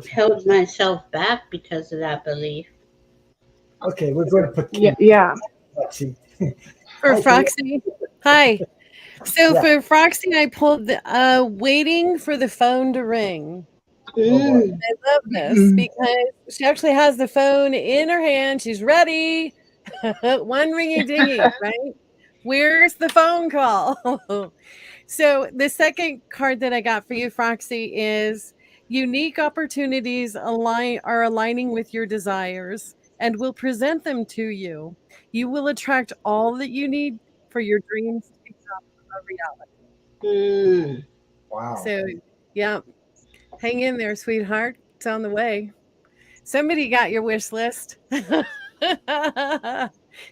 held myself back because of that belief. Okay, we're going to put Yeah, yeah. Let's see. For Hi, Kate. Froxy. Hi. So Yeah. for Froxy, I pulled the waiting for the phone to ring. Oh, boy. Mm. I love this because she actually has the phone in her hand. She's ready. One ringy dingy, right? Where's the phone call? So the second card that I got for you, Froxy, is unique opportunities are aligning with your desires and will present them to you. You will attract all that you need for your dreams to become a reality. Mm. Wow. So, yeah, hang in there, sweetheart. It's on the way. Somebody got your wish list.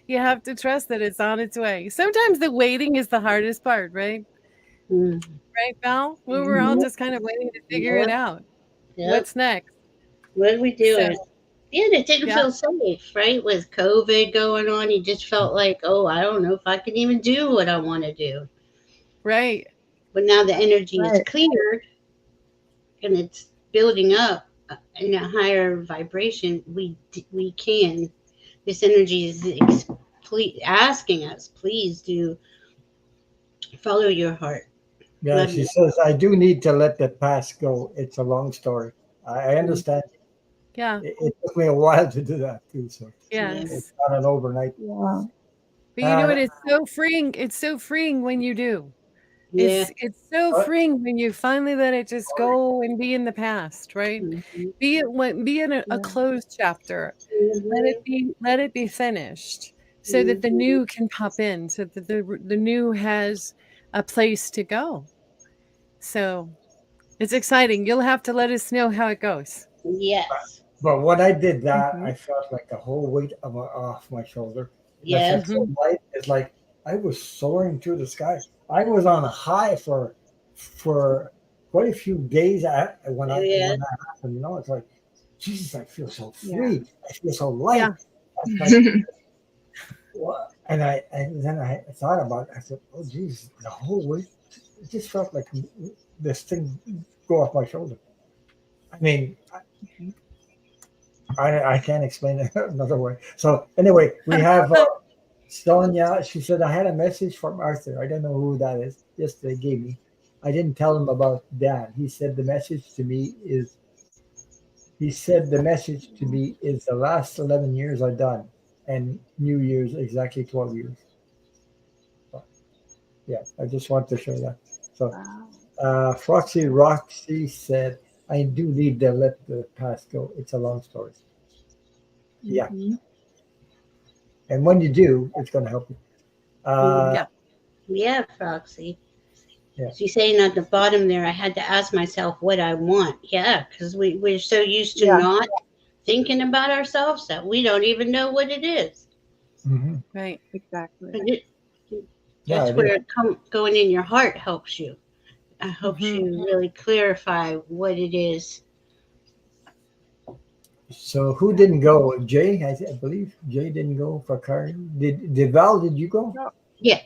You have to trust that it's on its way. Sometimes the waiting is the hardest part, right? Mm. Right, Val? We were all just kind of waiting to figure it out. Yep. What's next? What are we doing? So, Yeah, it didn't yeah, feel safe, right? With COVID going on, you just felt like, oh, I don't know if I can even do what I want to do. right. But now the energy is Right. cleared and it's building up in a higher vibration. We can. This energy is asking us, please do follow your heart. Yeah, Love she you. says, I do need to let the past go. It's a long story. I understand. Yeah, It took me a while to do that, too. So Yes. it's yes. not an overnight. Yeah. But you know what? Uh, It's so freeing. It's so freeing when you do. Yeah. It's so uh, freeing when you finally let it just go and be in the past, right? Mhm. Be in a Yeah. closed chapter. Mhm. Let it be finished so that the Mhm. new can pop in, so that the new has a place to go. So it's exciting. You'll have to let us know how it goes. Yes. but when I did that, Mhm. I felt like the whole weight off my shoulder. And I felt Yes. so Mhm. light. It's like I was soaring through the sky. I was on a high for quite a few days Yes. when that happened. You know, it's like, Jesus, I feel so Yeah. free. I feel so Yeah. light. It's like, what? And then I thought about it. I said, oh, Jesus, the whole weight. It just felt like this thing go off my shoulder. I mean, I can't explain it another way. So anyway, we have Sonia. She said I had a message from Arthur. I don't know who that is. Yesterday gave me. I didn't tell him about Dan. He said the message to me is. He said the message to me is the last 11 years I've done, and New Year's exactly 12 years. So, yeah, I just want to share that. So Wow. Foxy Roxy said, I do need to let the past go. It's a long story. Yeah. Mhm. And when you do, it's going to help you. Uh, Yeah. Yeah, Foxy. yeah. She's saying at the bottom there, I had to ask myself what I want. Yeah, because we're so used to Yeah. not thinking about ourselves that we don't even know what it is. Hmm. Right. Exactly. But Yeah, that's it is. where going in your heart helps you. It helps Mhm. you really clarify what it is. So who didn't go? Jay, I believe. Jay didn't go for Cardi. Did Val, did you go? No, Yeah.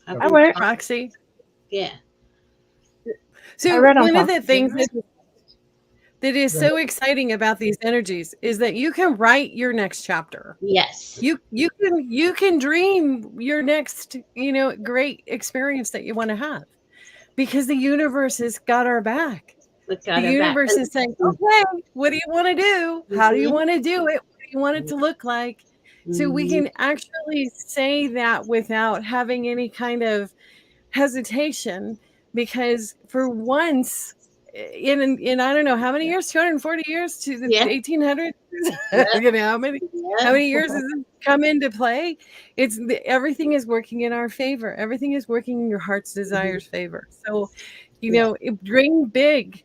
I've I Okay. been went. Roxy. Yeah. I So read on one of top. the things that is Go ahead. so exciting about these energies is that you can write your next chapter. Yes. You can dream your next, great experience that you want to have because the universe has got our back. We The got our back. universe is saying, okay, what do you want to do? How do you Mm-hmm. want to do it? What do you want it to look like? So we Mm-hmm. can actually say that without having any kind of hesitation because for once in I don't know how many years, 240 years to the Yeah. 1800s, Yeah. how Yeah. many years has it come into play? Everything is working in our favor. Everything is working in your heart's desires favor. So, Yeah. dream big,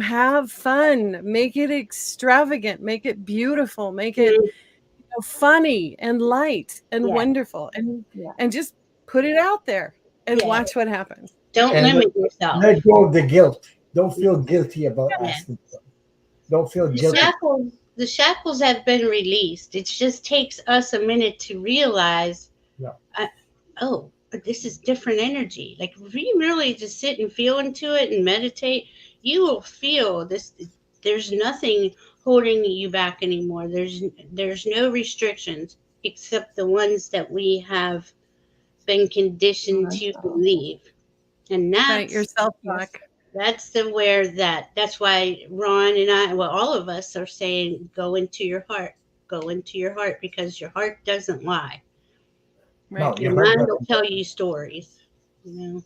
have fun, make it extravagant, make it beautiful, make it Mm, funny and light and yeah. wonderful Yeah. and just put it out there and Yeah. watch what happens. Don't And limit yourself. let go of the guilt. Don't feel guilty about Yeah. asking. Don't feel The guilty. shackles have been released. It just takes us a minute to realize, Yeah. uh, oh, this is different energy. Like if you really just sit and feel into it and meditate, you will feel this. There's nothing holding you back anymore. There's no restrictions except the ones that we have been conditioned to believe. And Right, your that's self-talk. that's why Ron and I, well, all of us are saying, go into your heart, because your heart doesn't lie. Right. No, Your your heart mind will doesn't. tell you stories, you know.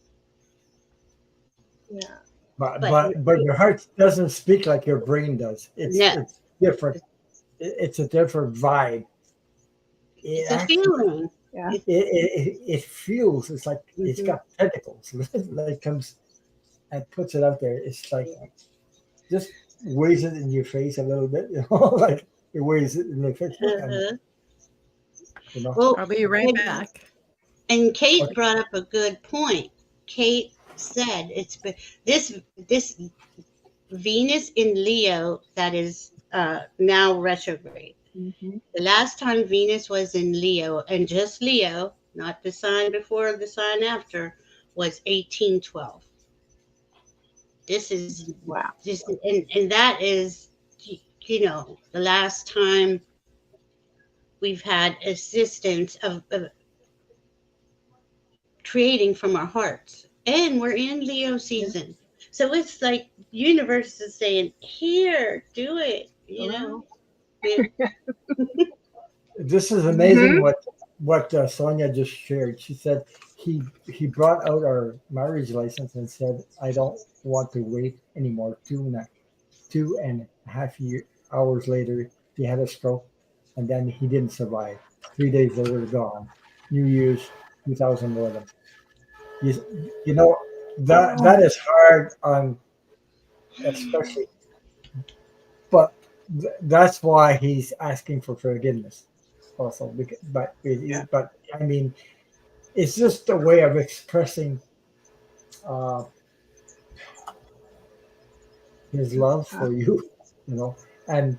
Yeah. But your heart doesn't speak like your brain does. No, It's different. It's a different vibe. It it's a actually feeling. Yeah. it feels. It's like it's Mhm. got tentacles. Like comes and puts it out there. It's like just weighs it in your face a little bit. You know, like it weighs it in your face. Look, Uh-huh. you know. Well, I'll be right back. and Kate Okay. brought up a good point. Kate said this Venus in Leo that is now retrograde. Mm-hmm. The last time Venus was in Leo, and just Leo, not the sign before or the sign after, was 1812. This is Wow. this, and that is, the last time we've had assistance of creating from our hearts. And we're in Leo season. So it's like universe is saying, here, do it, Yeah. This is amazing Mm-hmm. what Sonia just shared. She said he brought out our marriage license and said, "I don't want to wait anymore." 2.5 hours later, he had a stroke, and then he didn't survive. 3 days later, gone. New Year's 2011. You know that is hard on, especially, but that's why he's asking for forgiveness also. Yeah. But I mean, it's just a way of expressing uh, his love for you, you know, and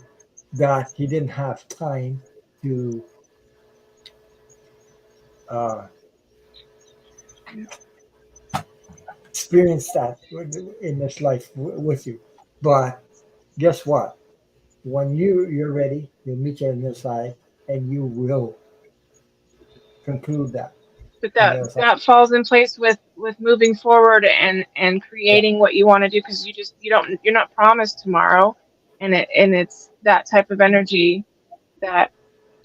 that he didn't have time to uh, experience that in this life with you. But guess what? When you're ready, you'll meet you on the other side, and you will conclude that But on the that other side. that falls in place with moving forward and Yeah. creating what you want to do, because you're not promised tomorrow, and it's that type of energy that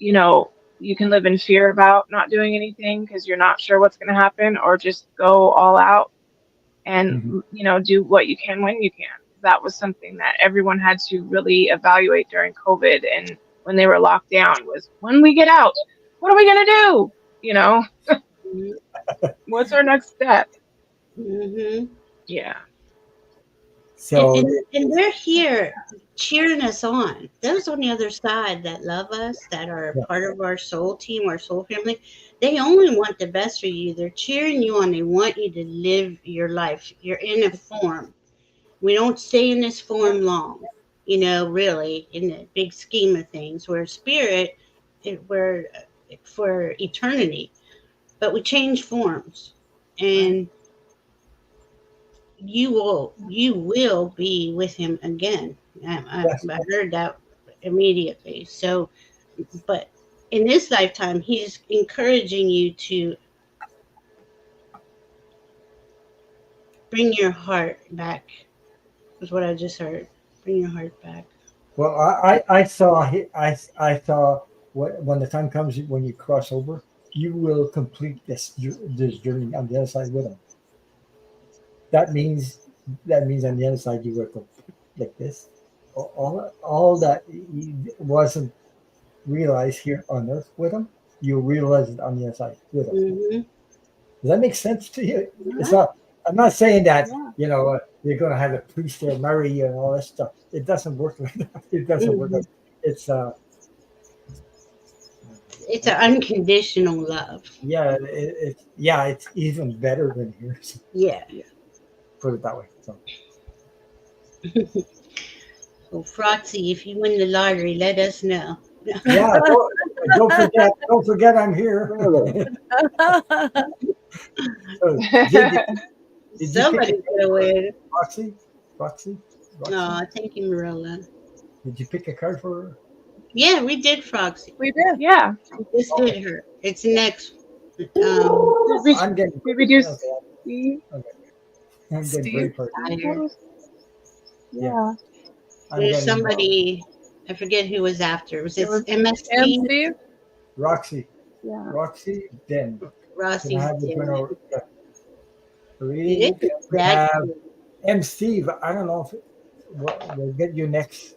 you know you can live in fear about not doing anything because you're not sure what's going to happen, or just go all out and Mhm. do what you can when you can. That was something that everyone had to really evaluate during COVID, and when they were locked down, was when we get out, what are we going to do? What's our next step? Mm-hmm. Yeah. And, So and and they're here cheering us on. Those on the other side that love us, that are yeah, part of our soul team, our soul family, they only want the best for you. They're cheering you on. They want you to live your life. You're in a form. We don't stay in this form long, really, in the big scheme of things. We're spirit, we're for eternity, but we change forms. Right. And you will be with him again. yes, I heard that immediately. So, but in this lifetime, he's encouraging you to bring your heart back. Is what I just heard. Bring your heart back. well, I saw I saw when the time comes when you cross over, you will complete this journey on the other side with him. That means on the other side you will go like this. All that wasn't realized here on Earth with him, you realize it on the other side with him. Mm-hmm. Does that make sense to you? It's Yeah. not. I'm not saying that Yeah. you're going to have a priest there marry you and all that stuff. It doesn't work like that. It doesn't work. Mm-hmm. Like it's It's an unconditional love. yeah, it's even better than yours. Yeah. Put it that way. So So, Froxy, if you win the lottery, let us know. yeah, don't forget I'm here. So, did you pick Somebody's gonna win. Roxy? Roxy? Roxy? Oh, thank you, Marilla. Did you pick a card for her? Yeah, we did Froxy. We did. Yeah. We just did her. It's next. I'm getting Did we do okay. Steve? Okay. I'm getting Steve? brave for Tired. Yeah. I'm There's getting somebody. I forget who was after. Was It it was And MSG? Steve? Roxy. Yeah. Roxy, then. Can I Rossi's have the dead. general It reading? is We that have good. M. Steve. I don't know if we'll get you next.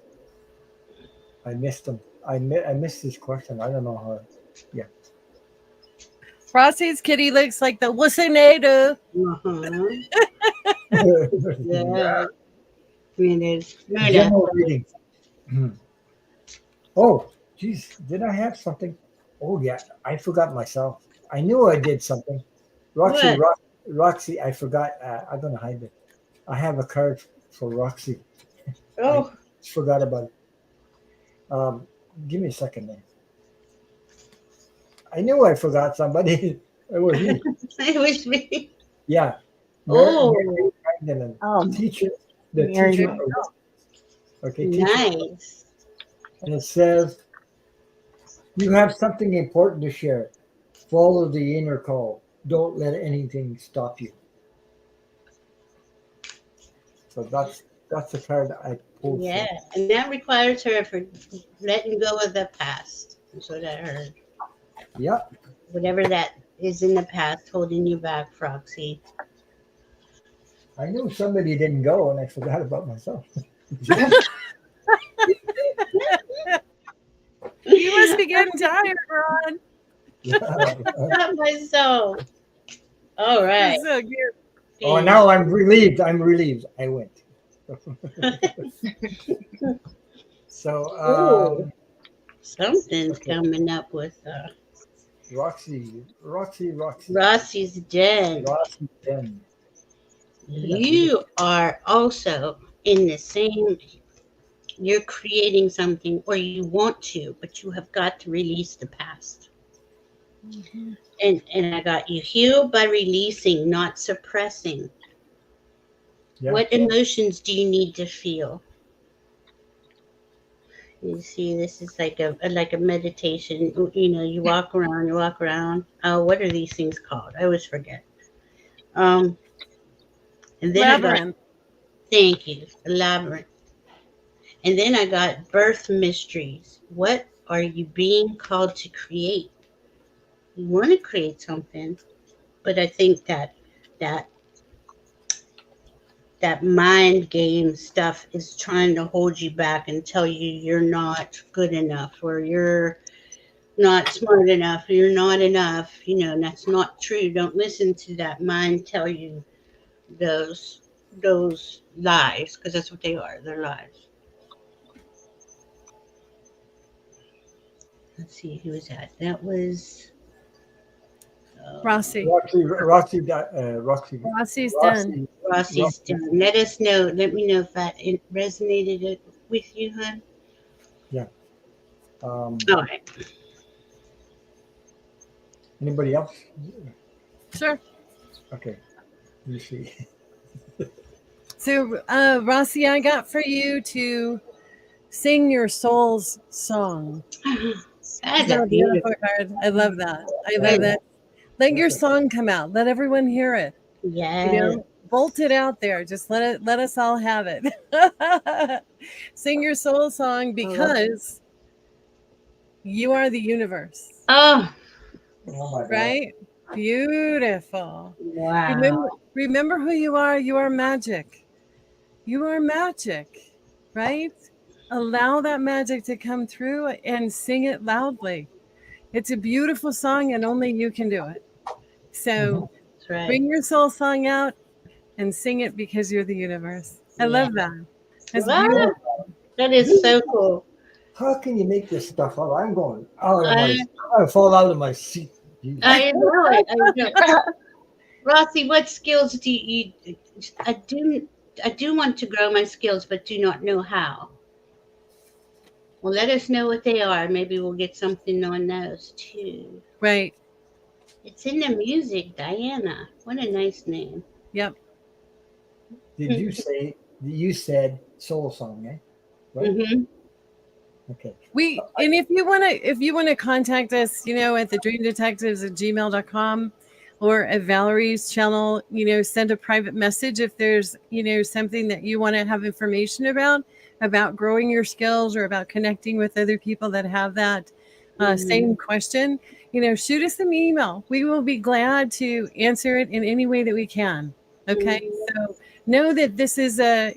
I missed him. I missed his question. I don't know how. Yeah. Rossi's kitty looks like the Wussinator. Uh-huh. Yeah. It is. Mona. General reading. Oh, geez. Did I have something? Oh, yeah. I forgot myself. I knew I did something. Roxy, What? Roxy, I forgot. I'm going to hide it. I have a card for Roxy. Oh, Forgot about it. Give me a second there. I knew I forgot somebody. It was me. it was me. Yeah. Oh. Mary Magdalene, teacher. The Mary teacher. Magdalene. Okay, teacher. Nice. And it says, you have something important to share. Follow the inner call. Don't let anything stop you. So that's the card I pulled. Yeah, and that requires her for letting go of the past. That's what I heard. Yeah. Whatever that is in the past holding you back, Froxy. I knew somebody didn't go and I forgot about myself. You must be getting tired, Ron. Not myself. All right. That's so cute. Oh, now I'm relieved. I'm relieved. I went. So, Ooh. Something's coming up with Roxy's den. Roxy Den. You are also in the same, you're creating something or you want to, but you have got to release the past. Mhm. And I got you heal by releasing, not suppressing. Yeah. What emotions do you need to feel? You see, this is like a meditation. You know, you walk around. Oh, what are these things called? I always forget. And then Labyrinth. thank you, a labyrinth. And then I got birth mysteries. What are you being called to create? You want to create something, but I think that that mind game stuff is trying to hold you back and tell you you're not good enough or you're not smart enough or you're not enough. You know, and that's not true. Don't listen to that mind tell you those lies, because that's what they are. They're lies. Let's see, who was that? That was Rossi. Roxy's Rossi's den. Rossi's done. Let us know. Let me know if that resonated with you, hon. Yeah. All right. Anybody else? Sure. Okay. You see. So, Rossi, I got for you to sing your soul's song. That's Isn't a that a beautiful card? I love that. I love that. Let your song come out. Let everyone hear it. Yes. You know, bolt it out there. Just let us all have it. Sing your soul song because you are the universe. Oh, Oh my God. Right? Beautiful. wow. Remember who you are. You are magic. You are magic, right? Allow that magic to come through and sing it loudly. It's a beautiful song and only you can do it. So That's right. bring your soul song out and sing it because you're the universe. I love that. That's Wow. beautiful. That is so cool. How can you make this stuff up? I'm going out of I- I'm gonna fall out of my seat. Jesus. I know it. I know. Rossi, what skills do you? I do want to grow my skills, but do not know how. Well, let us know what they are. Maybe we'll get something on those too. Right. It's in the music, Diana. What a nice name. Yep. Did you say you said soul song, eh? Right? Mm-hmm. Okay. And if you want to contact us, at the dreamdetectives@gmail.com or at Valerie's channel, send a private message if there's, something that you want to have information about growing your skills or about connecting with other people that have that same question, shoot us an email. We will be glad to answer it in any way that we can. Okay. So know that this is a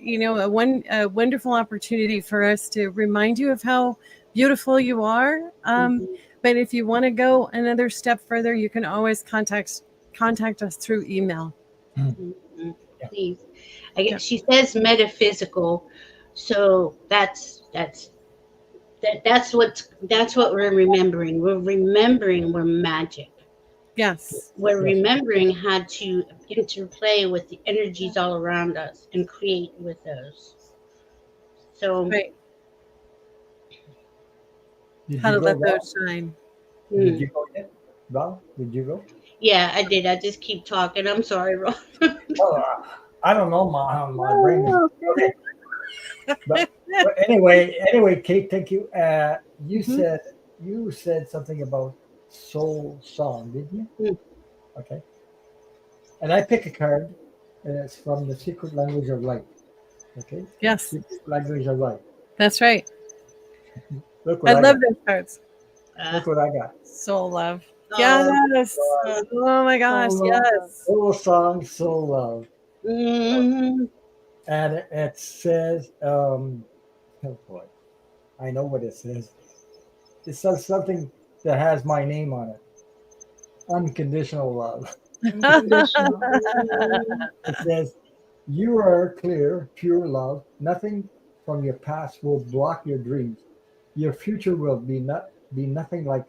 wonderful opportunity for us to remind you of how beautiful you are. But if you want to go another step further, you can always contact us through email. Mm-hmm. Please. She says metaphysical, so that's what we're remembering. We're remembering we're magic. Yes. We're remembering how to interplay with the energies all around us and create with those. So right. Did How you to go, let Val? those shine. Did you go yet? Val, did you go? Yeah, I did. I just keep talking. I'm sorry, Ron. I don't know, my brain is okay. But anyway, Kate, thank you. You said something about soul song, didn't you? Okay. And I pick a card, and it's from the secret language of light. Okay. Yes. Secret language of light. That's right. Look what I love those cards. Look what I got. Soul love. Yes. Oh my gosh. Soul Yes. Soul song, soul love. Mm-hmm. And it says, oh boy, I know what it says. It says something that has my name on it. Unconditional love. Unconditional. It says, you are clear, pure love. Nothing from your past will block your dreams. Your future will be nothing like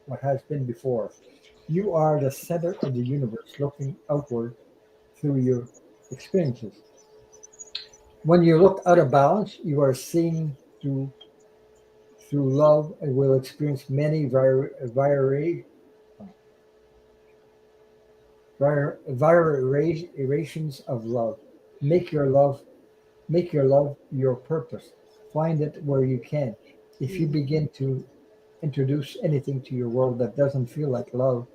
what has been before. You are the center of the universe, looking outward through your experiences. When you look out of balance, you are seeing through love and will experience many variations of love. Make your love your purpose. Find it where you can. If you begin to introduce anything to your world that doesn't feel like love,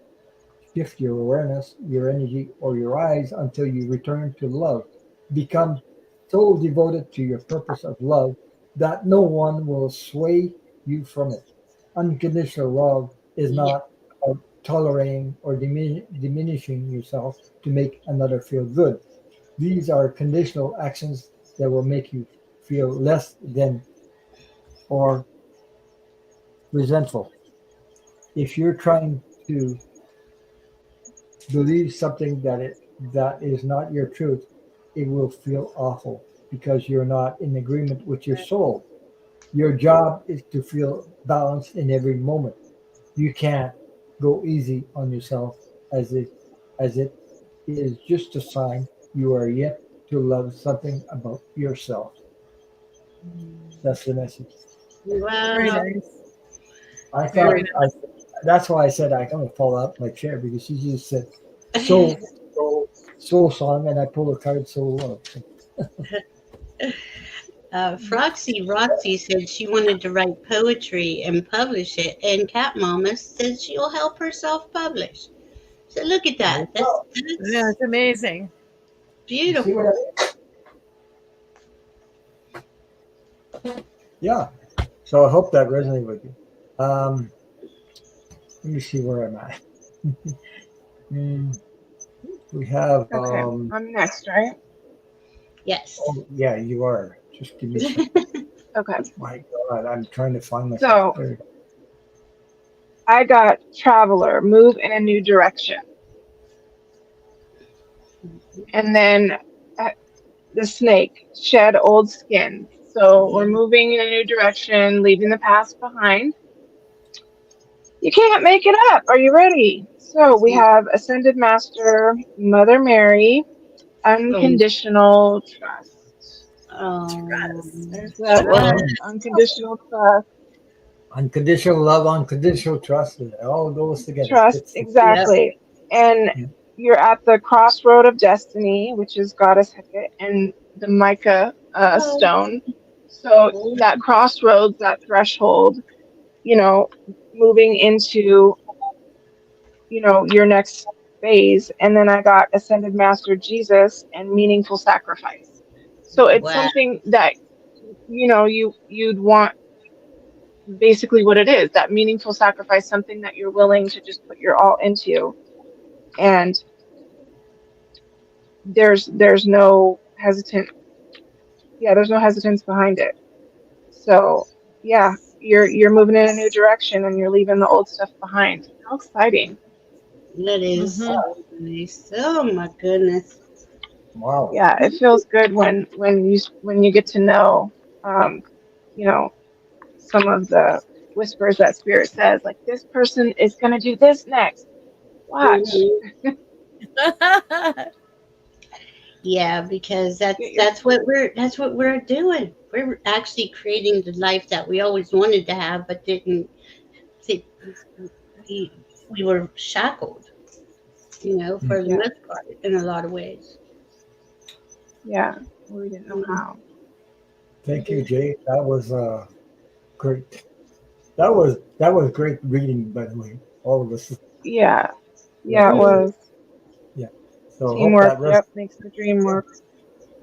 shift your awareness, your energy, or your eyes until you return to love. Become so devoted to your purpose of love that no one will sway you from it. Unconditional love is not about tolerating or diminishing yourself to make another feel good. These are conditional actions that will make you feel less than or resentful. If you're trying to believe something that is not your truth, it will feel awful because you're not in agreement with your soul. Your job is to feel balanced in every moment. You can't go easy on yourself as it is just a sign you are yet to love something about yourself. That's the message. Very Wow. nice. I thought that's why I said I don't fall out my chair because she just said soul song and I pulled a card soul love. Froxy Roxy said she wanted to write poetry and publish it, and Cat Mama said she'll help herself publish. So look at that. Yeah, it's amazing. Beautiful. Yeah. So I hope that resonated with you. Let me see where I'm at. We have. Okay, I'm next, right? Yes. Oh, yeah, you are. Just give me a second. Okay. My God, I'm trying to find myself. So I got Traveler, move in a new direction. And then the Snake, shed old skin. So we're moving in a new direction, leaving the past behind. You can't make it up. Are you ready? So we have Ascended Master, Mother Mary, unconditional trust. There's that one. Unconditional trust. Unconditional love, unconditional trust. It all goes together. Trust, exactly. And you're at the crossroad of destiny, which is Goddess Hecate and the Micah stone. So that crossroads, that threshold, you know, moving into, you know, your next phase. And then I got Ascended Master Jesus and meaningful sacrifice. So it's Wow. something that, you know, you'd want, basically what it is, that meaningful sacrifice, something that you're willing to just put your all into. And there's no hesitant, there's no hesitance behind it. So yeah, you're moving in a new direction and you're leaving the old stuff behind. How exciting. That is Mhm. so nice. Oh my goodness. Wow. Yeah, it feels good when you get to know, you know, some of the whispers that spirit says, like, this person is gonna do this next. Watch. Mhm. Yeah, because Get your that's what we're doing. We're actually creating the life that we always wanted to have, but didn't think we we were shackled, you know, for the yeah, most part, in a lot of ways. yeah. We didn't know how. Thank you, Jay. That was great. That was great reading, by the way. All of us. Yeah, Yeah, yeah, it Mm-hmm. was. yeah. So hope Teamwork, that rest. yep, makes the dream work.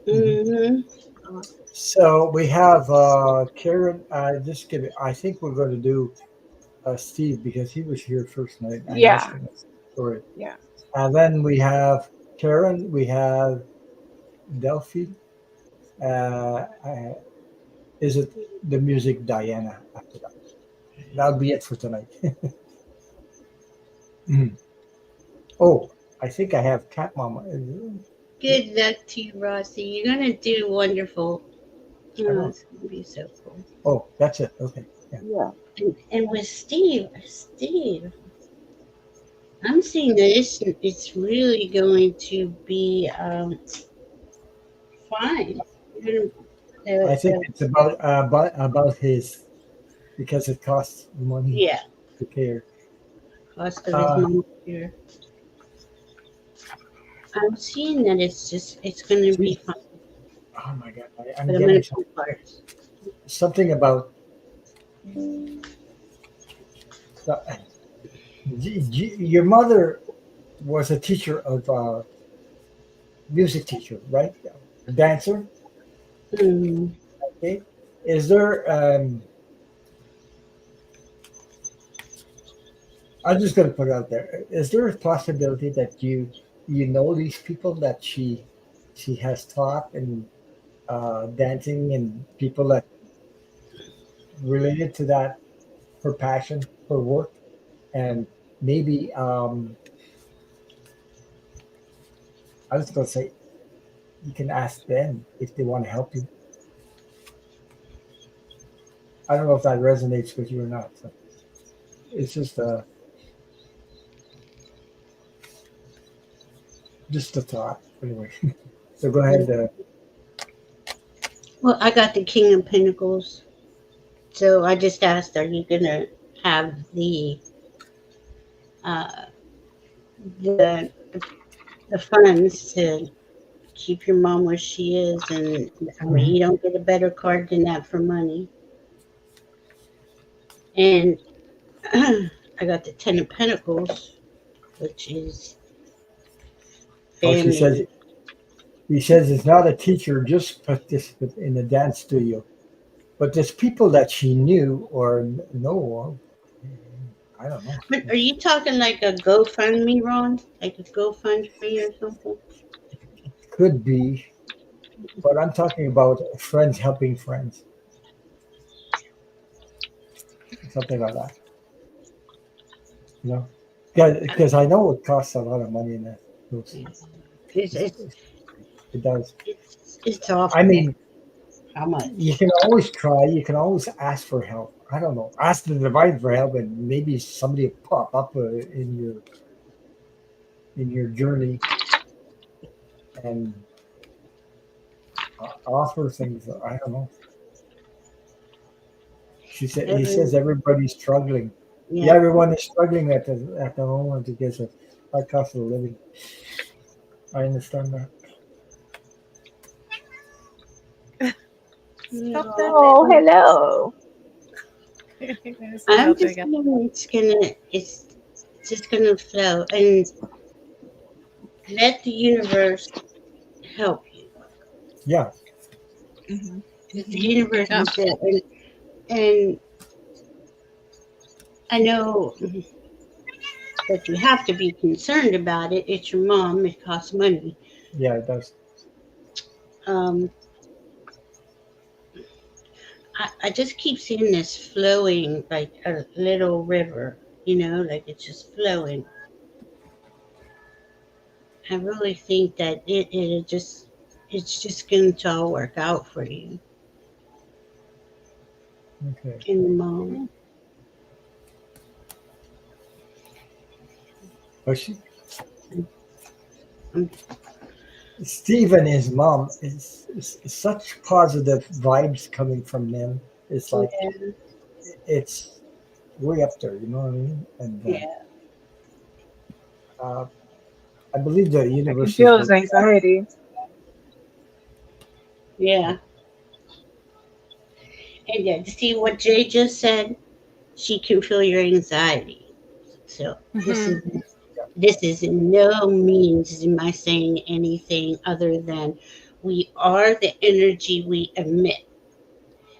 Mhm. Mm-hmm. So we have Karen. Just give it. I think we're going to do Steve because he was here first night. I missed Yeah, him. Sorry. yeah. And then we have Karen. We have Delphi. Is it the music Diana after that? That'll be it for tonight. Mhm. Oh, I think I have Cat Mama. Good luck to you, Rossi. You're gonna do wonderful. I Oh, don't. it's gonna be so cool. Oh, that's it. Okay. Yeah. Yeah. And with Steve, I'm seeing that it's really going to be fine. You're gonna, I think the it's about his because it costs money yeah, to care. cost of his Uh, mom here. I'm seeing that it's gonna be see, fine. oh my God, I'm But I'm gonna getting come first. something about your mother was a teacher of music teacher, right? A dancer. Mm. Okay. Is there? I'm just going to put it out there. Is there a possibility that you know these people that she has taught and dancing and people that related to that her passion, her work, and maybe I was going to say you can ask them if they want to help you. I don't know if that resonates with you or not. So it's just a thought anyway. So go ahead. Well, I got the King of Pentacles, so I just asked, are you gonna have uh, the the funds to keep your mom where she is? And I mean, Mhm. you don't get a better card than that for money. And I got the Ten of Pentacles, which is Oh, she says family. he says it's not a teacher, just participant in the dance studio. But there's people that she knew or know of. I don't know. But are you talking like a GoFundMe, Ron? Like a GoFundMe or something? Could be, but I'm talking about friends helping friends, something like that. You know, because I know it costs a lot of money in that. Those, It's it's it does. it's I awful. mean, How much? you can always try. You can always ask for help. I don't know. Ask the divine for help, and maybe somebody will pop up in your journey and offer things. I don't know. He Every says everybody's struggling. Yeah, yeah. everyone is struggling at the moment because of high cost of living. I understand that. Stop No, that. Oh, hello. I'm just feeling it's just gonna flow and let the universe help you. Yeah. Mm-hmm. The universe Yeah. is there, and I know that you have to be concerned about it. It's your mom. It costs money. Yeah, it does. Um, I just keep seeing this flowing like a little river. Like it's just flowing. I really think that it's just going to all work out for you Okay. in the moment. But she, Um, Steve and his mom is such positive vibes coming from them. It's like yeah, it's way up there. You know what I mean? And yeah, uh, I believe the I can universe is feel his working out. anxiety. yeah. And yeah, to see what Jay just said, she can feel your anxiety. So Hmm. this is in no means am I saying anything other than we are the energy we emit.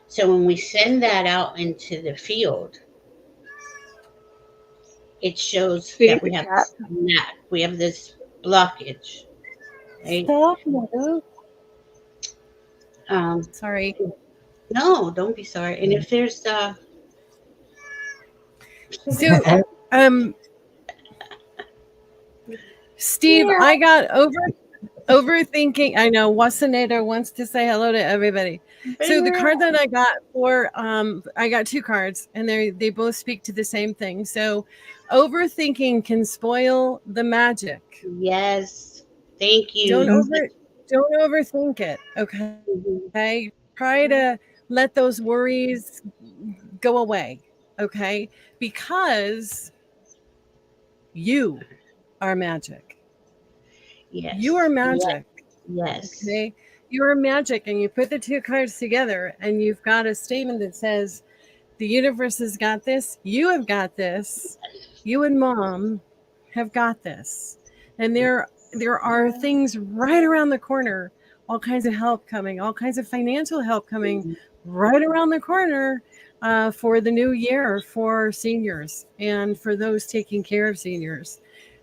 So when we send that out into the field, it shows Feed that the we have cat. we have this blockage, right? Stop, mother. Um, Sorry. no, don't be sorry. And if there's So, um, Steve, yeah, I got overthinking. I know Wasanator wants to say hello to everybody. So the card that I got I got two cards, and they both speak to the same thing. So, overthinking can spoil the magic. yes, thank Don't you. over don't overthink it. Mhm. Okay, try to let those worries go away. Okay, because you are magic. You are Yes, yes, magic. yes. Okay. You are magic, and you put the two cards together, and you've got a statement that says, the universe has got this. You have got this. You and mom have got this. And there are things right around the corner, all kinds of help coming, all kinds of financial help coming right around the corner for the new year for seniors and for those taking care of seniors.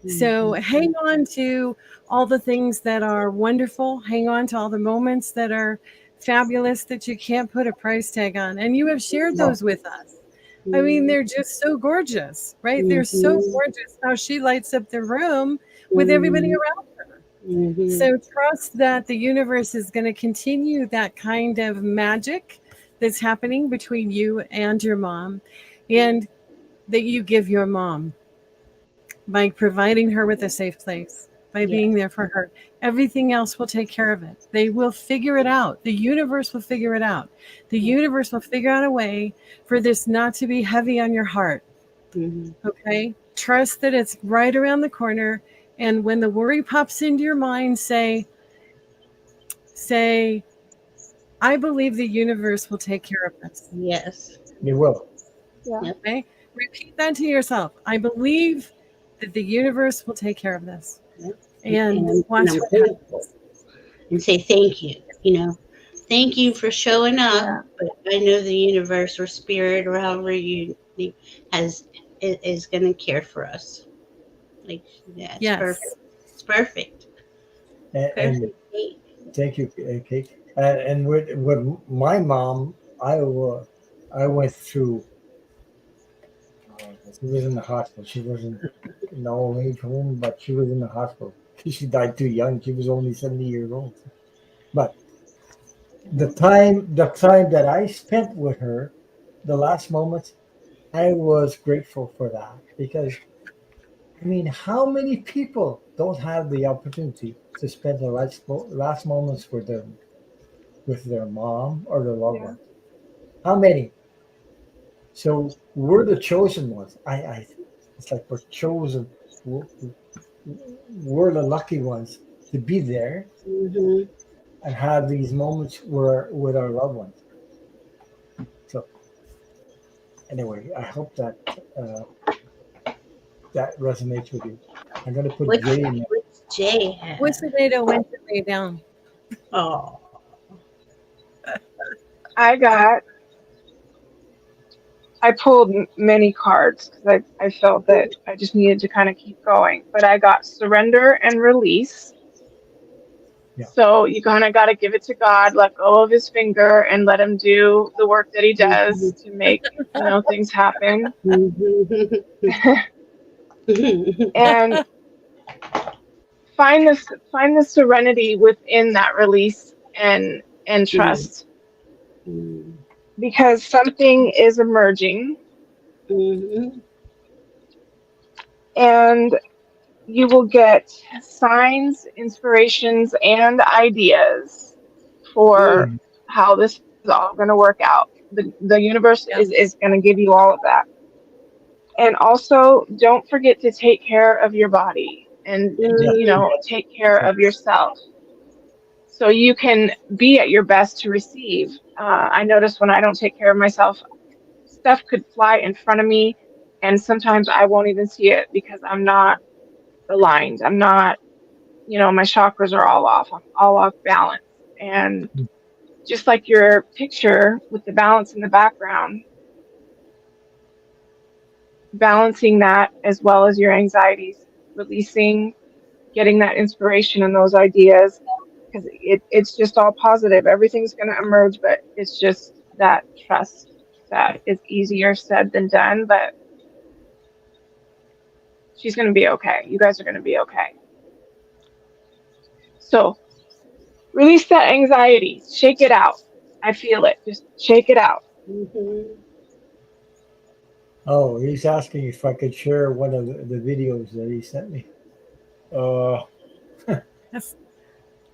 So Mhm. hang on to all the things that are wonderful. Hang on to all the moments that are fabulous that you can't put a price tag on. And you have shared No. those with us. I mean, they're just so gorgeous, right? They're so Mhm. gorgeous how she lights up the room with everybody Mhm. around her. Mhm. So trust that the universe is going to continue that kind of magic that's happening between you and your mom, and that you give your mom by providing her with a safe place, by Yeah. being there for her. Everything else will take care of it. They will figure it out. The universe will figure it out. The universe will figure out a way for this not to be heavy on your heart. Mhm. Okay? Trust that it's right around the corner. And when the worry pops into your mind, say, I believe the universe will take care of this. Yes. You will. Yeah. Yep. Okay? Repeat that to yourself. I believe that the universe will take care of this. Yep. And And watch I'm what grateful happens. and say thank you. Thank you for showing up. Yeah. But I know the universe or spirit or however you has is going to care for us. Like, yeah, it's perfect. Yes. It's perfect. And Perfect. thank you, Kate. And with my mom, I went through. She was in the hospital. She wasn't in the old age home, but she was in the hospital. She died too young. She was only 70 years old. But the time that I spent with her, the last moments, I was grateful for that because I mean, how many people don't have the opportunity to spend the last moments with their mom or their loved Yeah. ones? How many? So we're the chosen ones. It's like we're chosen. we're the lucky ones to be there Mm-hmm. and have these moments where with our loved ones. So anyway, I hope that that resonates with you. I'm gonna put Which Jay in there. which Jay had? What's the data went to lay down? Oh. I pulled many cards because I felt that I just needed to kind of keep going. But I got surrender and release. Yeah. So you kind of got to give it to God, let go of his finger, and let him do the work that he does to make things happen. And find the serenity within that release and trust, because something is emerging. Mm-hmm. And you will get signs, inspirations, and ideas for how this is all going to work out. The universe is going to give you all of that. And also, don't forget to take care of your body and, take care of yourself so you can be at your best to receive. I notice when I don't take care of myself, stuff could fly in front of me, and sometimes I won't even see it because I'm not aligned. I'm not, my chakras are all off. I'm all off balance. And just like your picture with the balance in the background, balancing that as well as your anxieties, releasing, getting that inspiration and those ideas, because it's just all positive. Everything's going to emerge, but it's just that trust that is easier said than done. But she's going to be okay. You guys are going to be okay. So release that anxiety, shake it out. I feel it. Just shake it out. Mm-hmm. Oh, he's asking if I could share one of the videos that he sent me. That's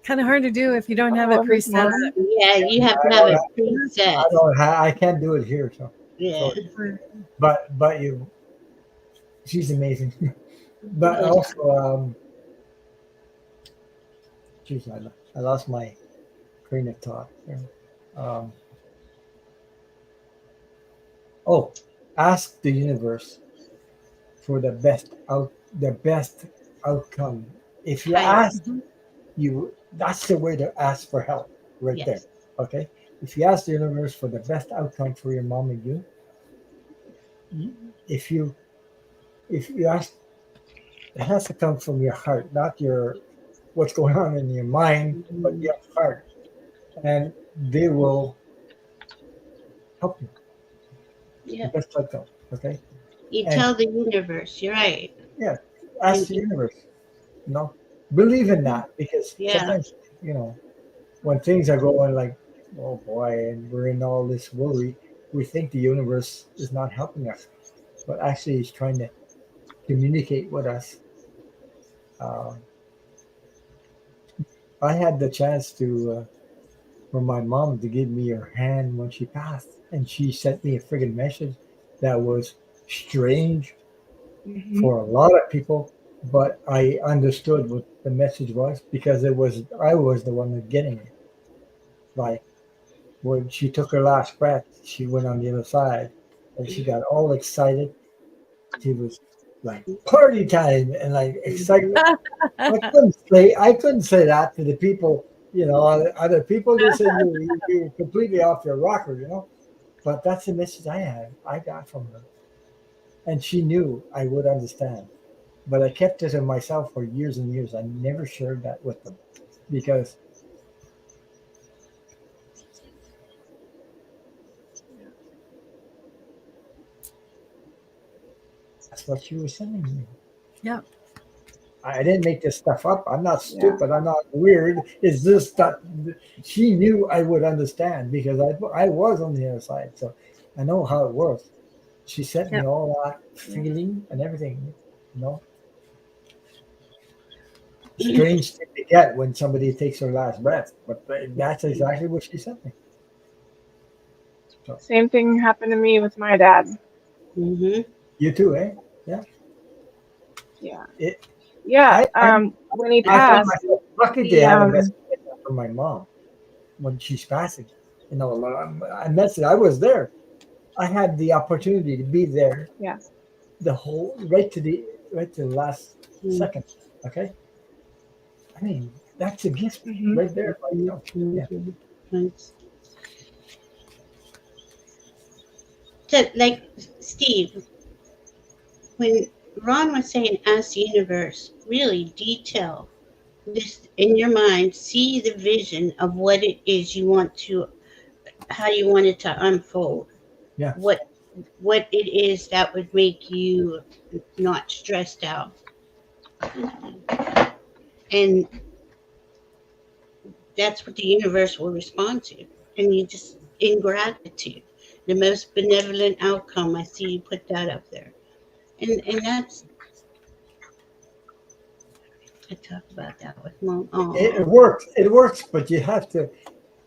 kind of hard to do if you don't have it preset. Yeah, you have to have it preset. I can't do it here. So, Yeah. but she's amazing. But also, geez, I lost my train of thought. Um, oh, ask the universe for the best outcome. If you ask, that's the way to ask for help, right there. Okay. If you ask the universe for the best outcome for your mom and you, if you ask, it has to come from your heart, not your what's going on in your mind, but your heart, and they will help you. Yeah. The best outcome. Okay. You tell the universe. You're right. Yeah. Ask the universe. Believe in that, because sometimes when things are going like, oh boy, and we're in all this worry, we think the universe is not helping us, but actually it's trying to communicate with us. I had the chance to for my mom to give me her hand when she passed, and she sent me a friggin' message that was strange for a lot of people, but I understood what the message was because I was the one getting it. Like when she took her last breath, she went on the other side, and she got all excited. She was like party time and like excitement. I couldn't say that to the people. Other people, they say you're completely off your rocker. But that's the message I got from her, and she knew I would understand. But I kept it to myself for years and years. I never shared that with them because that's what she was sending me. Yeah. I didn't make this stuff up. I'm not stupid. I'm not weird. It's just that she knew I would understand because I was on the other side. So I know how it works. She sent me all that feeling and everything. Strange thing to get when somebody takes their last breath, but that's exactly what she sent me. So, same thing happened to me with my dad. Mm-hmm. You too, eh? Yeah. Yeah. Yeah. I When he I find passed, myself lucky to he have a message from my mom when she's passing. You know, I messaged. I was there. I had the opportunity to be there yeah. the whole right to the last second. Okay, I mean that's a gift Hmm. right there. You know? Yeah. It's- So, like Steve, when Ron was saying, ask the universe, really detail this in your mind, see the vision of what it is you want to, how you want it to unfold, Yeah. what it is that would make you not stressed out. And that's what the universe will respond to. And you just, in gratitude, the most benevolent outcome. I see you put that up there. And that's, I talk about that with mom. It Oh, works. It works, but you have to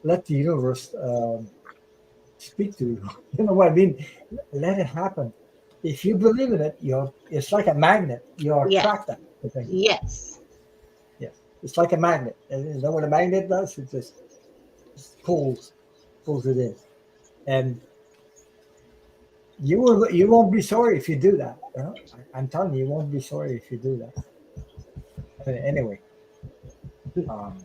let the universe speak to you. You know what I mean? Let it happen. If you believe in it, it's like a magnet. You attract yes, that thing. yes. Yes, it's like a magnet. And you know what a magnet does? It just pulls it in, and you won't be sorry if you do that. You know? I'm telling you, you won't be sorry if you do that. Anyway, um,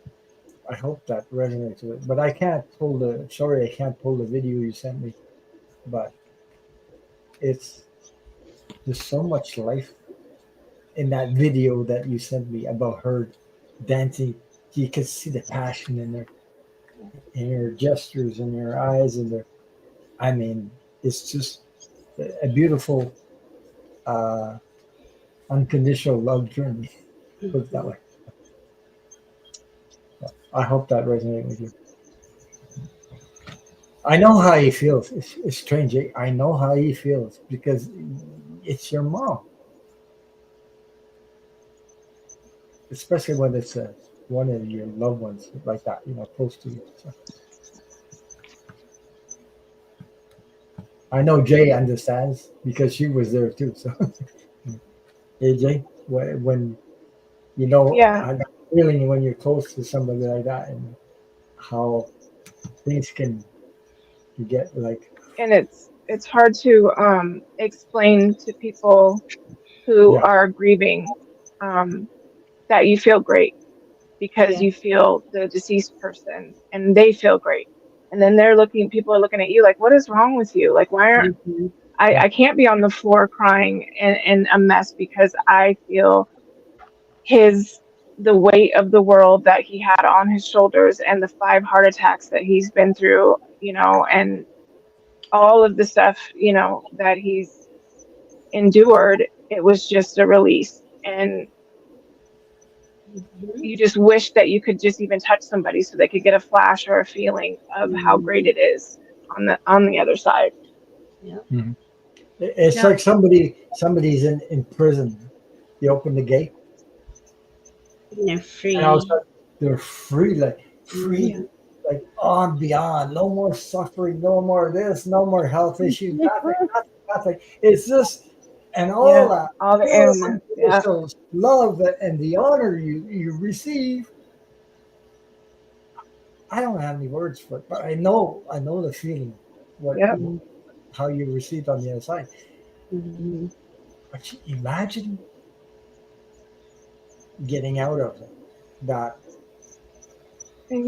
I hope that resonates with it. But I can't pull the sorry, I can't pull the video you sent me. But it's there's so much life in that video that you sent me about her dancing. You can see the passion in her gestures, in her eyes, and her. I mean, it's just a beautiful, uh, unconditional love journey. Put it that way. I hope that resonates with you. I know how he feels. It's strange. I know how he feels because it's your mom, especially when it's one of your loved ones like that, you know, close to you. So I know Jay understands because she was there too. So, hey Jay, when you know, Yeah. I got a feeling when you're close to somebody like that and how things can get like, And it's hard to explain to people who yeah, are grieving um, that you feel great because Yeah. you feel the deceased person and they feel great. And then people are looking at you like, what is wrong with you? Like, why aren't Mm-hmm. yeah, I can't be on the floor crying and a mess because I feel his the weight of the world that he had on his shoulders and the 5 heart attacks that he's been through, and all of the stuff, that he's endured. It was just a release. And you just wish that you could just even touch somebody so they could get a flash or a feeling of how great Mm-hmm. it is on the other side. Yeah. mhm. It's Yeah. like somebody's in prison. You open the gate, And they're and all of a free. sudden they're free, Yeah. Mm-hmm. like on beyond. No more suffering, no more this, no more health issues, nothing, nothing, nothing. It's just and all Yeah. that All the pure ailments. Yeah. unconditional love and the honor you receive. I don't have any words for it, but I know the feeling, what Yep. how you received on the other side. Mm-hmm. But you imagine getting out of it, that And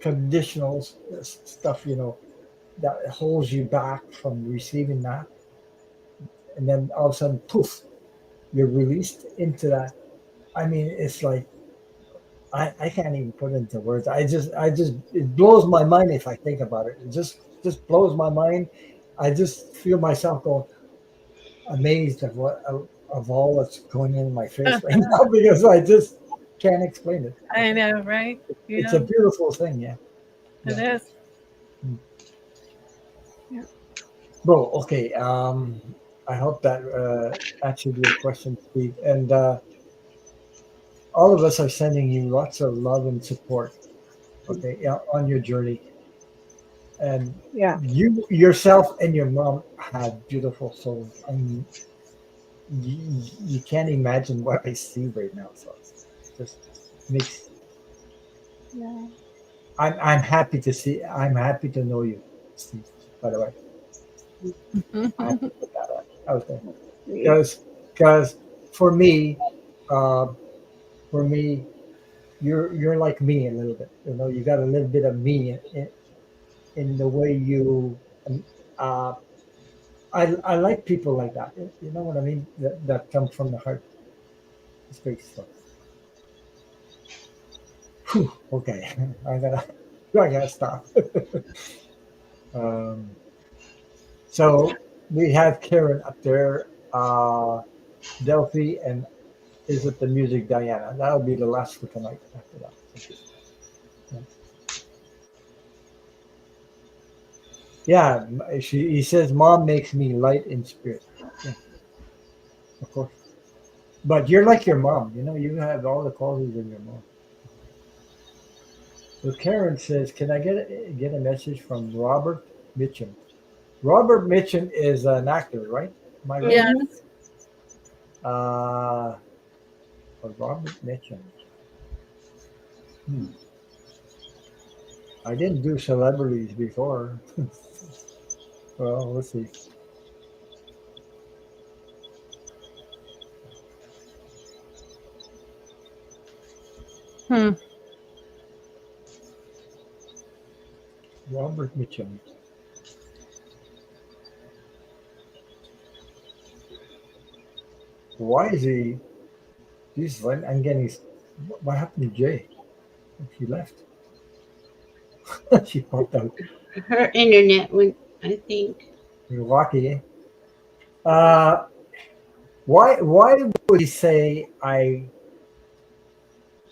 conditional stuff, that holds you back from receiving that, and then all of a sudden, poof, you're released into that. I mean, it's like I can't even put it into words. I just it blows my mind if I think about it. It just blows my mind. I just feel myself going amazed of all that's going in my face right now because I just can't explain it. I Okay, know, right? it's a Yeah, beautiful thing. Yeah, it yeah. is. yeah. Bro, okay. I hope that answered your question, Steve. And all of us are sending you lots of love and support. Okay, yeah, on your journey. And Yeah. you yourself and your mom have beautiful souls. I mean, you can't imagine what I see right now. So it's just makes. Yeah. I'm happy to see. I'm happy to know you, Steve. By the way, I have to put that out there Sweet. because for me, uh, for me, you're like me a little bit. You know, you got a little bit of me in the way you. Uh, I like people like that. You know what I mean? That come from the heart. It's great stuff. Whew, okay, I gotta stop. um, so we have Karen up there, Delphi, and is it the music Diana? That'll be the last for tonight. After that, yeah. Yeah, he says, "Mom makes me light in spirit." Yeah, of course. But you're like your mom. You know, you have all the qualities of your mom. So Karen says, "Can I get a message from Robert Mitchum?" Robert Mitchum is an actor, right? Am I right? Mhm. Yes. Uh, Robert Mitchum. Hmm. I didn't do celebrities before. Well, let's see. Hmm. Robert Mitchum. Why is he? Jesus, I'm getting. What happened to Jay? He left. She popped out. Her internet went, I think. Milwaukee. Eh? Uh, why would he say I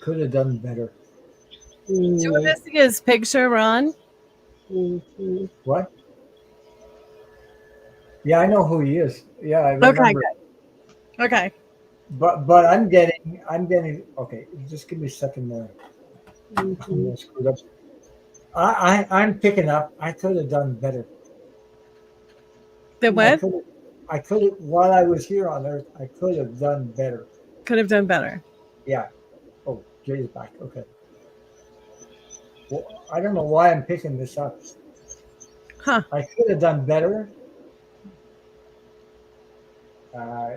could have done better? Do you Mm, want to see his picture, Ron? mhm. What? Yeah, I know who he is. Yeah, I Okay, remember. good. Okay. But I'm getting okay. Just give me a second there. I'm Mhm. gonna screw it up. I'm picking up. I could have done better. The I what? could I could have while I was here on Earth. I could have done better. Could have done better. Yeah. Oh, Jay's back. Okay. Well, I don't know why I'm picking this up. Huh. I could have done better. Uh,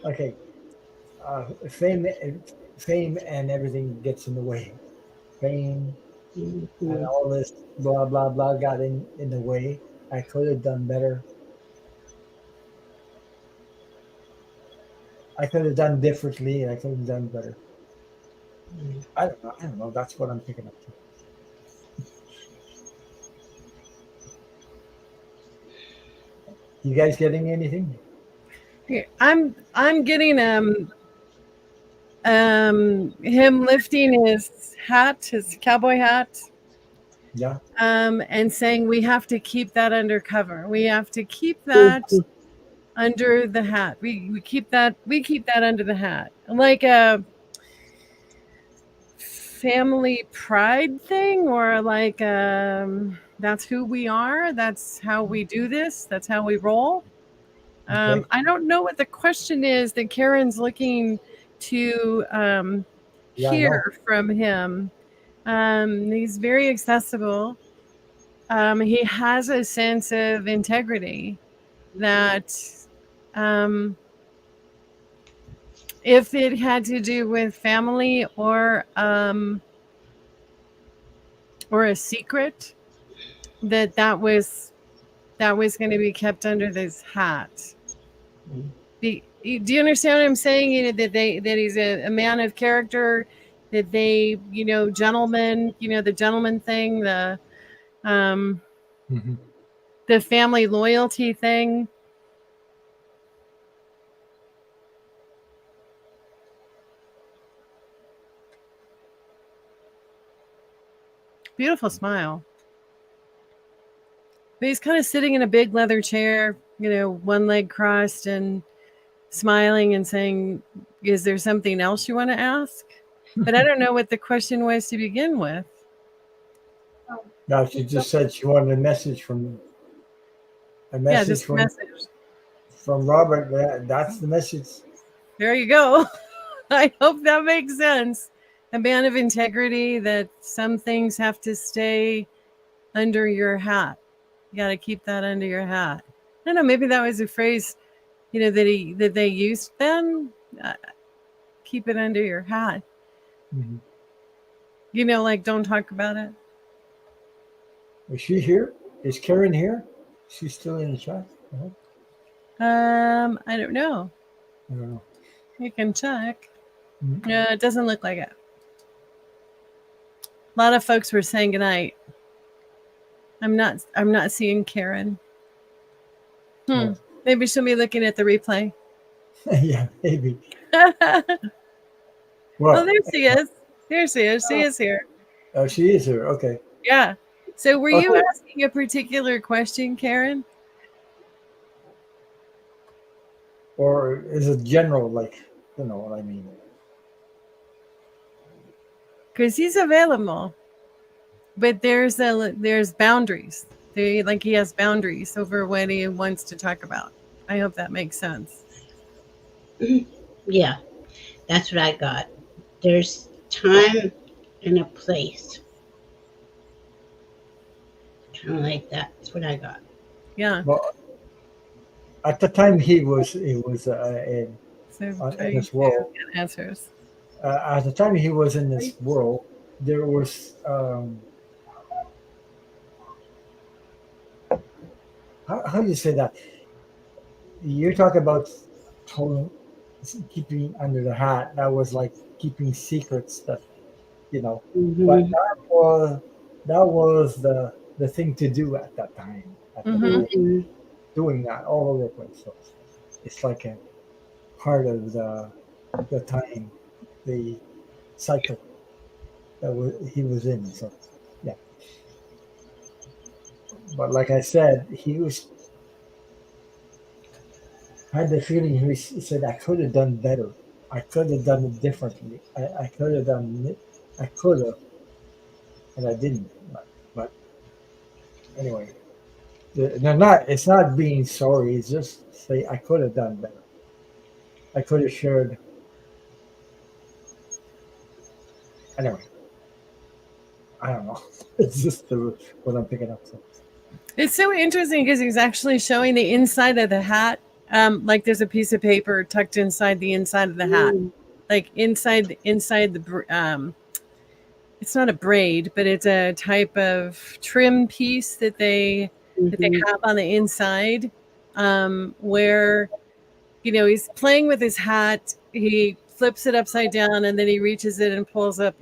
okay. Fame and everything gets in the way. Fame and Mhm. all this blah blah blah got in the way. I could have done better. I could have done differently, and I could have done better. I don't know. I don't know. That's what I'm picking up to. You guys getting anything? Here, I'm getting him lifting his hat, his cowboy hat, Yeah. and saying we have to keep that undercover. We have to keep that Mhm. under the hat. We keep that under the hat. Like a family pride thing, or like that's who we are, that's how we do this, that's how we roll. Okay. I don't know what the question is that Karen's looking to Yeah, I know. hear from him. He's very accessible. He has a sense of integrity that, um, if it had to do with family or a secret, that was going to be kept under this hat. Do you understand what I'm saying? That he's a man of character, that they, gentlemen, the gentleman thing, um, Hmm. the family loyalty thing. Beautiful smile. But he's kind of sitting in a big leather chair, one leg crossed and smiling and saying, "Is there something else you want to ask?" But I don't know what the question was to begin with. Now she just said she wanted a message from Yeah, just a message. from Robert. That's the message. There you go. I hope that makes sense. A man of integrity, that some things have to stay under your hat. You got to keep that under your hat. I don't know. Maybe that was a phrase, that they used then. Keep it under your hat. Mm-hmm. Like don't talk about it. Is she here? Is Karen here? She's still in the chat. I don't know. I don't know. You can check. Mm-hmm. It doesn't look like it. A lot of folks were saying goodnight. I'm not seeing Karen. Oh. Maybe she'll be looking at the replay. Yeah, maybe. Well, there she is. There she is. She is here. Oh, she is here. Okay. Yeah. So were you asking a particular question, Karen? Or is it general, like, you know what I mean? Because he's available, but there's boundaries. He has boundaries over what he wants to talk about. I hope that makes sense. Yeah, that's what I got. There's time and a place. Kind of like that. That's what I got. Yeah. Well, at the time he was in this world. Answers. At the time he was in this world, there was how do you say that? You're talking about keeping under the hat. That was like keeping secrets that, Mm-hmm. But that was the thing to do at that time. Mm-hmm. Doing that all over the place. So it's like a part of the time, the cycle that he was in. So yeah. But like I said, I had the feeling he said I could have done better. I could have done it differently. I could have done it. I could have, and I didn't. But anyway, it's not being sorry. It's just say I could have done better. I could have shared. Anyway, I don't know. It's just what I'm picking up. So. It's so interesting because he's actually showing the inside of the hat. Like there's a piece of paper tucked inside the inside of the hat, like inside the it's not a braid, but it's a type of trim piece that they have on the inside, where he's playing with his hat. He flips it upside down and then he reaches it and pulls a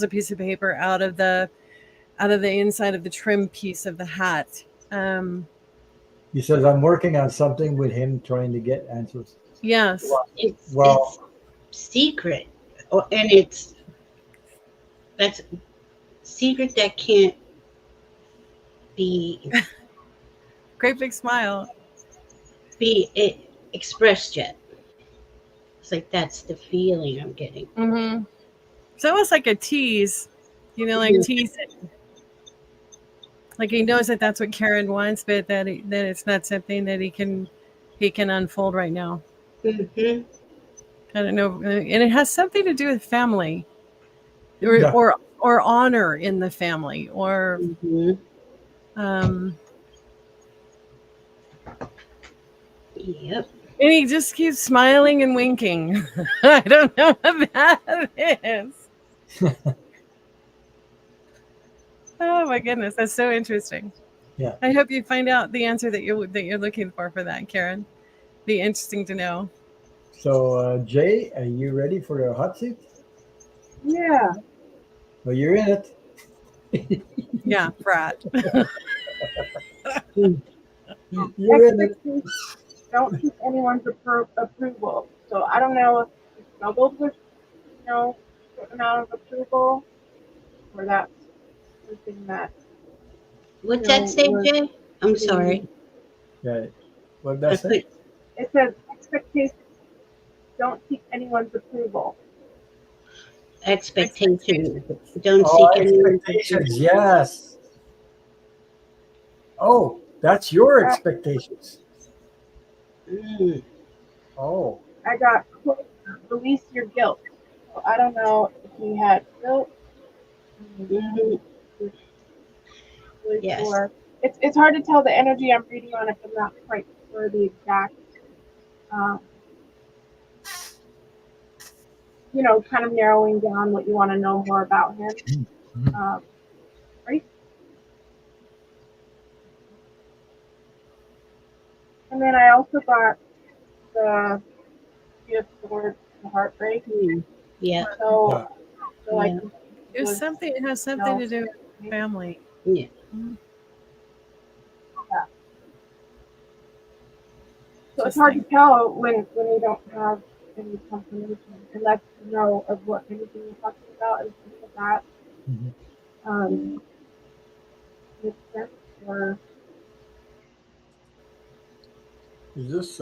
piece of paper out of the inside of the trim piece of the hat. He says, I'm working on something with him, trying to get answers. Yes. It's secret. And that's secret that can't be great big smile. Be expressed yet. It's like that's the feeling I'm getting. Mm-hmm. It's almost like a tease, like teasing. Like he knows that that's what Karen wants, but that it's not something that he can unfold right now. Mm-hmm. I don't know, and it has something to do with family, or honor in the family, or Yep. And he just keeps smiling and winking. I don't know what that is. Oh my goodness, that's so interesting. Yeah. I hope you find out the answer that you're looking for that, Karen. Be interesting to know. So, Jay, are you ready for the hot seat? Yeah. Well, you're in it. Yeah, Brad. You're in it. Don't seek anyone's approval. So I don't know if you struggled with, a certain amount of approval, or that's something that. What's that say, Jay? I'm sorry. Yeah. What did that say? It says expectations. Don't seek anyone's approval. Expectations. Don't seek anyone's expectations. Yes. Oh, that's your expectations. Mm. Oh, I got release your guilt. So I don't know if he had guilt. Mhm. Really Yes. sure. It's hard to tell the energy I'm reading on it. I'm not quite sure the exact, um, kind of narrowing down what you want to know more about him. Right? And then I also got the Three of Swords, the Heartbreak. Yeah. So, yeah. so like, Yeah. There's something, it has something to do with family. Yeah. Mhm. Yeah. So it's hard to tell when we don't have any confirmation, unless you know of what anything you're talking about and things like that. Mhm. Makes sense, or Is this?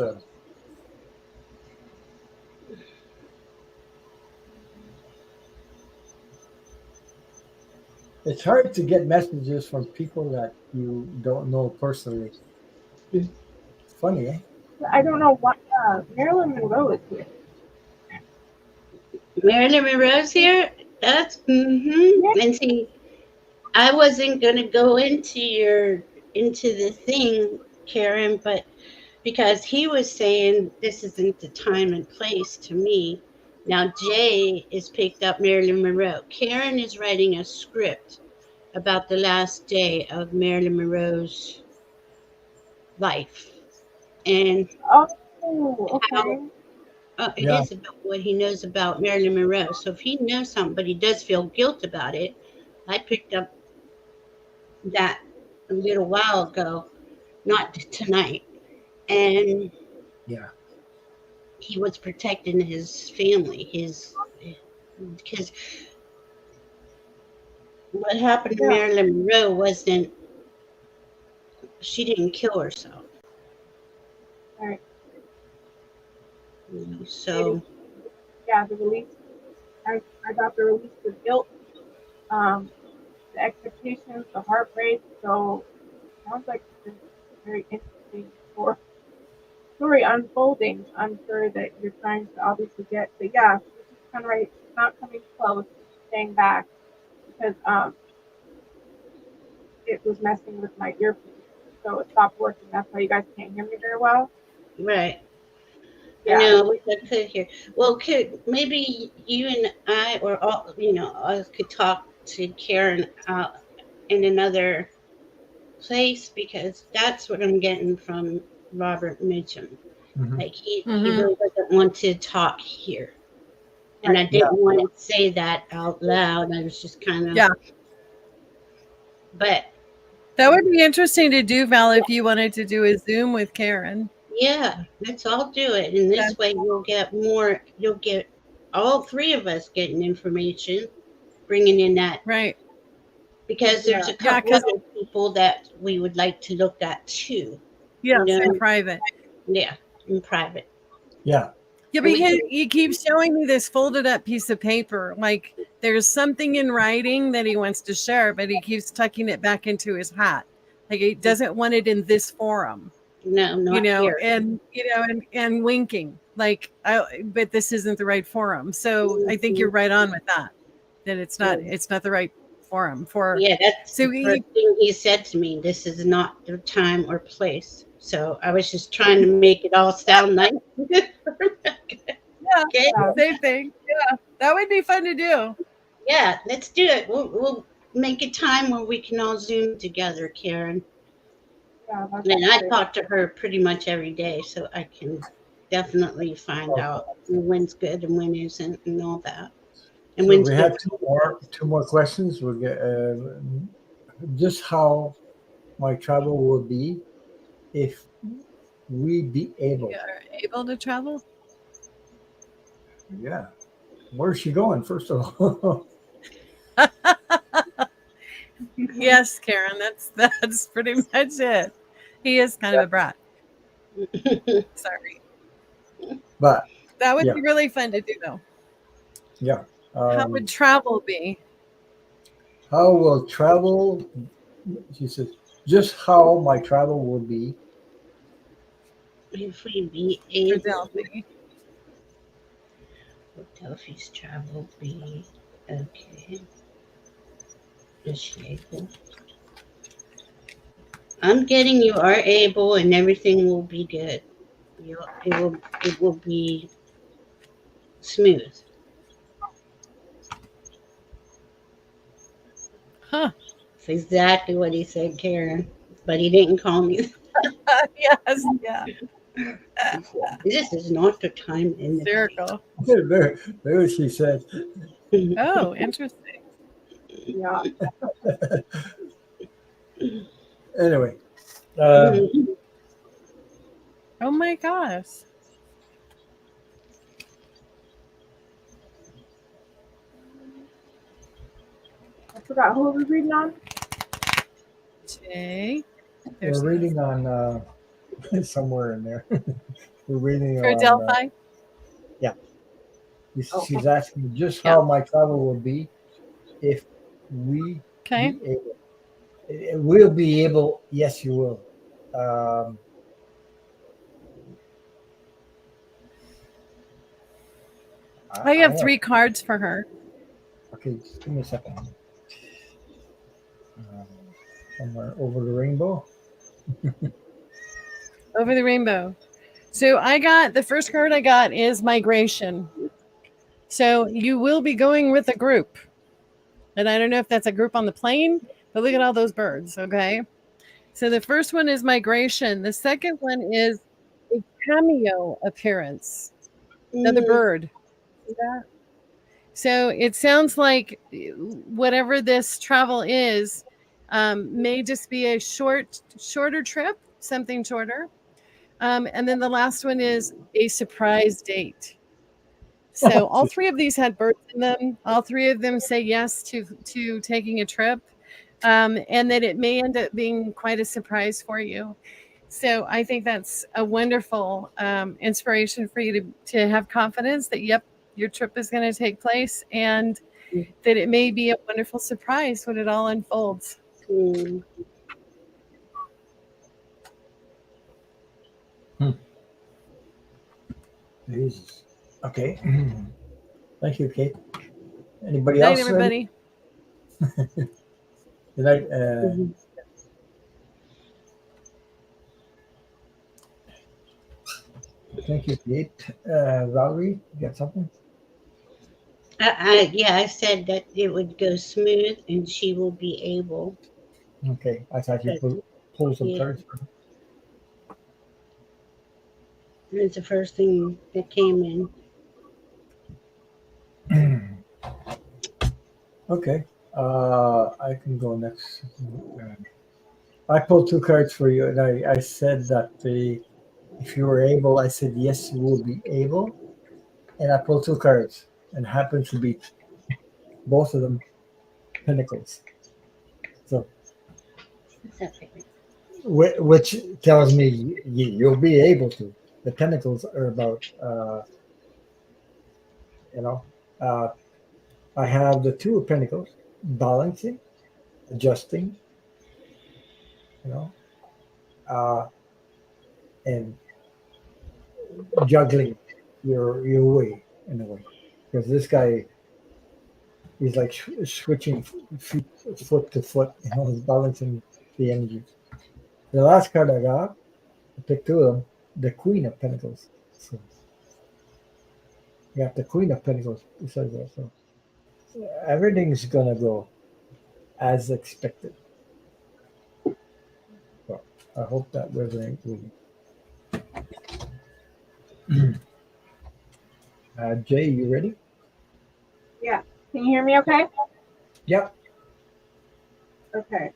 It's hard to get messages from people that you don't know personally. Mm. It's funny, eh? I don't know what Marilyn Monroe is here. Marilyn Monroe's here. That's Yeah. And see, I wasn't gonna go into the thing, Karen, but because he was saying this isn't the time and place to me. Now Jay is picked up Marilyn Monroe. Karen is writing a script about the last day of Marilyn Monroe's life and Oh, how okay. it Yeah. is about what he knows about Marilyn Monroe. So if he knows something, but he does feel guilt about it, I picked up that a little while ago, not tonight, and Yeah. he was protecting his family, his because what happened to Yeah. Marilyn Monroe wasn't she didn't kill herself, All right. so Yeah, the release. I got the release of guilt, the expectations, the heartbreak. So sounds like it's a very interesting story unfolding. I'm sure that you're trying to obviously get, but yeah, this is kind of right. It's not coming close. It's staying back because it was messing with my earpiece, so it stopped working. That's why you guys can't hear me very well. right. I Yeah. know. I wish I could hear. Well, could maybe you and I, or all, us could talk to Karen in another place because that's what I'm getting from Robert Mitchum. Mhm. Like he Mhm. really doesn't want to talk here, and I Right. Yeah. didn't want to say that out loud. I was just kind of, Yeah. but That would be interesting to do, Val, if you wanted to do a Zoom with Karen. yeah, let's all do it, and Yeah. this way you'll get more. You'll get all three of us getting information, bringing in that Right. because there's a Yeah, couple because other people that we would like to look at too. You yes, in know, private. yeah, in private, Yeah. Yeah, and but we can. he keeps showing me this folded up piece of paper. Like there's something in writing that he wants to share, but he keeps tucking it back into his hat. Like he doesn't want it in this forum, No, not here. and winking. Like but this isn't the right forum. So I think Mhm. you're right on with that. That it's not the right forum for Yeah, that's the so first thing he said to me. This is not the time or place. So I was just trying to make it all sound nice. yeah, Okay. Yeah. same thing. Yeah. That would be fun to do. Yeah, let's do it. We'll make a time where we can all Zoom together, Karen. Yeah. That's And I great. talk to her pretty much every day, so I can definitely find Okay. out when's good and when isn't and all that. And So when's we good had for two more questions. We'll get just how my travel will be if we be able. You are able to travel. Yeah. Where's she going? First of all. Yes, Karen, that's pretty much it. He is kind of a brat. you. Sorry. But That would yeah, be really fun to do though. yeah. How would travel be? How will travel? She says, just how my travel will be. If we be For able, Delphi. would Delphi's travel be okay? Is she able? I'm getting you are able, and everything will be good. You, it will be smooth. Huh. That's exactly what he said, Karen. But he didn't call me. Yes. Yeah. He said, this is not the time in the day. Hysterical. There she said. Oh, interesting. Yeah. Anyway, Oh my gosh. I forgot who we reading on. Jay. There we're she is. reading on somewhere in there. We're reading For on. Delphi. She's asking just Yeah. how my travel will be if we Okay. be able. We'll be able. Yes, you will. Um, I I have have. 3 cards for her. Okay, just give me a second. Um, somewhere over the rainbow. Over the rainbow. So I got the first card I got is migration. So you will be going with a group. And I don't know if that's a group on the plane, but look at all those birds. Okay. So the first one is migration. The second one is a cameo appearance. Another bird. See that? So it sounds like whatever this travel is may just be a shorter trip, something shorter. And then the last one is a surprise date. So all 3 of these had birds in them. All 3 of them say yes to taking a trip, and that it may end up being quite a surprise for you. So I think that's a wonderful inspiration for you to have confidence that, yep, your trip is going to take place and that it may be a wonderful surprise when it all unfolds. Mm. Jesus. Okay. Thank you, Kate. Anybody Night, else ready? everybody. Did I? Mhm. Thank you, Kate. Valerie, you got something? Yeah, I said that it would go smooth, and she will be able. Okay. I thought you But pull some yeah, cards. it's the first thing that came in. Okay. I can go next. I pulled 2 cards for you, and I said that if you were able, I said yes, you will be able, and I pulled 2 cards, and happened to be both of them Pentacles. So, What's that, baby? which tells me you'll be able to. The Pentacles are about, you know, uh, I have the 2 of Pentacles, balancing, adjusting, you know, uh, and juggling your way in a way, because this guy is like switching foot to foot, he's balancing the energy. The last card I got, I picked 2 of them, the Queen of Pentacles. So you got the Queen of Pentacles besides that. So everything's gonna go as expected. So I hope that resonates with you. Jay, you ready? Yeah. Can you hear me okay? Yep. Okay.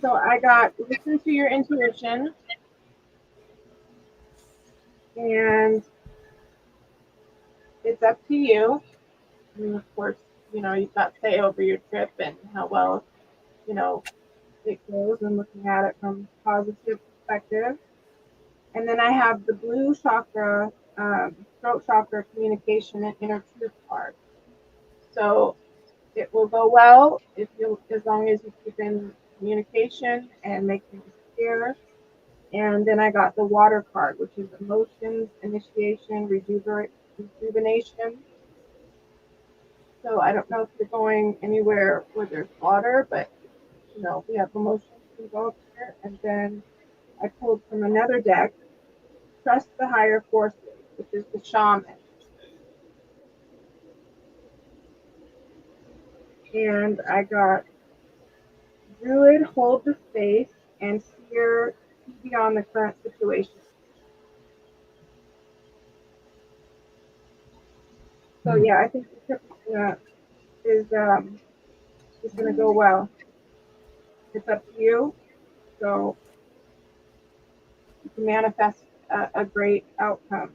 So I got listen to your intuition, and it's up to you. I mean, of course, you've got say over your trip and how well, you know, it goes and looking at it from a positive perspective. And then I have the blue chakra, throat chakra communication and inner truth card. So it will go well if you, as long as you keep in, communication and make things clear. And then I got the water card, which is emotions, initiation, rejuvenation. So I don't know if you're going anywhere where there's water, but we have emotions involved here. And then I pulled from another deck, trust the higher forces, which is the shaman. And I got druid, hold the space, and seer, see beyond the current situation. So yeah, I think the trip is going to go well. It's up to you. So you can manifest a great outcome,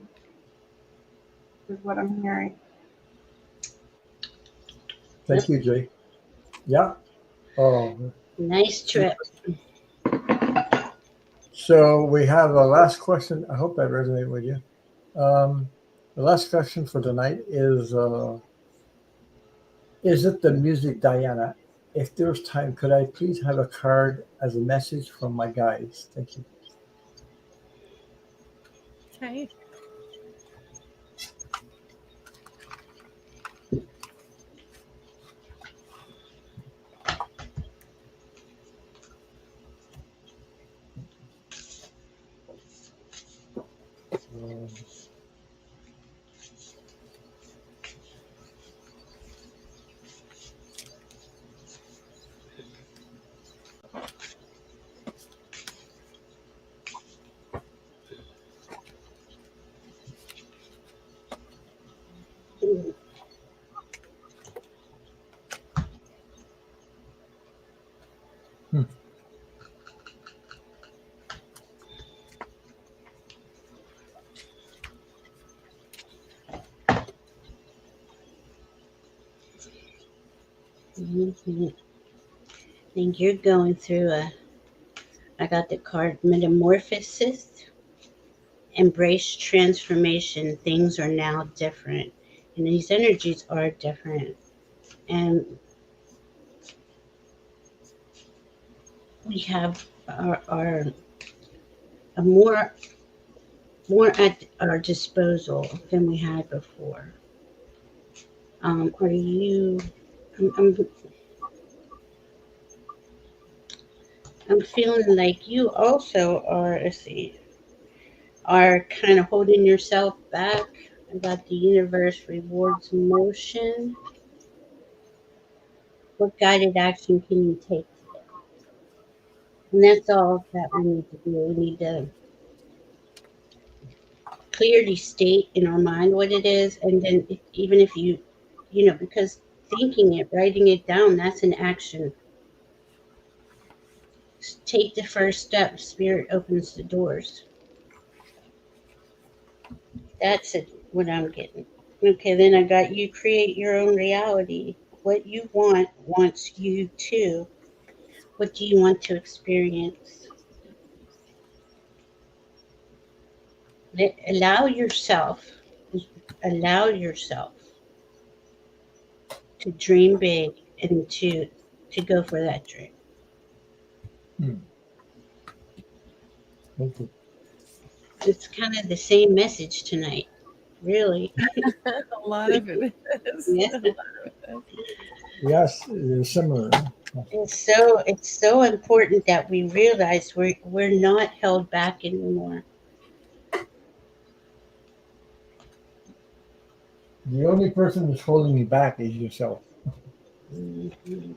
is what I'm hearing. Thank you, Jay. Yeah. Oh, Nice trip. so we have a last question. I hope that resonated with you. The last question for tonight is it the music, Diana? If there's time, could I please have a card as a message from my guides? Thank you. Okay. I think you're going through I got the card metamorphosis, embrace transformation. Things are now different, and these energies are different. And we have our a more at our disposal than we had before. Are you? I'm feeling like you also are. Let's see, are kind of holding yourself back. About the universe rewards motion. What guided action can you take today? And that's all that we need to do. We need to clearly state in our mind what it is, and then even if because thinking it, writing it down, that's an action. Take the first step. Spirit opens the doors. That's it. What I'm getting. Okay, then I got you create your own reality. What you want wants you to. What do you want to experience? Allow yourself, allow yourself to dream big and to go for that dream. Thank you. It's kind of the same message tonight, really. A lot of it is. Yeah. A lot of it is. Yes, it's similar. It's so important that we realize we're not held back anymore. The only person that's holding me back is yourself. Mhm.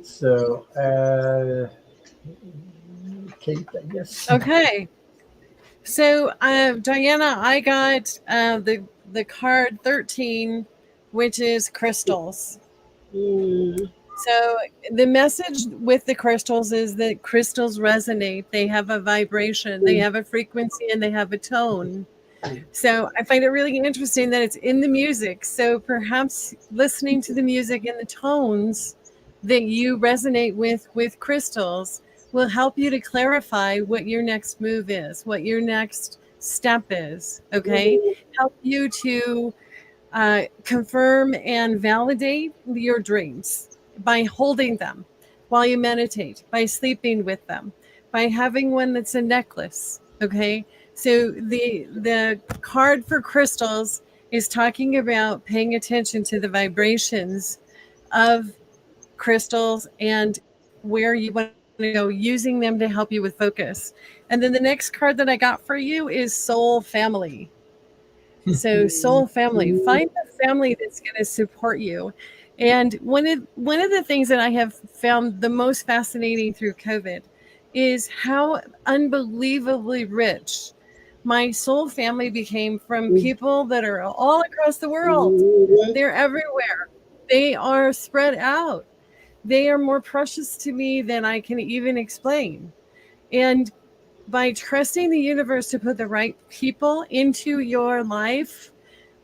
So, Kate, I guess. Okay. So, Diana, I got the card 13, which is crystals. Mm. So the message with the crystals is that crystals resonate. They have a vibration, they have a frequency, and they have a tone. So I find it really interesting that it's in the music. So perhaps listening to the music and the tones that you resonate with crystals will help you to clarify what your next move is, what your next step is. Okay. Help you to confirm and validate your dreams. by holding them while you meditate, by sleeping with them, by having one that's a necklace. Okay. So the card for crystals is talking about paying attention to the vibrations of crystals and where you want to go, using them to help you with focus. And then the next card that I got for you is Soul Family. So soul family, find a family that's going to support you. And one of the things that I have found the most fascinating through COVID is how unbelievably rich my soul family became from people that are all across the world. They're everywhere. They are spread out. They are more precious to me than I can even explain. And by trusting the universe to put the right people into your life,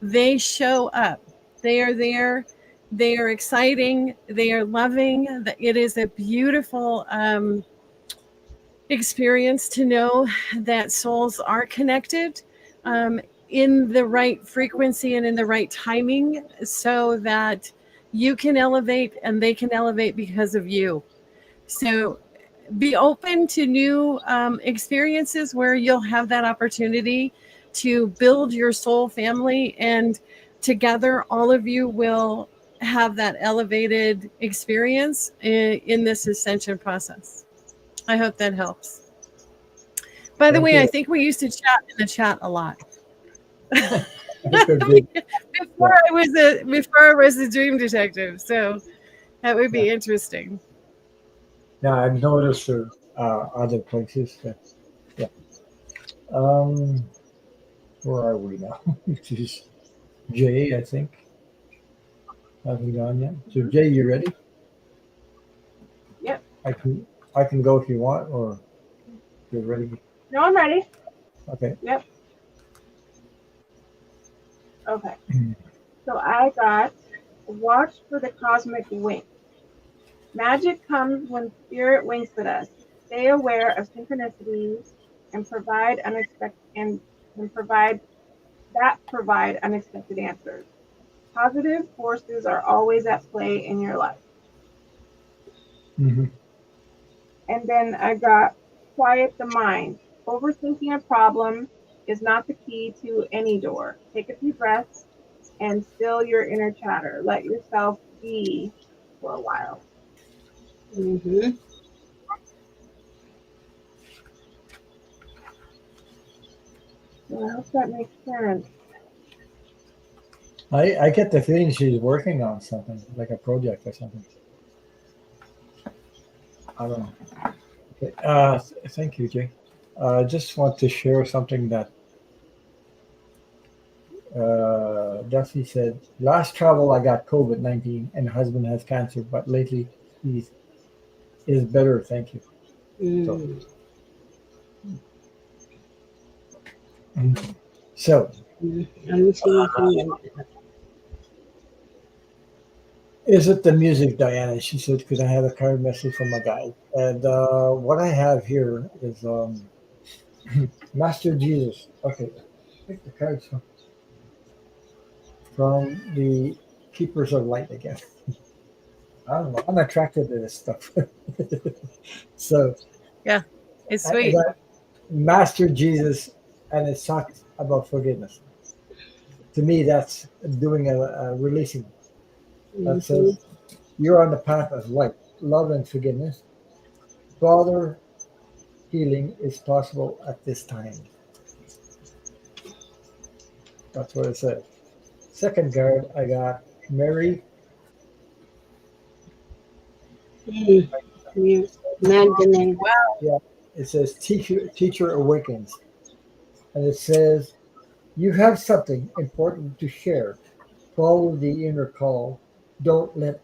they show up. They are there. They are exciting. They are loving. It is a beautiful experience to know that souls are connected in the right frequency and in the right timing, so that you can elevate and they can elevate because of you. So be open to new experiences where you'll have that opportunity to build your soul family, and together all of you will have that elevated experience in this ascension process. I hope that helps. By the Thank way, you. I think we used to chat in the chat a lot. Good, good. before I was a dream detective, so that would be interesting. Yeah, I've noticed there other places. Yeah. Where are we now? This is Jay, I think. Haven't gone yet. So Jay, you ready? Yep. I can go if you want, or you're ready. No, I'm ready. Okay. Yep. Okay. So I got watch for the cosmic wink. Magic comes when spirit winks at us. Stay aware of synchronicities and provide provide unexpected answers. Positive forces are always at play in your life. Mm-hmm. And then I got quiet the mind. Overthinking a problem is not the key to any door. Take a few breaths and still your inner chatter. Let yourself be for a while. Mm-hmm. So I hope that makes sense. I get the feeling she's working on something, like a project or something. I don't know. Okay. Thank you, Jay. I just want to share something that Duffy said. Last travel, I got COVID-19, and husband has cancer, but lately he is better. Thank you. Mm. So, I'm seeing is it the music, Diana? She said, could I have a card message from a guide? And what I have here is Master Jesus. Okay, pick the cards from the Keepers of Light again. I don't know. I'm attracted to this stuff. So, Yeah, it's I sweet. got Master Jesus, and it talks about forgiveness. To me, that's doing a releasing. That says, you're on the path of light, love, and forgiveness. Father, healing is possible at this time. That's what it says. Second card, I got Mary. Magdalene. Yeah, it says teacher awakens. And it says, you have something important to share. Follow the inner call. Don't let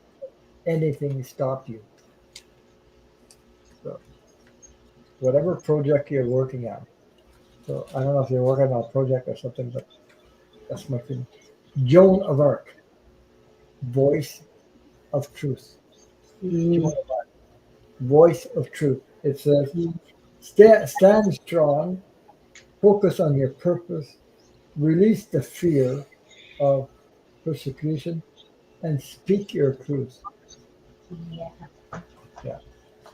anything stop you. So, whatever project you're working on. So, I don't know if you're working on a project or something, but that's my feeling. Joan of Arc, voice of truth. Joan of Arc, voice of truth. It says, stand strong, focus on your purpose, release the fear of persecution, and speak your truth. Yeah.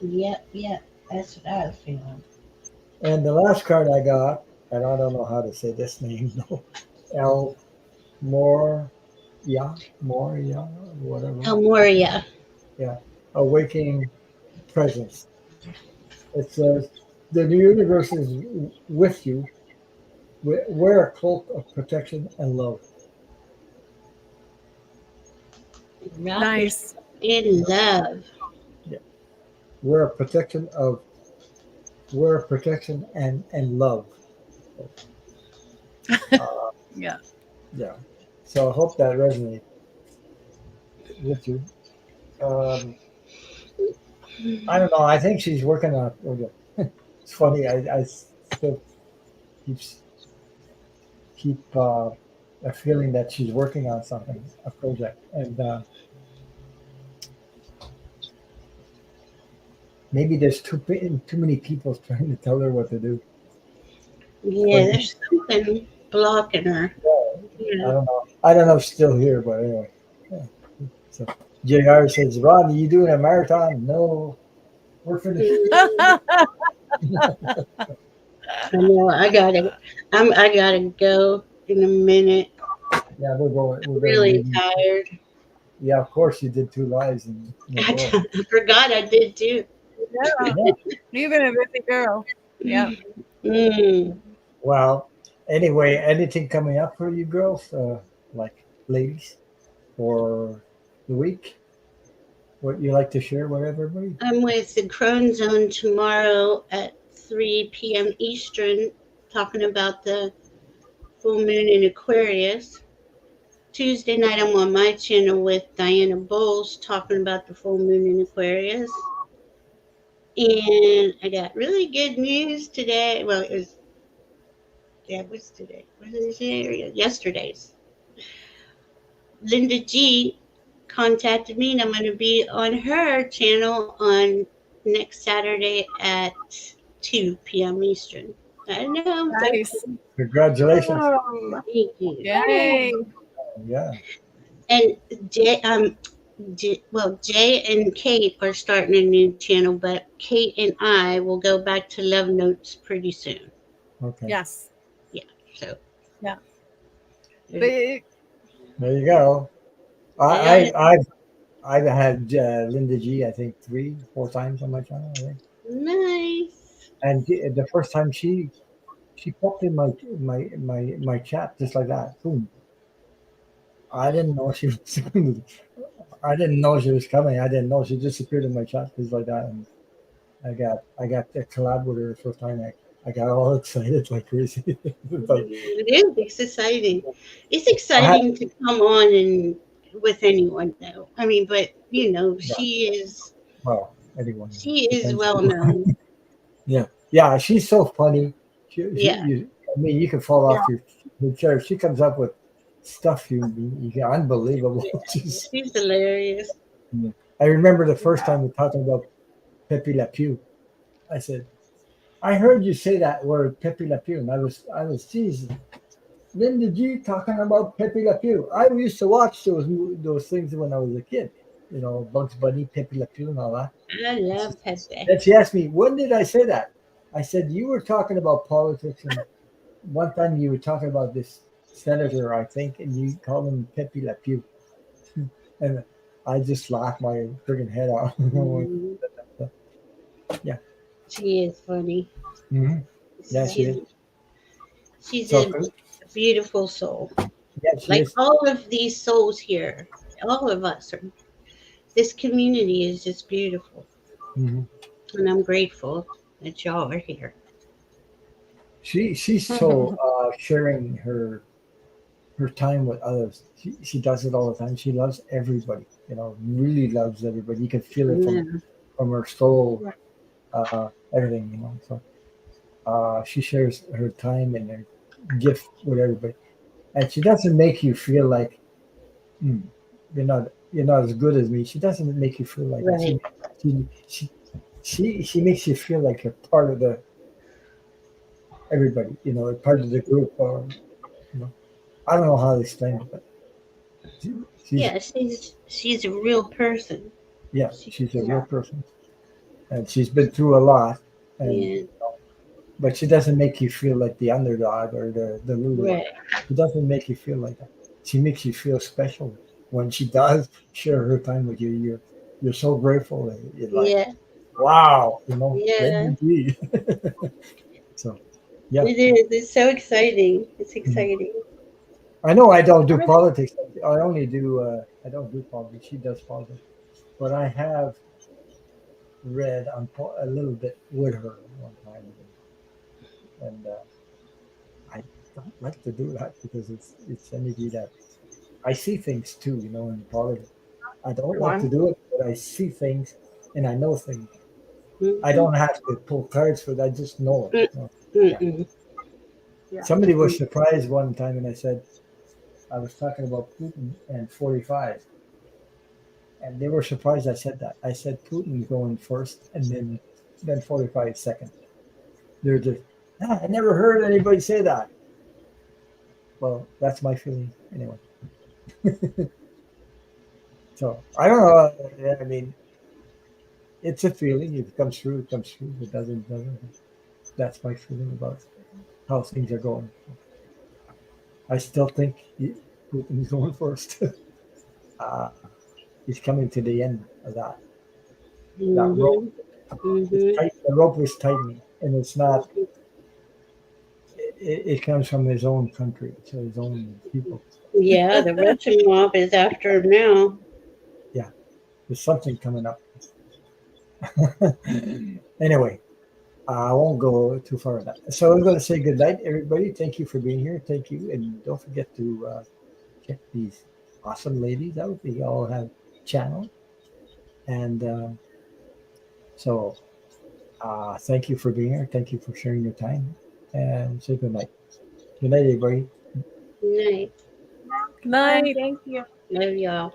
Yeah. Yep. That's what I was feeling. And the last card I got, and I don't know how to say this name though, El Moria, whatever. Elmoria. Yeah, awakening presence. It says the universe is with you. Wear a cloak of protection and love. Wrap Nice. yourself in love. Yeah, wear a protection of wear protection and love. Uh, Yeah. yeah. So I hope that resonates with you. Um, I don't know. I think she's working on. It's funny. I still keeps keep a feeling that she's working on something, a project, and maybe there's too many people trying to tell her what to do. Yeah, But there's something blocking her. I Yeah. don't know. I don't know if she's still here, but anyway. Yeah. So JR says, "Ron, are you doing a marathon?" No, we're finished. I know. I gotta go in a minute. Yeah, we're going. We're going to Really leave. tired. Yeah, of course you did 2 lives in a row. I forgot I did too. Yeah. Yeah. You've been a busy girl. Yeah. Mm. Well, anyway, anything coming up for you girls, like ladies, for the week? What you like to share with everybody? I'm with the Crone Zone tomorrow at 3 p.m. Eastern, talking about the full moon in Aquarius. Tuesday night, I'm on my channel with Diana Bowles, talking about the full moon in Aquarius. And I got really good news today. Well, what's today? Was it today? Yesterday's. Linda G contacted me, and I'm going to be on her channel on next Saturday at 2 p.m. Eastern. I know, I'm so Nice. Congratulations. thank you. Yay. Yeah. And Jay and Kate are starting a new channel, but Kate and I will go back to Love Notes pretty soon. Okay. Yes. Yeah, so Yeah. But there's- There you go. yeah, I've had Linda G. I think 3, 4 times on my channel. I think. nice. And the first time she popped in my chat just like that. Boom. I didn't know she was. I didn't know she was coming. I didn't know she just appeared in my chat just like that, and I got to collab with her the first time. I got all excited like crazy. It's like It is. It's exciting. It's I had exciting to come on and with anyone though. I mean, but yeah. Well, anyone she is depends. well known. Yeah. She's so funny. Yeah, I mean, you can fall off your chair. She comes up with stuff you get unbelievable. She's, she's hilarious. yeah. I remember the first time we talked about Pepe Le Pew. I said, I heard you say that word Pepe Le Pew, and I was geez, Linda G talking about Pepe Le Pew. I used to watch those things when I was a kid. Bugs Bunny, Pepe Le Pew, and all that. I love Pepe. Then she asked me, when did I say that? I said, you were talking about politics, and one time you were talking about this senator, I think, and you called him Pepe Le Pew. And I just laughed my friggin' head off. Mhm. Yeah. She is funny. Mm-hmm. Yeah, she is. She's So, a beautiful soul. yeah, she Like is. all of these souls here, all of us are. This community is just beautiful, Mhm. and I'm grateful that y'all are here. She's so sharing her time with others. She does it all the time. She loves everybody. Really loves everybody. You can feel it Yeah. from her soul, everything. So she shares her time and her gift with everybody, and she doesn't make you feel like "Hmm, you're not as good as me." She doesn't make you feel like that. Right. She makes you feel like you're part of the everybody. Part of the group. Or I don't know how to explain it, but she's Yeah, she's a real person. Yeah, she's a real person, and she's been through a lot, and Yeah. but she doesn't make you feel like the underdog or the loser. Right. She doesn't make you feel like that. She makes you feel special when she does share her time with you. You're so grateful. And you're like, Yeah. wow, let Yeah. me be. So, yeah. It is. It's so exciting. It's Mhm. exciting. I know I don't do I'm politics. I only do. I don't do politics. She does politics, but I have read on a little bit with her one time, and I don't like to do that because it's energy that I see things too, in politics. I don't like to one. do it, but I see things and I know things. I Mm-hmm. don't have to pull cards for it. I just know it. Yeah. Mm-mm. Yeah. Somebody was surprised one time, and I said I was talking about Putin and 45, and they were surprised I said that. I said Putin going first, and then 45 second. They're just, I never heard anybody say that. Well, that's my feeling anyway. So I don't know. I mean, it's a feeling. If it comes through, it comes through. If it doesn't. That's my feeling about how things are going. I still think Putin is going first. uh, he's coming to the end of that rope. Mm-hmm. It's Mm-hmm. tight. The rope is tightening, and it's not. It comes from his own country, so his own people. Yeah, the Russian mob is after him now. Yeah, there's something coming up. Anyway, I won't go too far on that. So I'm going to say good night, everybody. Thank you for being here. Thank you, and don't forget to check these awesome ladies out. They all have channel, and so thank you for being here. Thank you for sharing your time, and say good night. Good night, everybody. Night. Night. Thank you. Love y'all.